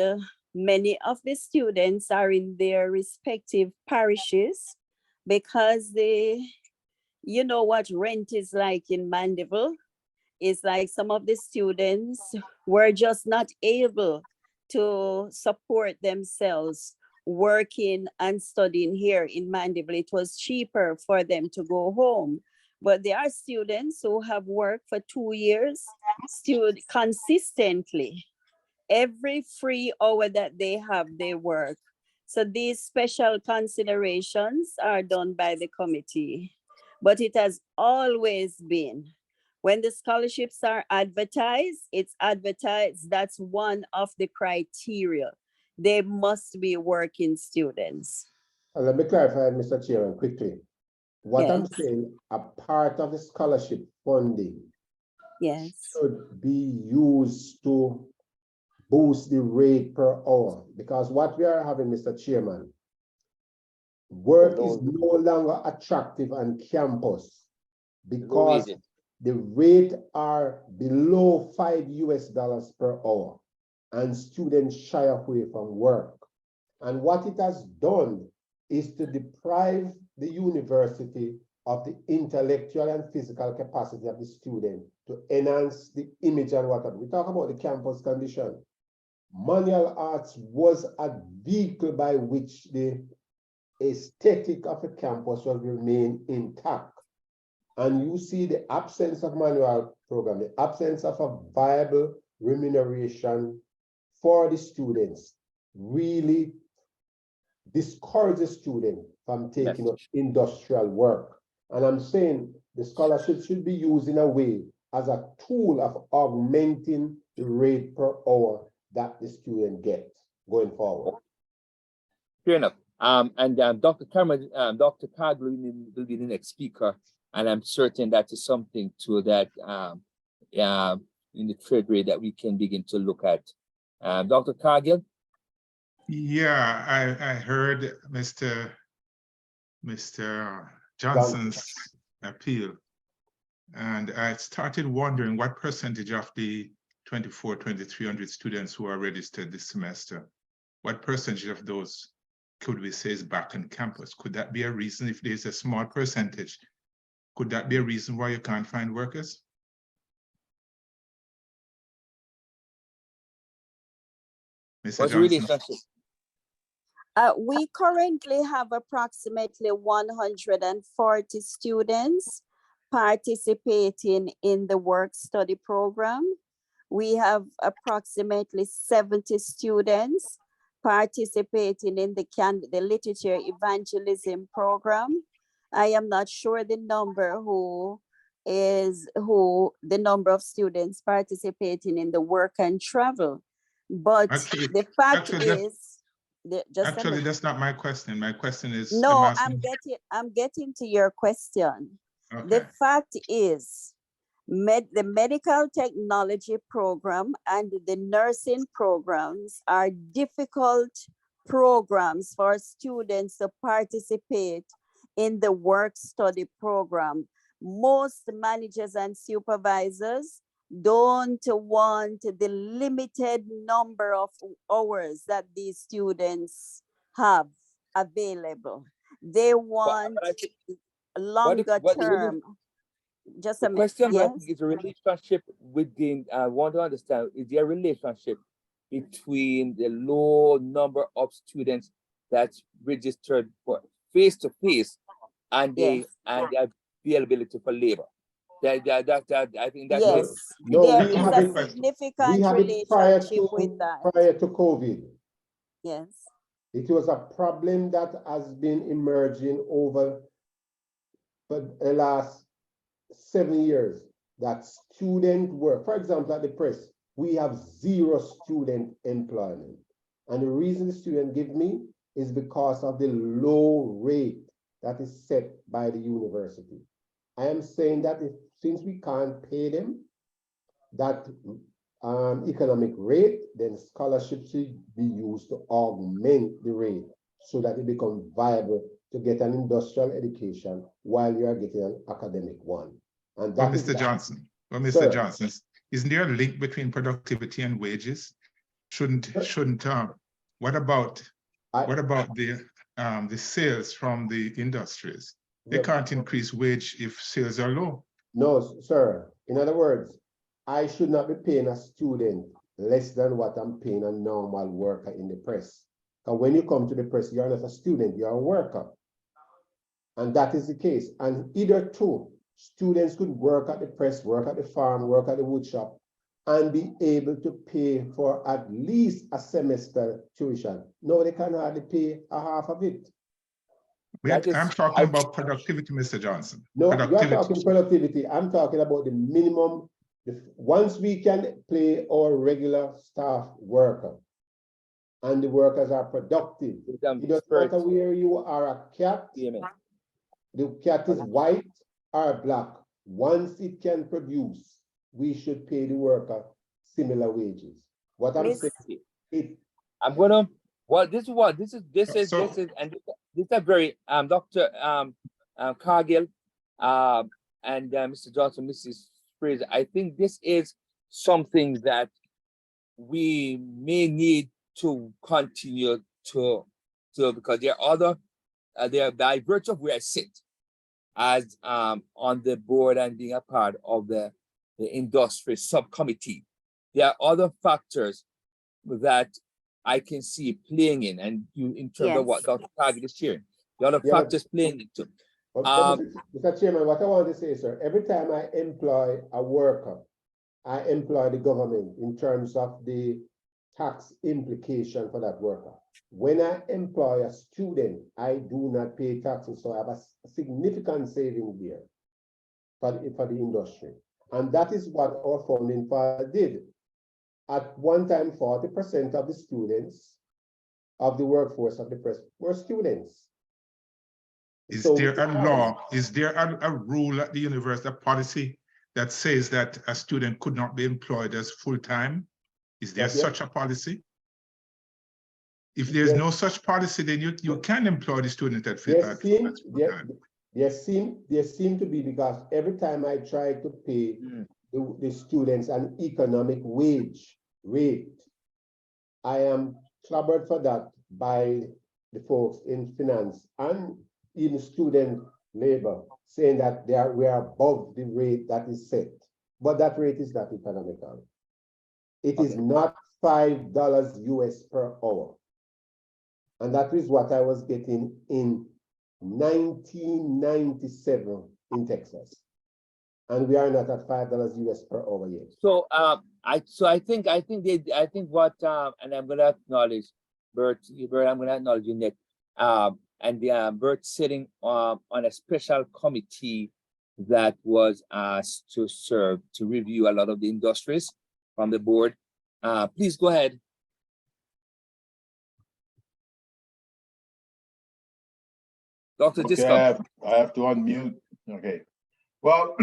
many of the students are in their respective parishes, because you know what rent is like in Mandeville. It's like some of the students were just not able to support themselves working and studying here in Mandeville. It was cheaper for them to go home. But there are students who have worked for 2 years, consistently. Every free hour that they have, they work. So these special considerations are done by the committee. But it has always been, when the scholarships are advertised, it's advertised, that's one of the criteria. They must be working students. Let me clarify, Mr. Chairman, quickly. What I'm Yes. saying, a part of the scholarship funding Yes. should be used to boost the rate per hour, because what we are having, Mr. Chairman, work is no longer attractive on campus because the rate are below $5 per hour, and students shy away from work. And what it has done is to deprive the university of the intellectual and physical capacity of the student to enhance the image and whatever. We talk about the campus condition. Manual arts was a vehicle by which the aesthetic of a campus will remain intact. And you see the absence of manual program, the absence of a viable remuneration for the students really discourages students from taking up industrial work. And I'm saying the scholarship should be used in a way as a tool of augmenting the rate per hour that the student gets going forward. Fair enough. Dr. Cameron, Dr. Card will be the next speaker, and I'm certain that is something to that in the treasury that we can begin to look at. Dr. Cargill? Yeah, I heard Mr. Johnson's appeal, and I started wondering what percentage of the 2,300 students who are registered this semester, what percentage of those could we say is back on campus? Could that be a reason? If there's a small percentage, could that be a reason why you can't find workers? Mr. Johnson? We currently have approximately 140 students participating in the work-study program. We have approximately 70 students participating in the literature evangelism program. I am not sure the number the number of students participating in the work and travel, but the fact is, that's not my question. My question is, no, I'm getting to your question. Okay. The fact is, the medical technology program and the nursing programs are difficult programs for students to participate in the work-study program. Most managers and supervisors don't want the limited number of hours that these students have available. They want longer term. Just a question, yes? is a relationship within, I want to understand, is there a relationship between the low number of students that's registered for face-to-face and the availability for labor? I think that No, is. Yes, no, there we is have a it, we significant have it prior relationship with to that. COVID. Yes. It was a problem that has been emerging over the last 7 years, that student work, for example, at the press, we have 0 student employment. And the reason the student give me is because of the low rate that is set by the university. I am saying that since we can't pay them that economic rate, then scholarships should be used to augment the rate so that it becomes viable to get an industrial education while you are getting an academic one. And Well, that is Mr. Johnson, Mr. Sir. Johnson, isn't there a link between productivity and wages? What about the sales from the industries? They can't increase wage if sales are low. No, sir. In other words, I should not be paying a student less than what I'm paying a normal worker in the press. Because when you come to the press, you're not a student, you're a worker. And that is the case. And either two, students could work at the press, work at the farm, work at the wood shop, and be able to pay for at least a semester tuition. No, they can hardly pay a half of it. I'm talking about productivity, Mr. Johnson. No, you are talking productivity. I'm talking about the minimum. Once we can pay our regular staff worker, and the workers are productive, it doesn't matter where you are a cat, the cat is white or black. Once it can produce, we should pay the worker similar wages. What I'm saying, This is a very Dr. Cargill and Mr. Johnson, Mrs. Fraser. I think this is something that we may need to continue to because there are other there by virtue of where I sit as on the board and being a part of the industry subcommittee, there are other factors that I can see playing in, and you in terms of what Dr. Cargill is sharing, the other factors playing into. Mr. Chairman, what I want to say, sir, every time I employ a worker, I employ the government in terms of the tax implication for that worker. When I employ a student, I do not pay taxes, so I have a significant saving there for the industry. And that is what our founding father did. At one time, 40% of the students of the workforce of the press were students. Is there a law, is there a rule at the university, a policy that says that a student could not be employed as full-time? Is there such a policy? If there's no such policy, then you can employ the student at full-time. There seem to be, because every time I try to pay the students an economic wage rate, I am clobbered for that by the folks in finance and in student labor, saying that we are above the rate that is set. But that rate is not economical. It is not $5 US per hour. And that is what I was getting in 1997 in Texas. And we are not at $5 US per hour yet. So I think what and I'm gonna acknowledge Bert, I'm gonna acknowledge you, Nick. And Bert sitting on a special committee that was asked to serve to review a lot of the industries from the board. Please go ahead. Dr. Okay, I have to unmute. Okay. Well,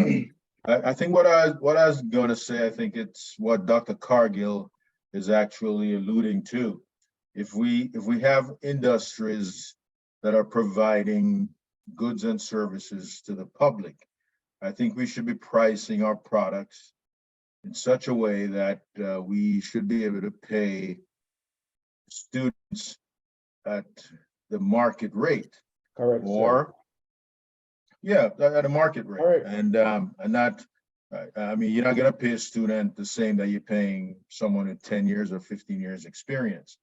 I think what I was going to say, I think it's what Dr. Cargill is actually alluding to. If we have industries that are providing goods and services to the public, I think we should be pricing our products in such a way that we should be able to pay students at the market rate. Correct. Or, yeah, at a market rate. Correct. And not, I mean, you're not going to pay a student the same that you're paying someone with 10 years or 15 years experience.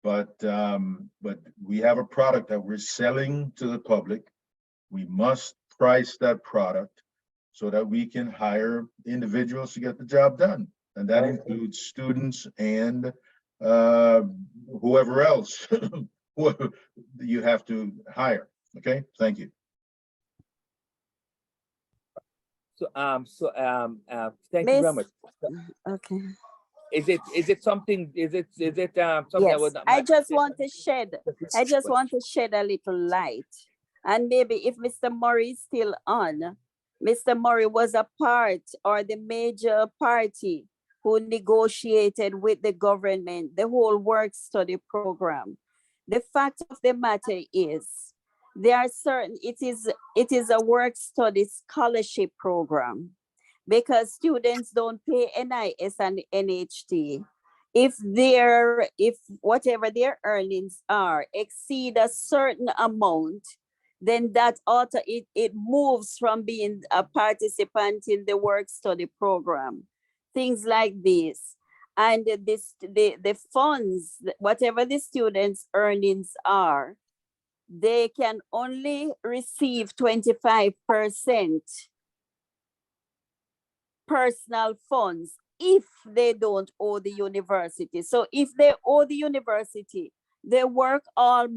But we have a product that we're selling to the public. We must price that product so that we can hire individuals to get the job done. And that includes students and whoever else whoever you have to hire. Okay, thank you. Thank you very much. Okay. Is it something? Is it something? Yes, I just want to shed a little light. And maybe if Mr. Murray is still on, Mr. Murray was a part or the major party who negotiated with the government the whole work study program. The fact of the matter is there are certain, it is a work study scholarship program, because students don't pay NIS and NHT. If whatever their earnings are exceed a certain amount, then that it moves from being a participant in the work study program, things like this. And the funds, whatever the students' earnings are, they can only receive 25% personal funds if they don't owe the university. So if they owe the university, they work all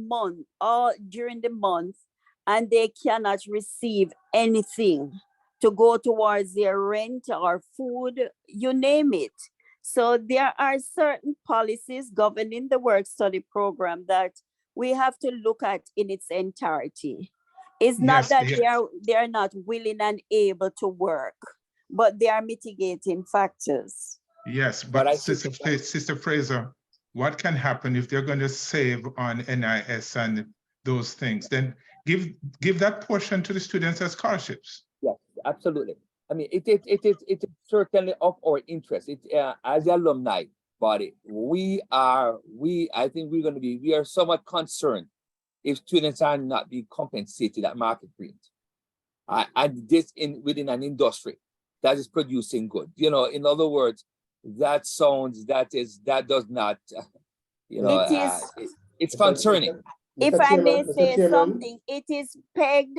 during the month, and they cannot receive anything to go towards their rent or food, you name it. So there are certain policies governing the work study program that we have to look at in its entirety. It's not that they are not willing and able to work, but they are mitigating factors. Yes, but Sister Fraser, what can happen if they're going to save on NIS and those things? Then give that portion to the students as scholarships. Yes, absolutely. I mean, it is certainly of our interest. As the alumni body, we are somewhat concerned if students are not being compensated at market rate. And this within an industry that is producing good. You know, in other words, that does not, it's concerning. If I may say something, it is pegged,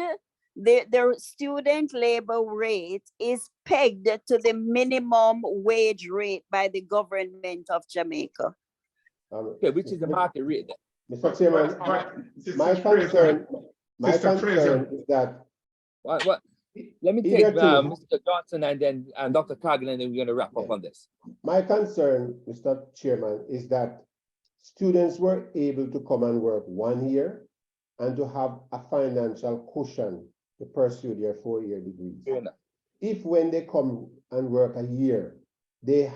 the student labor rate is pegged to the minimum wage rate by the government of Jamaica. Okay, which is the market rate. Mr. Chairman, my concern is that. What? Let me take Mr. Johnson and then Dr. Cargill, and then we're going to wrap up on this. My concern, Mr. Chairman, is that students were able to come and work 1 year and to have a financial cushion to pursue their 4-year degrees. If when they come and work a year, they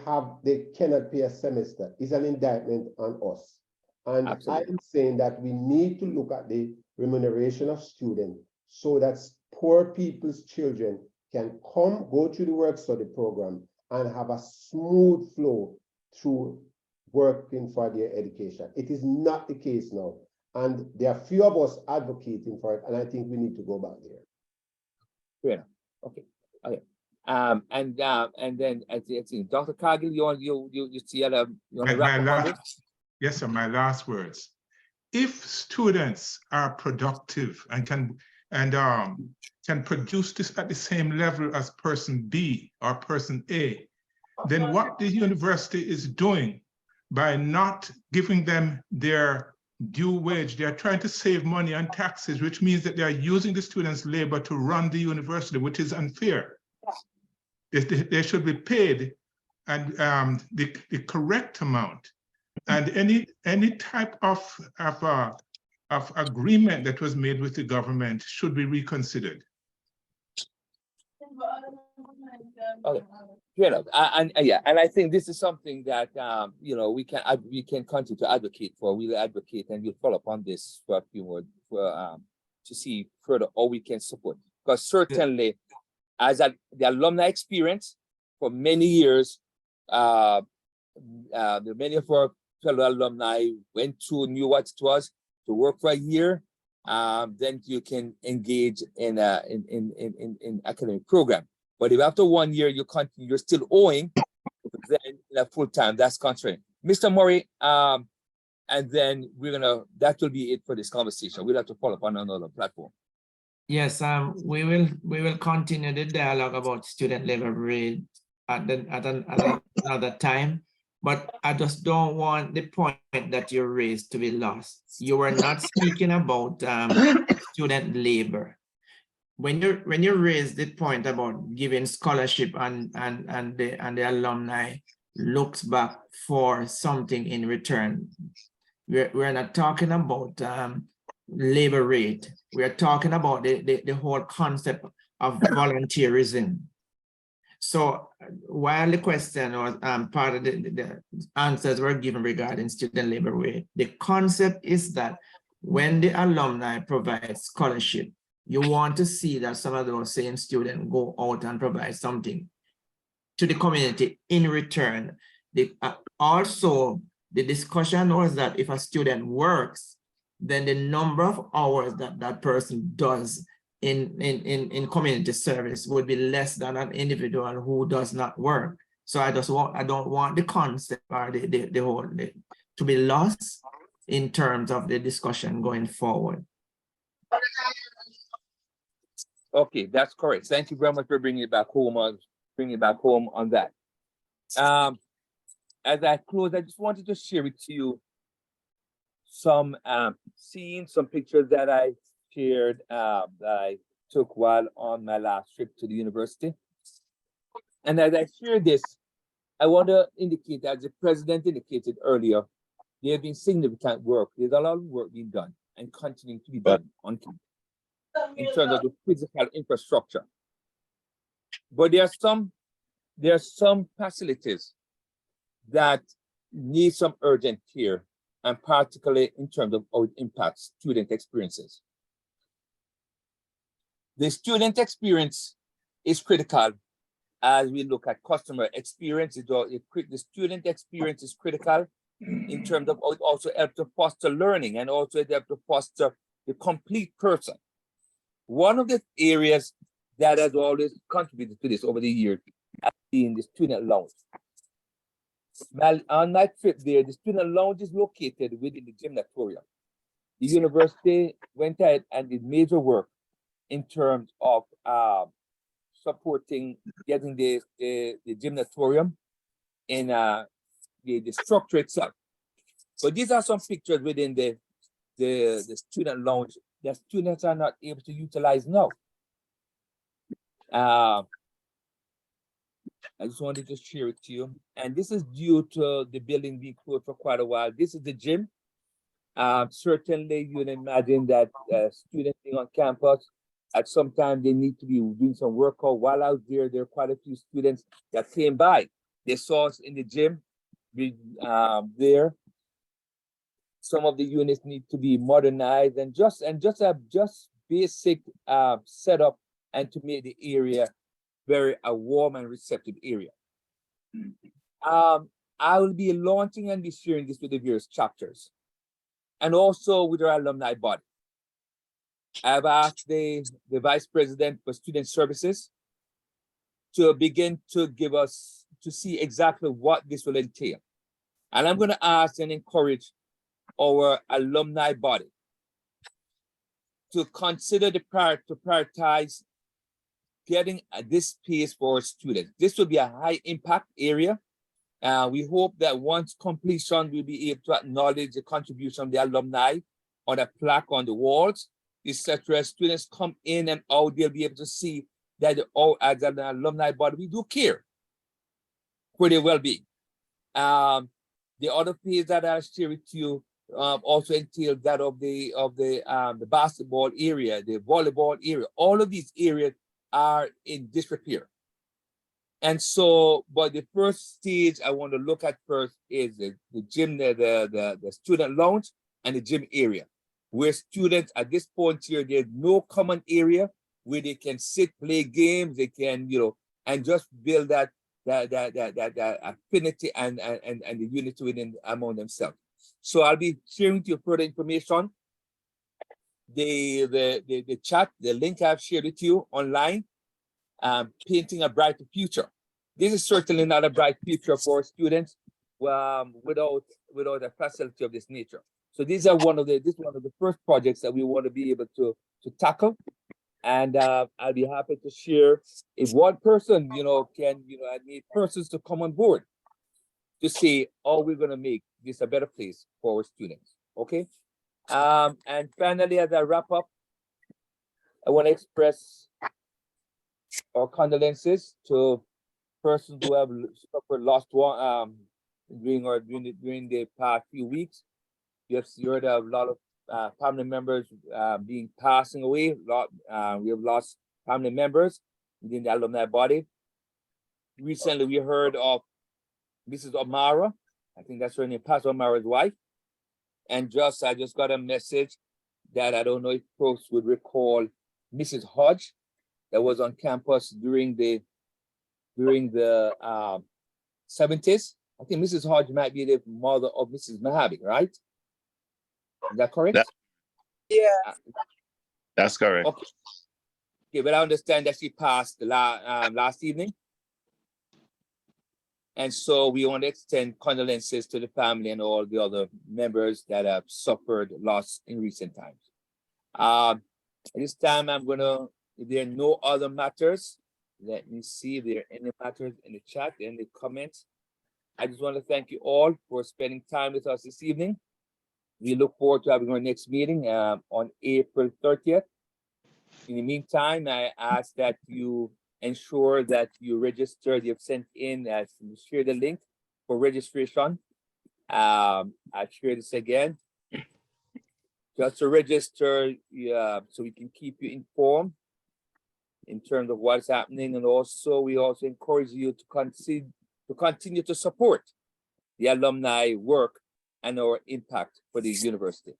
cannot pay a semester, it's an indictment on us. And I am saying that we need to look at the remuneration of students so that poor people's children can go through the work study program and have a smooth flow through working for their education. It is not the case now. And there are few of us advocating for it, and I think we need to go back there. Fair enough. Okay. And then I think Dr. Cargill, you see you want to wrap up on this? Yes, sir, my last words. If students are productive and can produce this at the same level as person B or person A, then what the university is doing by not giving them their due wage, they're trying to save money on taxes, which means that they are using the students' labor to run the university, which is unfair. They should be paid and the correct amount. And any type of agreement that was made with the government should be reconsidered. Okay. And I think this is something that we can continue to advocate for. We'll advocate and we'll follow up on this for a few more to see further how we can support. Because certainly, as the alumni experience for many years, many of our fellow alumni knew what it was to work for a year. Then you can engage in academic program. But if after 1 year you're still owing, then in a full time, that's concerning. Mr. Murray, and then that will be it for this conversation. We'll have to follow up on another platform. Yes, we will continue the dialogue about student labor rate at another time. But I just don't want the point that you raised to be lost. You were not speaking about student labor. When you raise the point about giving scholarship and the alumni looks back for something in return, we're not talking about labor rate. We are talking about the whole concept of volunteerism. So while the question was part of the answers were given regarding student labor rate, the concept is that when the alumni provide scholarship, you want to see that some of those same students go out and provide something to the community in return. Also, the discussion was that if a student works, then the number of hours that that person does in community service would be less than an individual who does not work. So I don't want the concept or the whole to be lost in terms of the discussion going forward. Okay, that's correct. Thank you very much for bringing it back home on that. As I close, I just wanted to share with you some scenes, some pictures that I shared that I took while on my last trip to the university. And as I share this, I want to indicate, as the president indicated earlier, there have been significant work. There's a lot of work being done and continuing to be done on campus in terms of the physical infrastructure. But there are some facilities that need some urgent care, and particularly in terms of how it impacts student experiences. The student experience is critical as we look at customer experience. The student experience is critical in terms of how it also helps to foster learning, and also it helps to foster the complete person. One of the areas that has always contributed to this over the years has been the student lounge. On my trip there, the student lounge is located within the gymnatorium. The university went ahead and did major work in terms of supporting getting the gymnatorium in the structure itself. But these are some pictures within the student lounge that students are not able to utilize now. I just wanted to share it to you. And this is due to the building being closed for quite a while. This is the gym. Certainly, you can imagine that students being on campus, at some time they need to be doing some workout. While out there are quite a few students that came by. They saw us in the gym there. Some of the units need to be modernized and just basic setup, and to make the area very warm and receptive area. I will be launching and be sharing this with the various chapters and also with our alumni body. I've asked the Vice President for Student Services to begin to give us, to see exactly what this will entail. And I'm going to ask and encourage our alumni body to consider to prioritize getting this space for our students. This will be a high impact area. We hope that once completion, we'll be able to acknowledge the contribution of the alumni on a plaque on the walls, etc. As students come in and out, they'll be able to see that as an alumni body, we do care for their well-being. The other phase that I'll share with you also entails that of the basketball area, the volleyball area. All of these areas are in disrepair. And so, but the first stage I want to look at first is the gym, the student lounge and the gym area, where students at this point here, there's no common area where they can sit, play games, they can, and just build that affinity and the unity within among themselves. So I'll be sharing with you further information. The chat, the link I've shared with you online, painting a brighter future. This is certainly not a bright future for students without a facility of this nature. So these are one of the first projects that we want to be able to tackle And I'll be happy to share if one person, I need persons to come on board to see how we're going to make this a better place for our students. Okay. And finally, as I wrap up, I want to express our condolences to persons who have suffered lost one during the past few weeks. You have heard of a lot of family members passing away. We have lost family members within the alumni body. Recently, we heard of Mrs. O'Mara. I think that's her name, Pastor O'Mara's wife. And I just got a message that I don't know if folks would recall Mrs. Hodge that was on campus during the 70s. I think Mrs. Hodge might be the mother of Mrs. Mahabi, right? Is that correct? Yeah. That's correct. Okay. Okay, but I understand that she passed last evening. And so we want to extend condolences to the family and all the other members that have suffered loss in recent times. At this time, if there are no other matters, let me see if there are any matters in the chat, in the comments. I just want to thank you all for spending time with us this evening. We look forward to having our next meeting on April 30th. In the meantime, I ask that you ensure that you register. You've sent in, share the link for registration. I'll share this again. Just to register, so we can keep you informed in terms of what's happening. And also, we also encourage you to continue to support the alumni work and our impact for the university.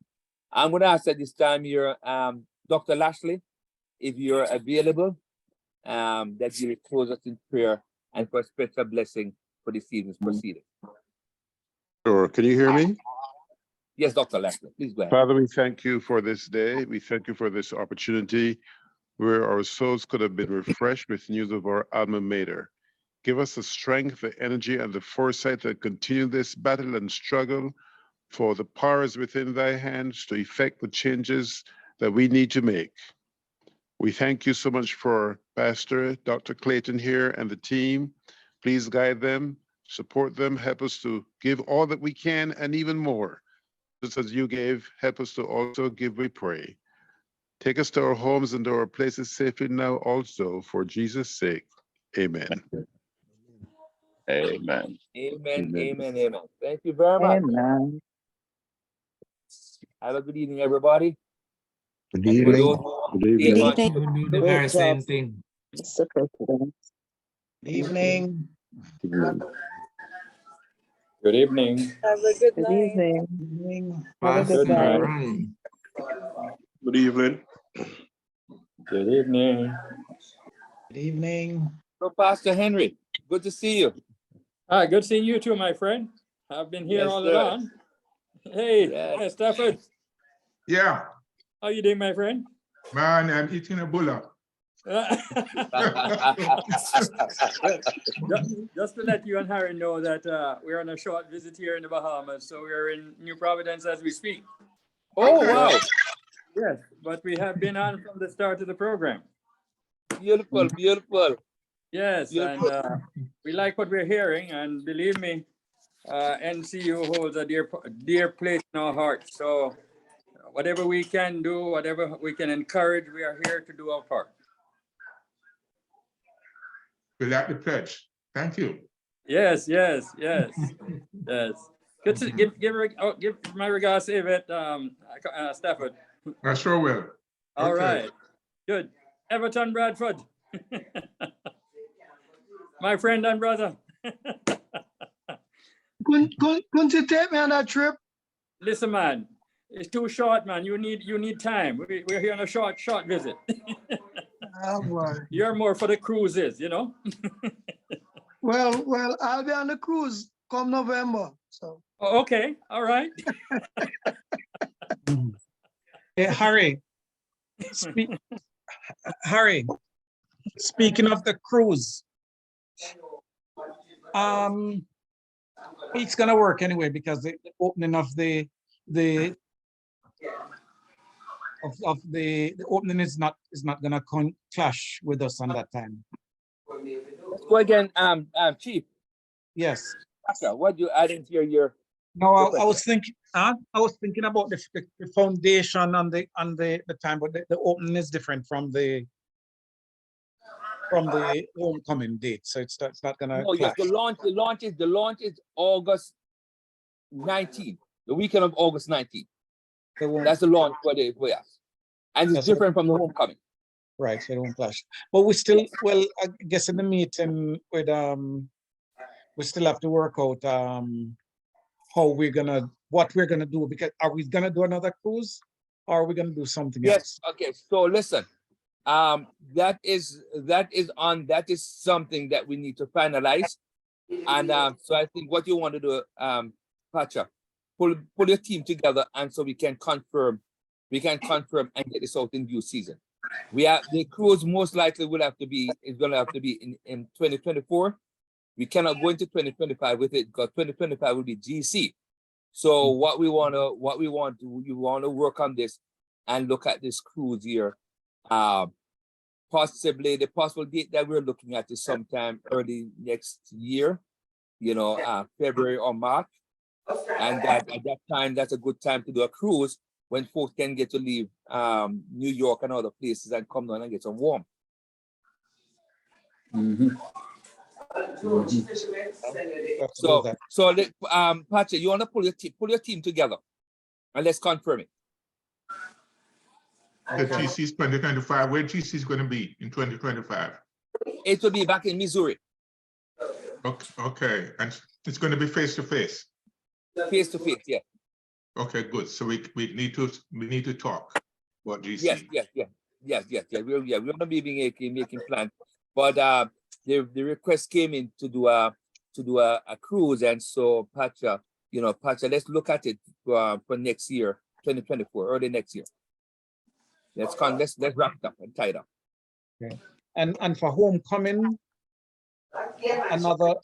I'm going to ask at this time here, Dr. Lashley, if you're available, that you will close us in prayer and for a special blessing for this evening's proceeding. Sure. Can you hear me? Yes, Dr. Lashley, please go ahead. Father, we thank you for this day. We thank you for this opportunity where our souls could have been refreshed with news of our alma mater. Give us the strength, the energy, and the foresight to continue this battle and struggle, for the power is within thy hands to effect the changes that we need to make. We thank you so much for Pastor Dr. Clayton here and the team. Please guide them, support them, help us to give all that we can and even more. Just as you gave, help us to also give, we pray. Take us to our homes and to our places safely now also, for Jesus' sake. Amen. Amen. Amen, amen, amen. Thank you very much. Amen. Have a good evening, everybody. Good And for evening. those Good evening. Do the very same thing. Mr. President. Evening. Good evening. Have a good Good night. evening. Evening. Have a good Pastor night. Ryan. Good evening. Good evening. Good evening. So, Pastor Henry, good to see you. Hi, good seeing you too, my friend. I've been here Yes, all sir. along. Hey, Yes. hi, Stafford. Yeah, How you doing, my friend? man, I'm eating a bulla. Just to let you and Harry know that we're on a short visit here in the Bahamas, so we're in New Providence as we speak. Oh, wow. Yes, but we have been on from the start of the program. Beautiful, beautiful. Yes, Beautiful. and we like what we're hearing, and believe me, NCU holds a dear place in our hearts. So whatever we can do, whatever we can encourage, we are here to do our part. We like the pledge. Thank you. Yes, yes, yes, yes. Good to give my regards to Yvette Stafford. I sure will. All Okay. right, good. Everton Bradford, my friend and brother. Couldn't you take me on that trip? Listen, man, it's too short, man. You need time. We're here on a short visit. Oh, boy. You're more for the cruises, you know. Well, I'll be on the cruise come November. So. Oh, okay, all right. Hey, Harry. Harry, speaking of the cruise, it's gonna work anyway because the opening of the of the opening is not gonna clash with us on that time. Let's go again, Chief. Yes. Pastor, what you adding to your No, I question? was thinking, I was thinking about the foundation on the time, but the opening is different from the homecoming date, so it's not gonna No, yes, clash. the launch is August 19th, the weekend of August 19th. That's the launch for us. And it's Yes, different from the homecoming. Right, so it won't clash. But we still, well, I guess in the meeting with we still have to work out what we're gonna do, because are we gonna do another cruise or are we gonna do something else? Yes, okay, so listen. That is something that we need to finalize. And so I think what you want to do, Pacha, pull your team together, and so we can confirm and get this out in due season. The cruise most likely is gonna have to be in 2024. We cannot go into 2025 with it, because 2025 will be GC. So you want to work on this and look at this cruise here. Possibly the possible date that we're looking at is sometime early next year, February or March. And that at that time, that's a good time to do a cruise when folks can get to leave New York and other places and come down and get some warm. So Patrick, you want to pull your team together and let's confirm it. The GC is 2025. Where GC is going to be in 2025? It will be back in Missouri. Okay, and it's going to be face to face. Face to face, yeah. Okay, good. So we need to talk about GC. Yes. We're gonna be making plans, but the request came in to do a cruise, and so Pacha, let's look at it for next year, 2024, early next year. Let's wrap it up and tie it up. Okay. And for homecoming, another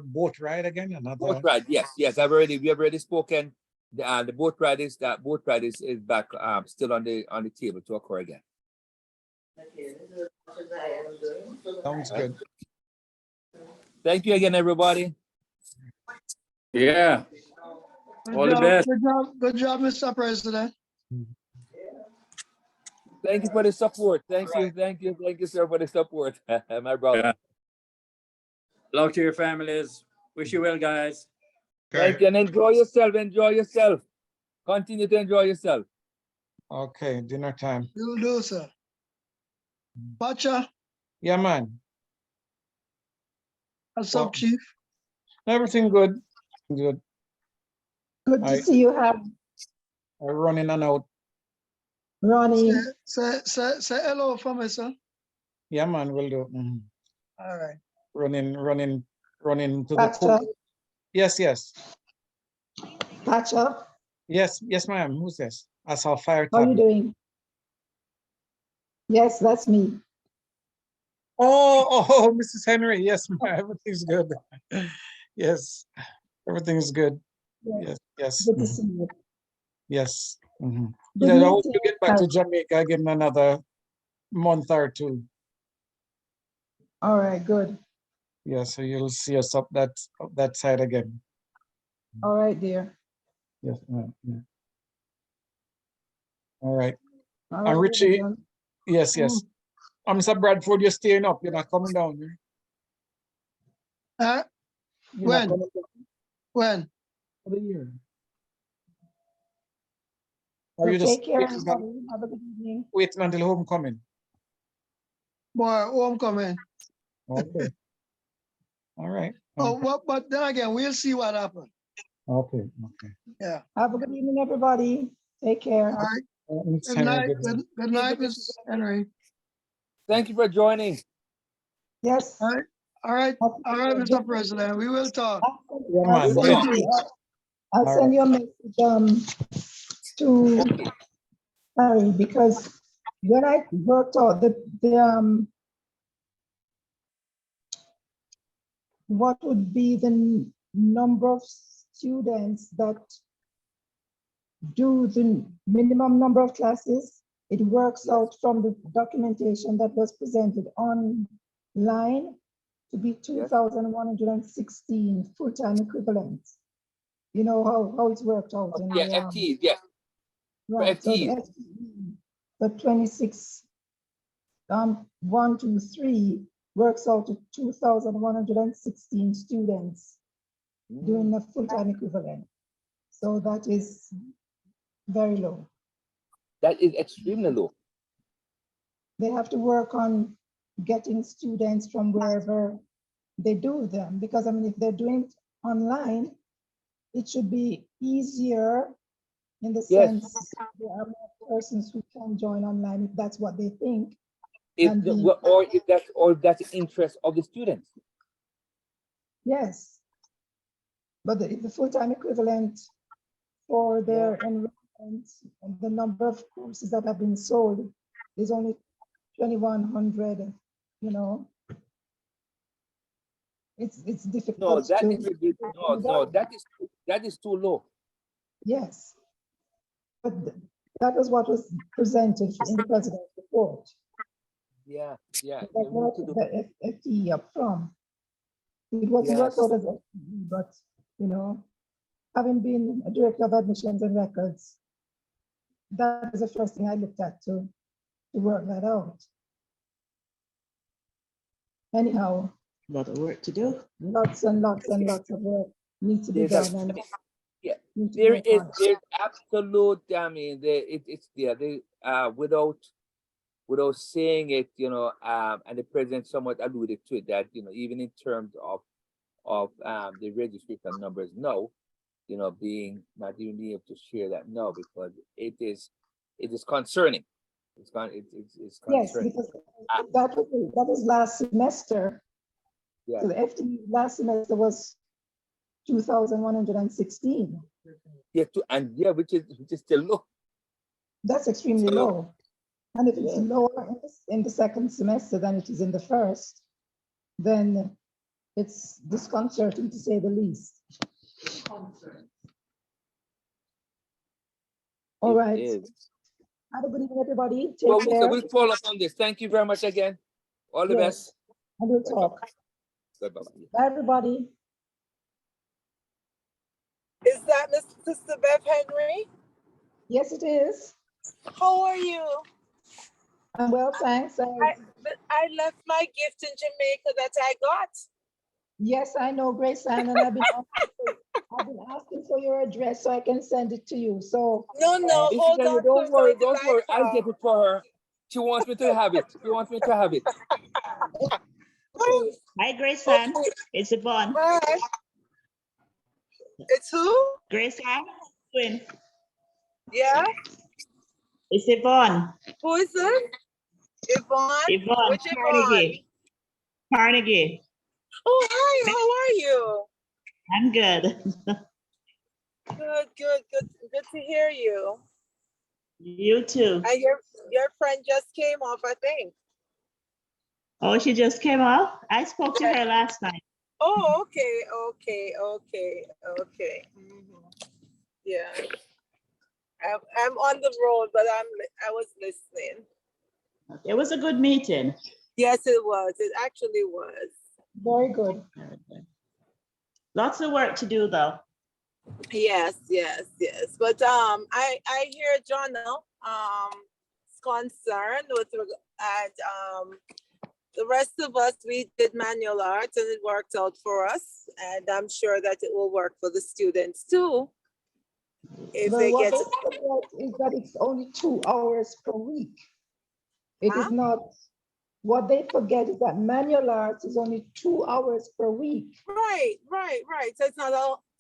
boat ride again. Boat ride, yes. We have already spoken. The boat ride is back still on the table to occur again. Sounds good. Thank you again, everybody. Yeah. All the best. Good job, Mr. President. Thank you for the support. Thank you, sir, for the support, my brother. Yeah. Love to your families. Wish you well, guys. Thank you, and enjoy yourself. Continue to enjoy yourself. Okay, dinner time. You'll do, sir. Pacha, Yeah, man. what's up, Chief? Everything good. Good. Good to see you, have. I run in and out. Ronnie. Say hello for me, sir. Yeah, man, will do. All right. Running to Pacha. the cook. Yes. Pacha, Yes, ma'am. Who's this? I saw fire. how are you doing? Yes, that's me. Oh, Mrs. Henry. Yes, ma'am. Everything's good. Yes, everything is good. Yes. Good to see you. Yes. Good I hope meeting you get back to Jamaica. Give them another month or two. All right, good. Yeah, so you'll see us up that side again. All right, dear. Yes, ma'am. Yeah. All right. All And right, Richie, John. yes. I'm Mr. Bradford, you're staying up. You're not coming down. You're When? not coming down When? for the year. So Or you just take care, everybody. Have a good evening. waiting until homecoming? Boy, homecoming. Okay. All right. Oh, but then again, we'll see what happens. Okay. Yeah. Have a good evening, everybody. Take care. All right. Good night. Good night, Mrs. Henry. Thank you for joining. Yes. All right, Mr. President. We will talk. I'll send you a message to Harry, because when I worked out the what would be the number of students that do the minimum number of classes, it works out from the documentation that was presented online to be 2,116 full-time equivalents. You know how it's worked out in Yeah, the, FTEs, yes. right, so the FTEs. FTE, the 26, 1, 2, 3 works out to 2,116 students doing a full-time equivalent. So that is very low. That is extremely low. They have to work on getting students from wherever they do them, because I mean, if they're doing it online, it should be easier in the Yes. sense there are more persons who can join online if that's what they think. If than the, being- or that's the interest of the students. Yes. But the full-time equivalent for their enrollment, and the number of courses that have been sold is only 2,100, you know. It's difficult No, that to. is that is too low. Yes. But that was what was presented in the president's report. Yeah, yeah. That's what the FTE up from. It wasn't worked out as FTE, but you know, having been a director of admissions and records, that was the first thing I looked at to work that out. Anyhow. A lot of work to do. Lots and lots and lots of work needs to be There's done. there's absolute, I mean, it's there. Without saying it, you know, and the president somewhat alluded to it, that, you know, even in terms of the registration numbers now, you know, not even being able to share that now, because it is concerning. It's Yes, concerning. because that was last semester. Yeah. So the FTE last semester was 2,116. Yeah, which is still low. That's extremely So, low. And if it's lower in the second semester than it is in the first, then it's disconcerting to say the least. All right. Have a good evening, everybody. Take care. We'll follow up on this. Thank you very much again. All the best. And we'll talk. Bye-bye. Bye, everybody. Is that Sister Bev Henry? Yes, it is. How are you? I'm well, thanks. I left my gift in Jamaica that I got. Yes, I know, Grace Ann, and I've been asking for your address so I can send it to you. So no, hold on. Don't worry. I'll get it for her. She wants me to have it. Hi, Grace Ann. It's Yvonne. Hi. It's who? Grace Ann. Twin. Yeah. It's Yvonne. Who is it? Yvonne. Yvonne. Which Yvonne? Carnegie. Carnegie. Oh, hi. How are you? I'm good. Good to hear you. You too. And your friend just came off, I think. Oh, she just came off? I spoke to her last night. Oh, okay. Yeah. I'm on the road, but I was listening. It was a good meeting. Yes, it was. It actually was. Very good. Lots of work to do, though. Yes. But I hear Jono is concerned with and the rest of us, we did manual arts and it worked out for us, and I'm sure that it will work for the students too. If But they what get they forget is that it's only 2 hours per week. It is not. What they forget is that manual arts is only 2 hours per week. Right. So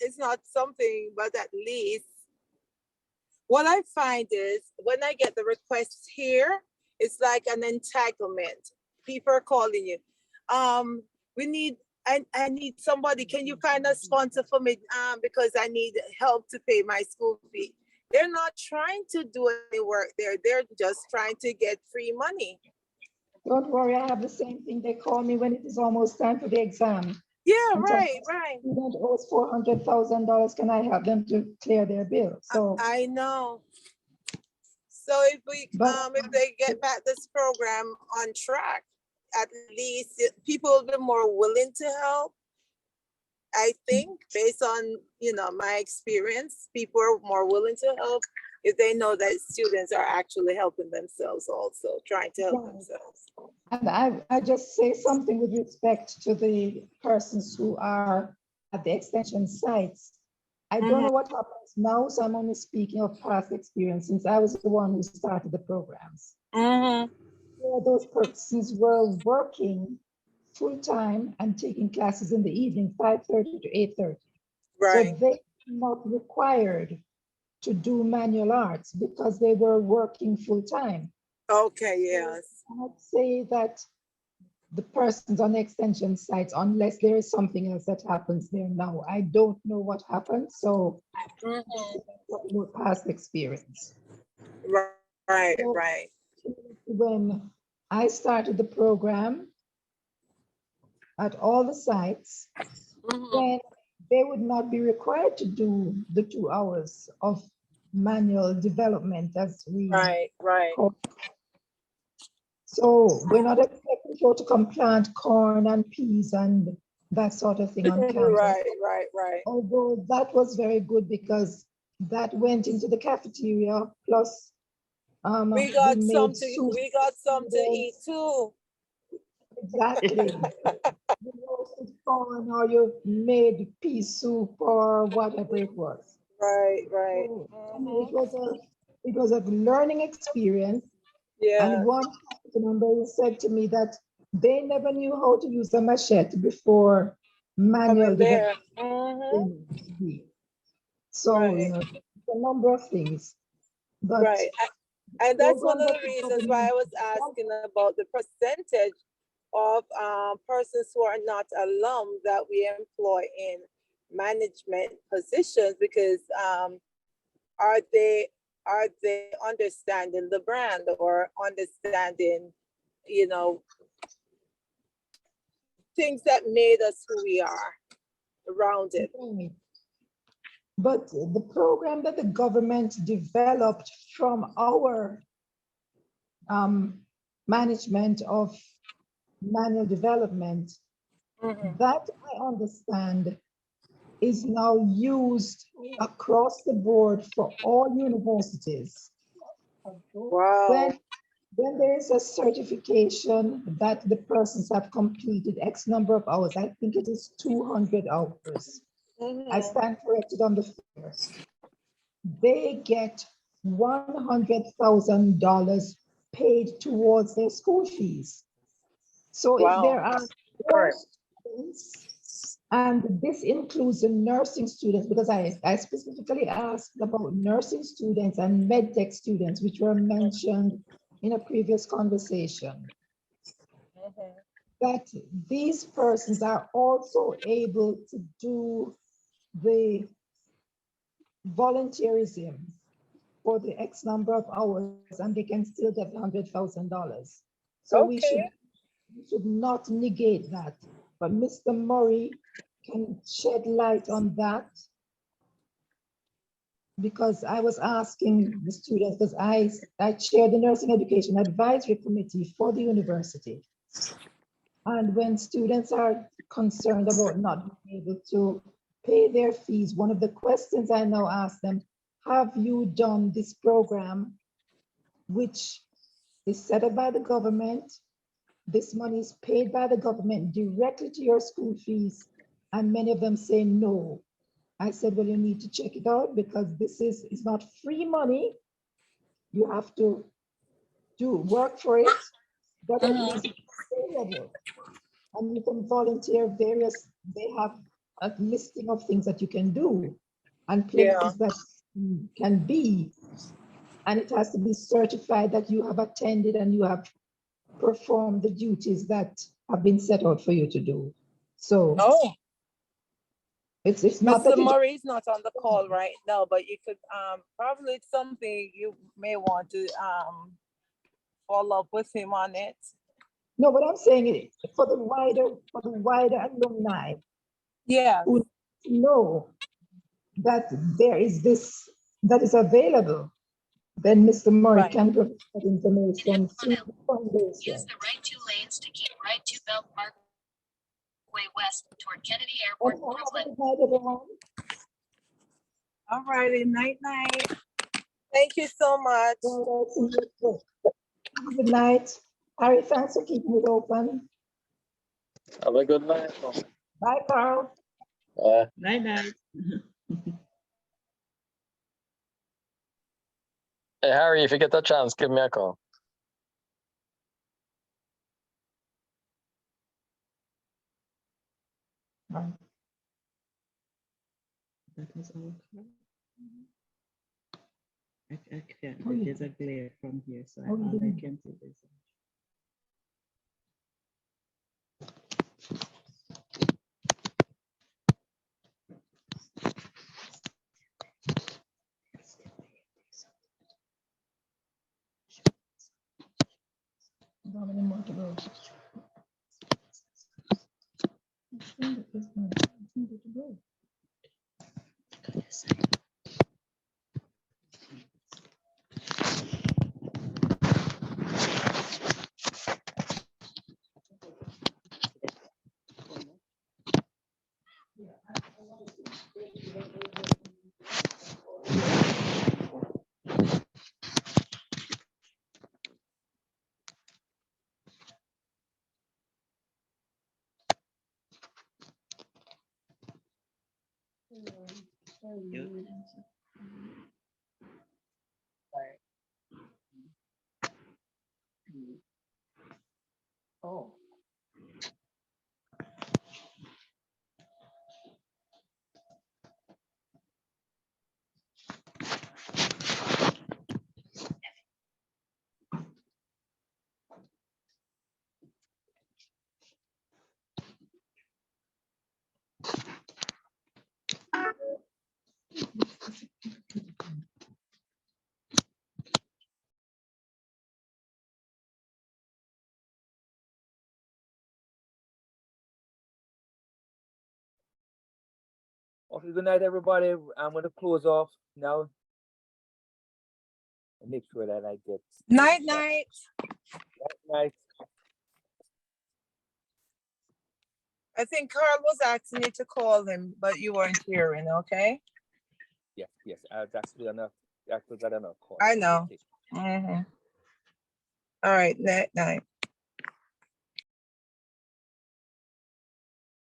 it's not something, but at least what I find is when I get the requests here, it's like an entitlement. People are calling you. I need somebody. Can you find a sponsor for me? Because I need help to pay my school fee. They're not trying to do any work there. They're just trying to get free money. Don't worry, I have the same thing. They call me when it is almost time for the exam. Yeah, And right, so right. student owes $400,000, can I help them to clear their bill? So, I know. So if we, but if they get back this program on track, at least people will be more willing to help. I think based on, you know, my experience, people are more willing to help if they know that students are actually helping themselves also, trying to help themselves. and I just say something with respect to the persons who are at the extension sites. I don't know what happens now, so I'm only speaking of past experience since I was the one who started the programs. Where those persons were working full-time and taking classes in the evening, 5:30 to 8:30. Right. So they were not required to do manual arts because they were working full-time. Okay, yes. I'd say that the persons on the extension sites, unless there is something else that happens there now, I don't know what happened, so more past experience. Right, So right. when I started the program at all the sites, then they would not be required to do the 2 hours of manual development as we Right. call. So we're not expecting people to come plant corn and peas and that sort of thing on campus. Right. Although that was very good because that went into the cafeteria, plus We got some made to soup. we got some to eat too. Exactly. You roasted corn or you made pea soup or whatever it was. Right. So, I mean, it was a learning experience. Yeah. And one faculty member said to me that they never knew how to use a machete before manual there. development. So, you know, a number of things. But Right. And that's one program of that the the reasons why I was asking about the percentage of persons who are not alum that we employ in management positions, because are they understanding the brand or understanding, you know, things that made us who we are around it. But the program that the government developed from our management of manual development, that I understand is now used across the board for all universities. Wow. When there is a certification that the persons have completed X number of hours, I think it is 200 hours. I stand corrected on the figure. They get $100,000 paid towards their school fees. So if there are more students, and this includes the nursing students, because I specifically asked about nursing students and medtech students, which were mentioned in a previous conversation, that these persons are also able to do the volunteerism for the X number of hours, and they can still get $100,000. So we should not negate that. But Mr. Murray can shed light on that, because I was asking the students, because I chair the Nursing Education Advisory Committee for the university. And when students are concerned about not being able to pay their fees, one of the questions I now ask them, have you done this program, which is set up by the government? This money is paid by the government directly to your school fees. And many of them say no. I said, well, you need to check it out, because this is not free money. You have to do work for it, but at least it's available. And you can volunteer various, they have a listing of things that you can do and places that you can be. And it has to be certified that you have attended and you have performed the duties that have been set out for you to do. So it's not that Mr. Murray's not on the call right now, but you could probably, it's something you may want to follow up with him on it. No, what I'm saying is for the wider alumni, Yeah. who know that there is this that is available, then Mr. Murray Right. can provide that information through the foundation. Use the right 2 lanes to keep right 2 Belt Parkway west toward Kennedy Airport, Okay, have a Brooklyn. good night, everyone. All righty, night, night. Thank you so much. Have a good night. Harry, thanks for keeping it open. Have a good night. Bye, Carl. Night, night. Hey, Harry, if you get the chance, give me a call. That was all. I can't, there's a glare from here, so all I can see is. How many more to go? Oh. Okay, good night, everybody. I'm gonna close off now. And make sure that I get Night, night. night. I think Carl was asking you to call him, but you weren't hearing, okay? Yes, yes. I was actually on a call. I know. All right, night, night.